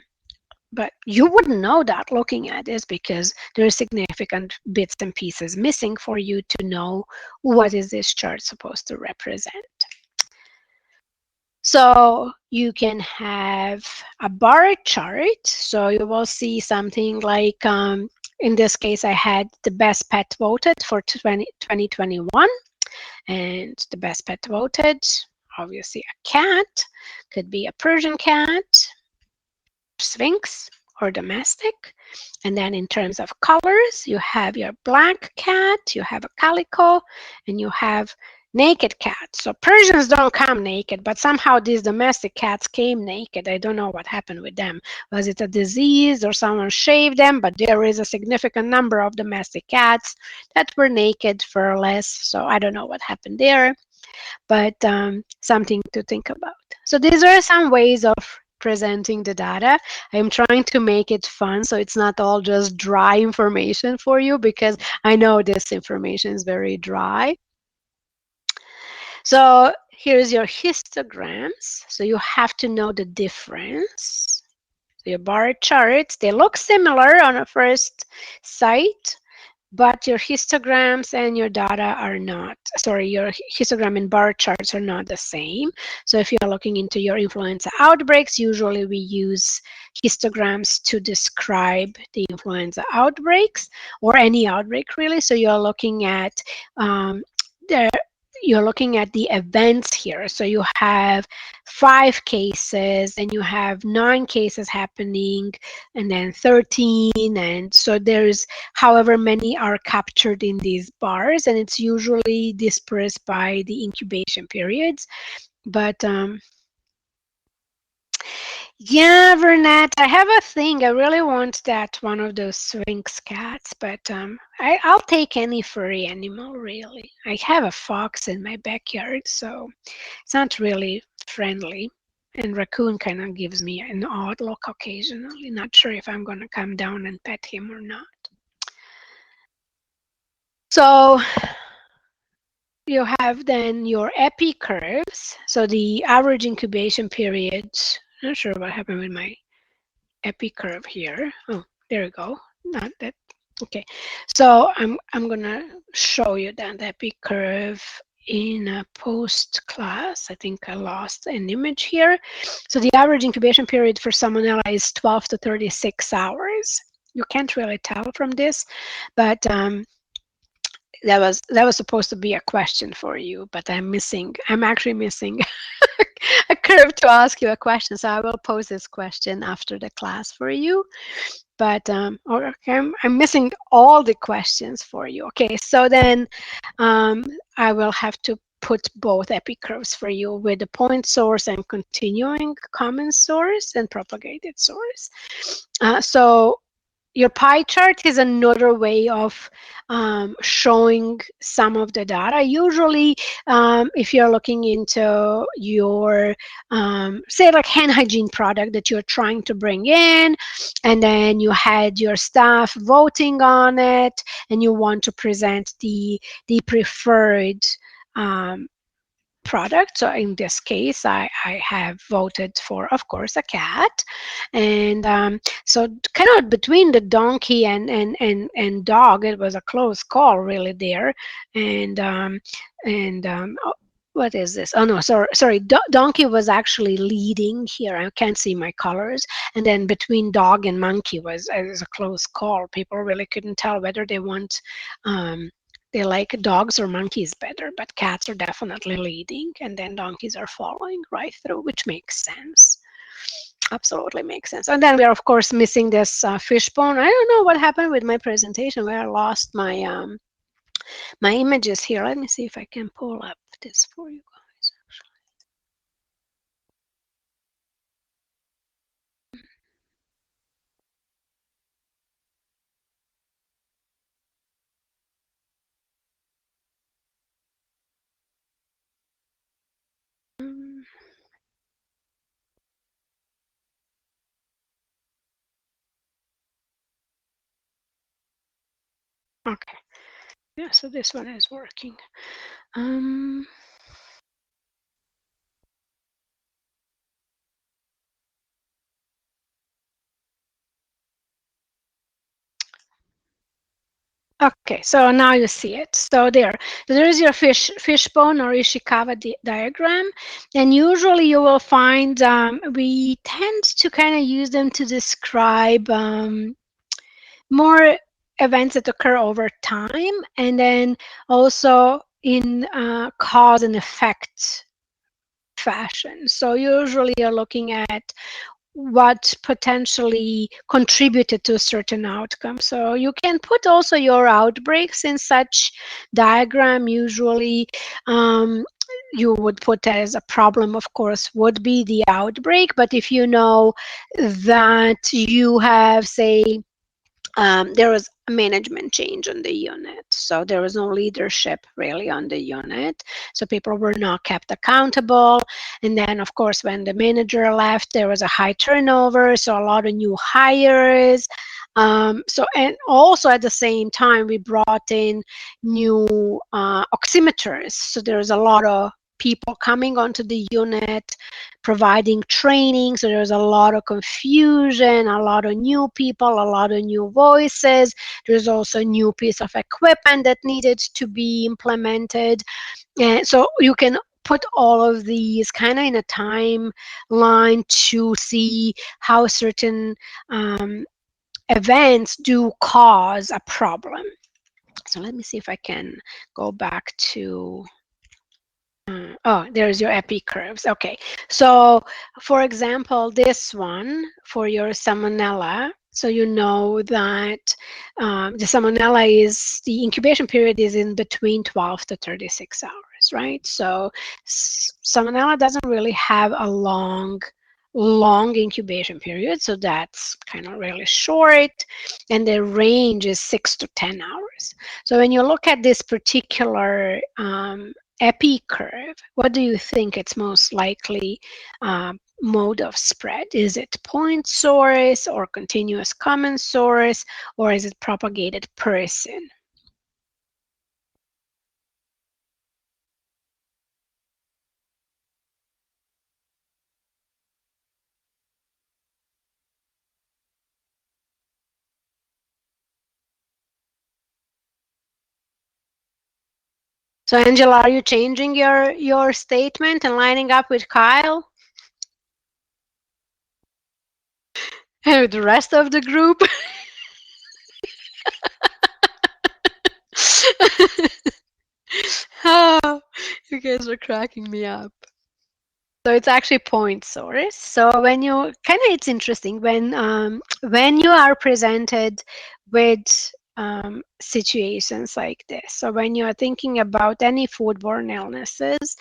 But you wouldn't know that looking at this, because there are significant bits and pieces missing for you to know what is this chart supposed to represent. So you can have a bar chart. So you will see something like, in this case, I had the best pet voted for 2021. And the best pet voted, obviously a cat, could be a Persian cat, Sphinx, or domestic. And then in terms of colors, you have your black cat, you have a calico, and you have naked cats. So Persians don't come naked, but somehow these domestic cats came naked. I don't know what happened with them. Was it a disease or someone shaved them? But there is a significant number of domestic cats that were naked, furless. So I don't know what happened there, but something to think about. So these are some ways of presenting the data. I'm trying to make it fun, so it's not all just dry information for you, because I know this information is very dry. So here's your histograms. So you have to know the difference. So your bar charts, they look similar on a first sight, but your histograms and your data are not, sorry, your histogram and bar charts are not the same. So if you're looking into your influenza outbreaks, usually we use histograms to describe the influenza outbreaks, or any outbreak really. So you're looking at the events here. So you have 5 cases, and you have 9 cases happening, and then 13, and so there's however many are captured in these bars, and it's usually dispersed by the incubation periods. But yeah, Vernette, I have a thing. I really want that one of those Sphinx cats, but I'll take any furry animal, really. I have a fox in my backyard, so it's not really friendly. And raccoon kind of gives me an odd look occasionally. Not sure if I'm going to come down and pet him or not. So you have then your epi curves. So the average incubation period. Not sure what happened with my epi curve here. Oh, there we go. Not that. Okay. So I'm gonna show you then the epi curve in a post class. I think I lost an image here. So the average incubation period for Salmonella is 12 to 36 hours. You can't really tell from this, but that was supposed to be a question for you, but I'm actually missing a curve to ask you a question. So I will pose this question after the class for you. But okay, I'm missing all the questions for you. Okay, so then I will have to put both epicurves for you, with the point source and continuing common source and propagated source. So your pie chart is another way of showing some of the data. Usually, if you're looking into your, say, like hand hygiene product that you're trying to bring in, and then you had your staff voting on it, and you want to present the preferred product. So in this case, I have voted for, of course, a cat. And so kind of between the donkey and dog, it was a close call really there. And what is this? Oh no, sorry. Donkey was actually leading here. I can't see my colors. And then between dog and monkey was a close call. People really couldn't tell whether they want they like dogs or monkeys better, but cats are definitely leading, and then donkeys are following right through, which makes sense. Absolutely makes sense. And then we are, of course, missing this fishbone. I don't know what happened with my presentation, where I lost my my images here. Let me see if I can pull up this for you guys. Okay. Yeah, so this one is working. Okay, so now you see it. So there is your fishbone or Ishikawa diagram, and usually you will find we tend to kind of use them to describe more events that occur over time, and then also in cause and effect fashion. So usually you're looking at what potentially contributed to a certain outcome. So you can put also your outbreaks in such diagram. Usually you would put as a problem, of course, would be the outbreak. But if you know that you have, say, there was a management change on the unit. So there was no leadership really on the unit. So people were not kept accountable. And then, of course, when the manager left, there was a high turnover. So a lot of new hires. And also at the same time, we brought in new oximeters. So there's a lot of people coming onto the unit, providing training. So there's a lot of confusion, a lot of new people, a lot of new voices. There's also a new piece of equipment that needed to be implemented. And so you can put all of these kind of in a timeline to see how certain events do cause a problem. So let me see if I can go back to oh, there's your epi curves. Okay, so for example, this one for your salmonella. So you know that the salmonella is, the incubation period is in between 12 to 36 hours, right? So salmonella doesn't really have a long incubation period, so that's kind of really short, and the range is 6 to 10 hours. So when you look at this particular epi curve, what do you think it's most likely mode of spread? Is it point source or continuous common source, or is it propagated person? So Angela, are you changing your statement and lining up with Kyle and with the rest of the group? Oh, you guys are cracking me up. So it's actually point source. So when you kind of, it's interesting when you are presented with situations like this. So when you are thinking about any foodborne illnesses,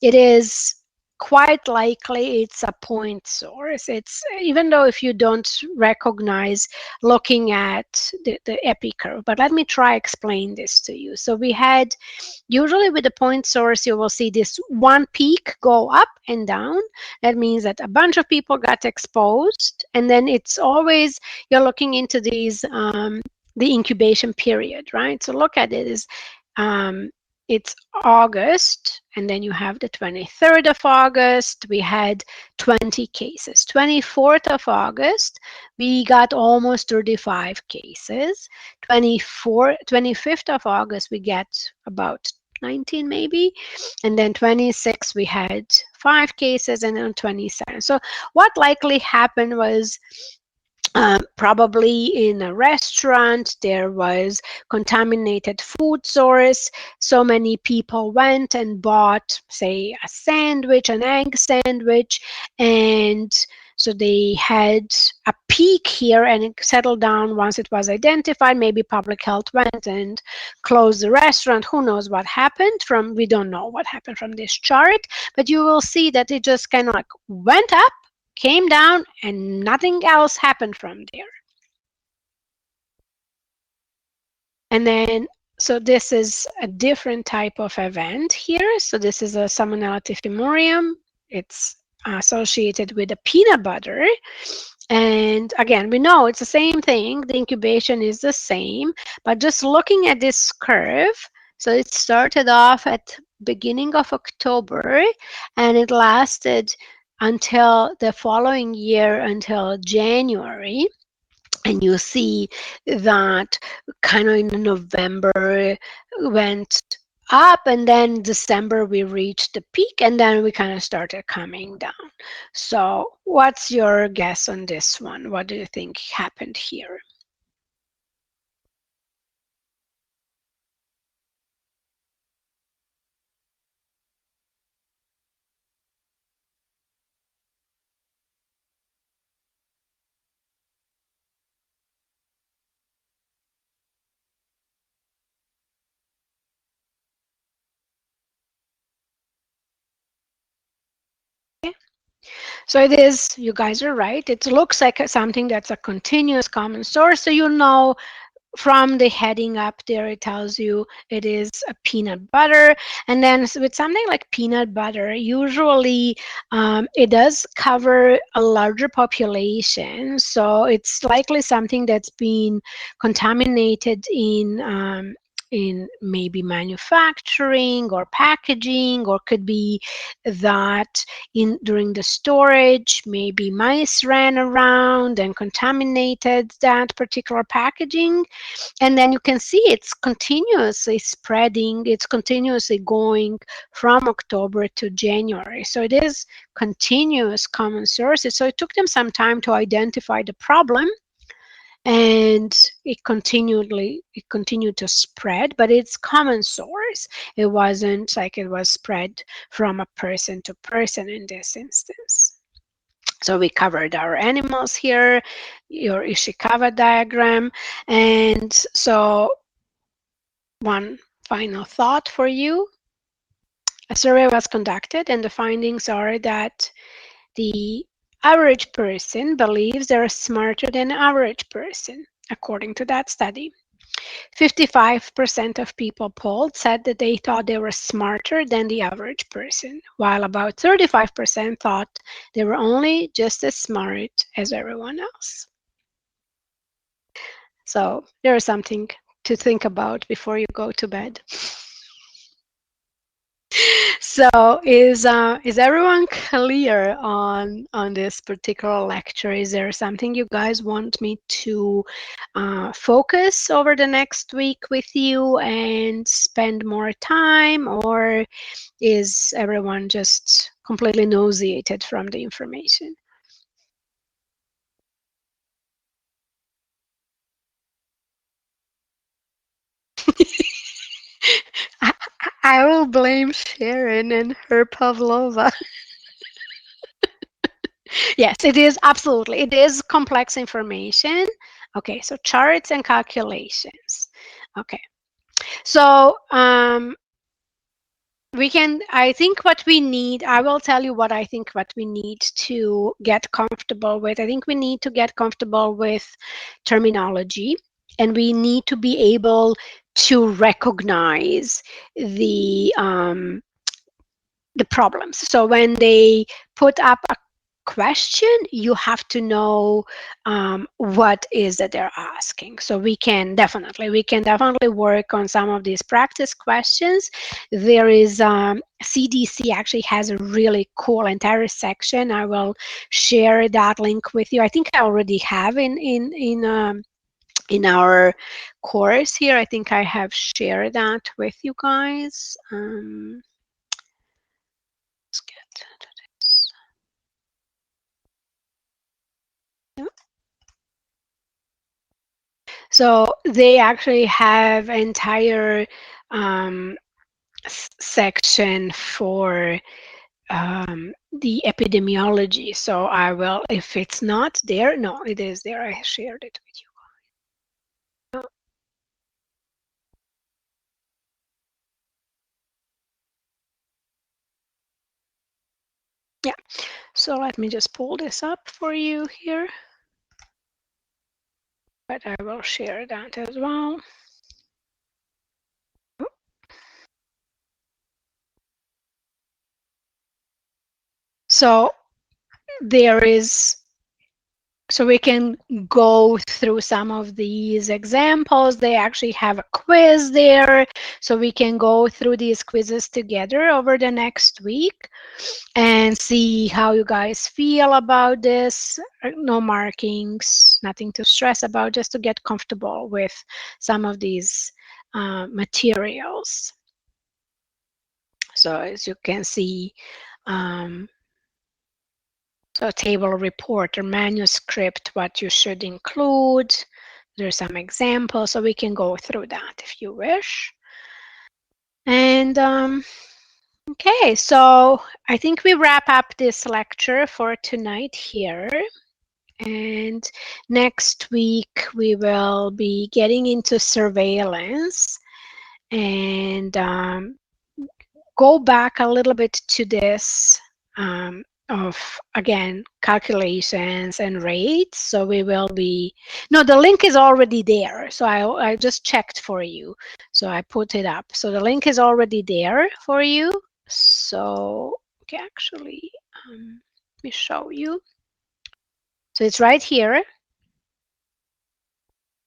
it is quite likely it's a point source. It's, even though if you don't recognize looking at the epi curve, but let me try explain this to you. So we had, usually with the point source, you will see this one peak go up and down. That means that a bunch of people got exposed, and then it's always, you're looking into these the incubation period, right? So look at it, is it's August, and then you have the 23rd of August, we had 20 cases. 24th of August, we got almost 35 cases. 25th of August, we get about 19 maybe. And then 26, we had 5 cases, and then 27. So what likely happened was, probably in a restaurant, there was contaminated food source. So many people went and bought, say, a sandwich, an egg sandwich, and so they had a peak here, and it settled down once it was identified. Maybe public health went and closed the restaurant. Who knows what happened from, we don't know what happened from this chart, but you will see that it just kind of like went up, came down, and nothing else happened from there. And then, so this is a different type of event here. So this is a Salmonella typhimurium. It's associated with a peanut butter. And again, we know it's the same thing. The incubation is the same, but just looking at this curve, so it started off at beginning of October, and it lasted until the following year, until January. And you see that kind of in November went up, and then December we reached the peak, and then we kind of started coming down. So what's your guess on this one? What do you think happened here? So it is, you guys are right. It looks like something that's a continuous common source. So you know from the heading up there, it tells you it is a peanut butter. And then with something like peanut butter, usually it does cover a larger population. So it's likely something that's been contaminated in maybe manufacturing or packaging, or could be that in during the storage, maybe mice ran around and contaminated that particular packaging. And then you can see it's continuously spreading, it's continuously going from October to January. So it is continuous common sources. So it took them some time to identify the problem, and it continued to spread, but it's common source. It wasn't like it was spread from a person to person in this instance. So we covered our animals here, your Ishikawa diagram. And so one final thought for you. A survey was conducted, and the findings are that the average person believes they're smarter than an average person, according to that study. 55% of people polled said that they thought they were smarter than the average person, while about 35% thought they were only just as smart as everyone else. So there is something to think about before you go to bed. So is everyone clear on this particular lecture? Is there something you guys want me to focus over the next week with you and spend more time, or is everyone just completely nauseated from the information? I will blame Sharon and her pavlova. Yes, it is absolutely. It is complex information. Okay, so charts and calculations. Okay, so I think what we need, I will tell you what I think what we need to get comfortable with. I think we need to get comfortable with terminology, and we need to be able to recognize the problems. So when they put up a question, you have to know what is that they're asking. So we can definitely work on some of these practice questions. There is CDC actually has a really cool entire section. I will share that link with you. I think I already have in our course here. I think I have shared that with you guys. Let's get to this. So they actually have entire section for the epidemiology. So I will, if it's not there, no, it is there. I shared it with you. Yeah, so let me just pull this up for you here. But I will share that as well. So there is, so we can go through some of these examples. They actually have a quiz there, so we can go through these quizzes together over the next week and see how you guys feel about this. No markings, nothing to stress about, just to get comfortable with some of these materials. So as you can see, so table report or manuscript, what you should include. There's some examples, so we can go through that if you wish. And okay, so I think we wrap up this lecture for tonight here. And next week we will be getting into surveillance and go back a little bit to this of, again, calculations and rates. So we will be, no, the link is already there. So I just checked for you. So I put it up. So the link is already there for you. So, okay, actually, let me show you. So it's right here.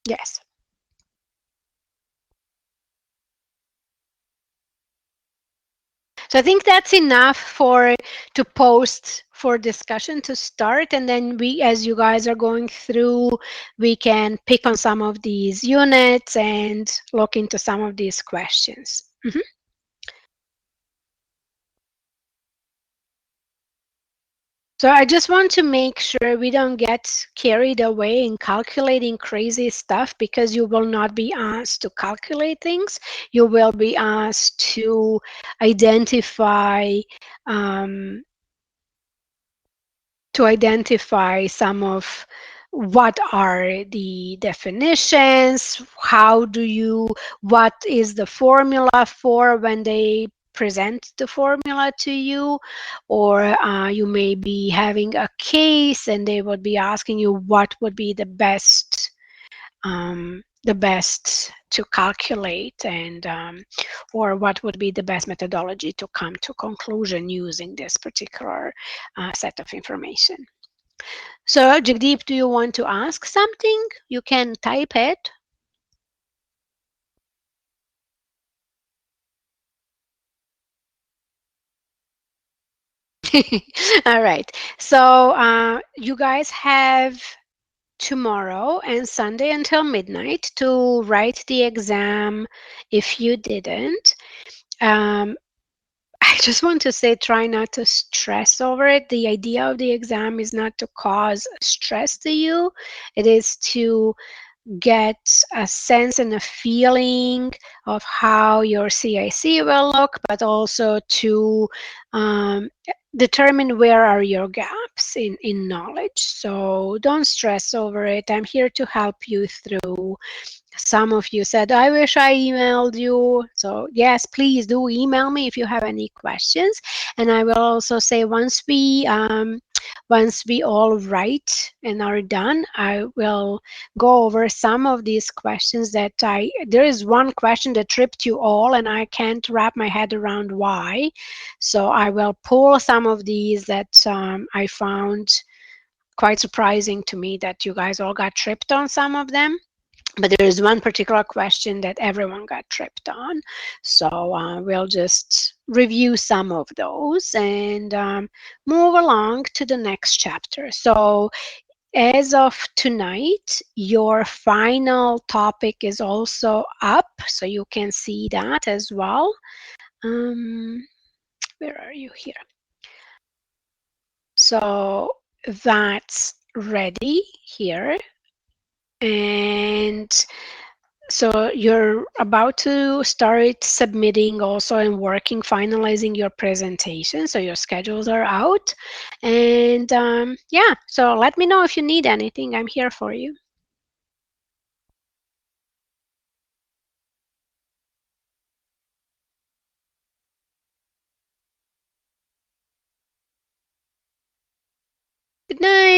Yes. So I think that's enough to post for discussion to start, and then we, as you guys are going through, we can pick on some of these units and look into some of these questions. So I just want to make sure we don't get carried away in calculating crazy stuff, because you will not be asked to calculate things. You will be asked to identify some of what are the definitions, what is the formula for when they present the formula to you, or you may be having a case and they would be asking you what would be the best to calculate, and or what would be the best methodology to come to conclusion using this particular set of information. So Jagdeep, do you want to ask something? You can type it. All right. So you guys have tomorrow and Sunday until midnight to write the exam if you didn't. I just want to say, try not to stress over it. The idea of the exam is not to cause stress to you. It is to get a sense and a feeling of how your CIC will look, but also to determine where are your gaps in knowledge. So don't stress over it. I'm here to help you through. Some of you said, I wish I emailed you. So yes, please do email me if you have any questions. And I will also say, once we all write and are done, I will go over some of these questions that there is one question that tripped you all, and I can't wrap my head around why. So I will pull some of these that I found quite surprising to me, that you guys all got tripped on some of them. But there is one particular question that everyone got tripped on. So we'll just review some of those and move along to the next chapter. So as of tonight, your final topic is also up, so you can see that as well. Where are you here? So that's ready here. And so you're about to start submitting also and working, finalizing your presentation. So your schedules are out. And yeah, so let me know if you need anything. I'm here for you. Good night.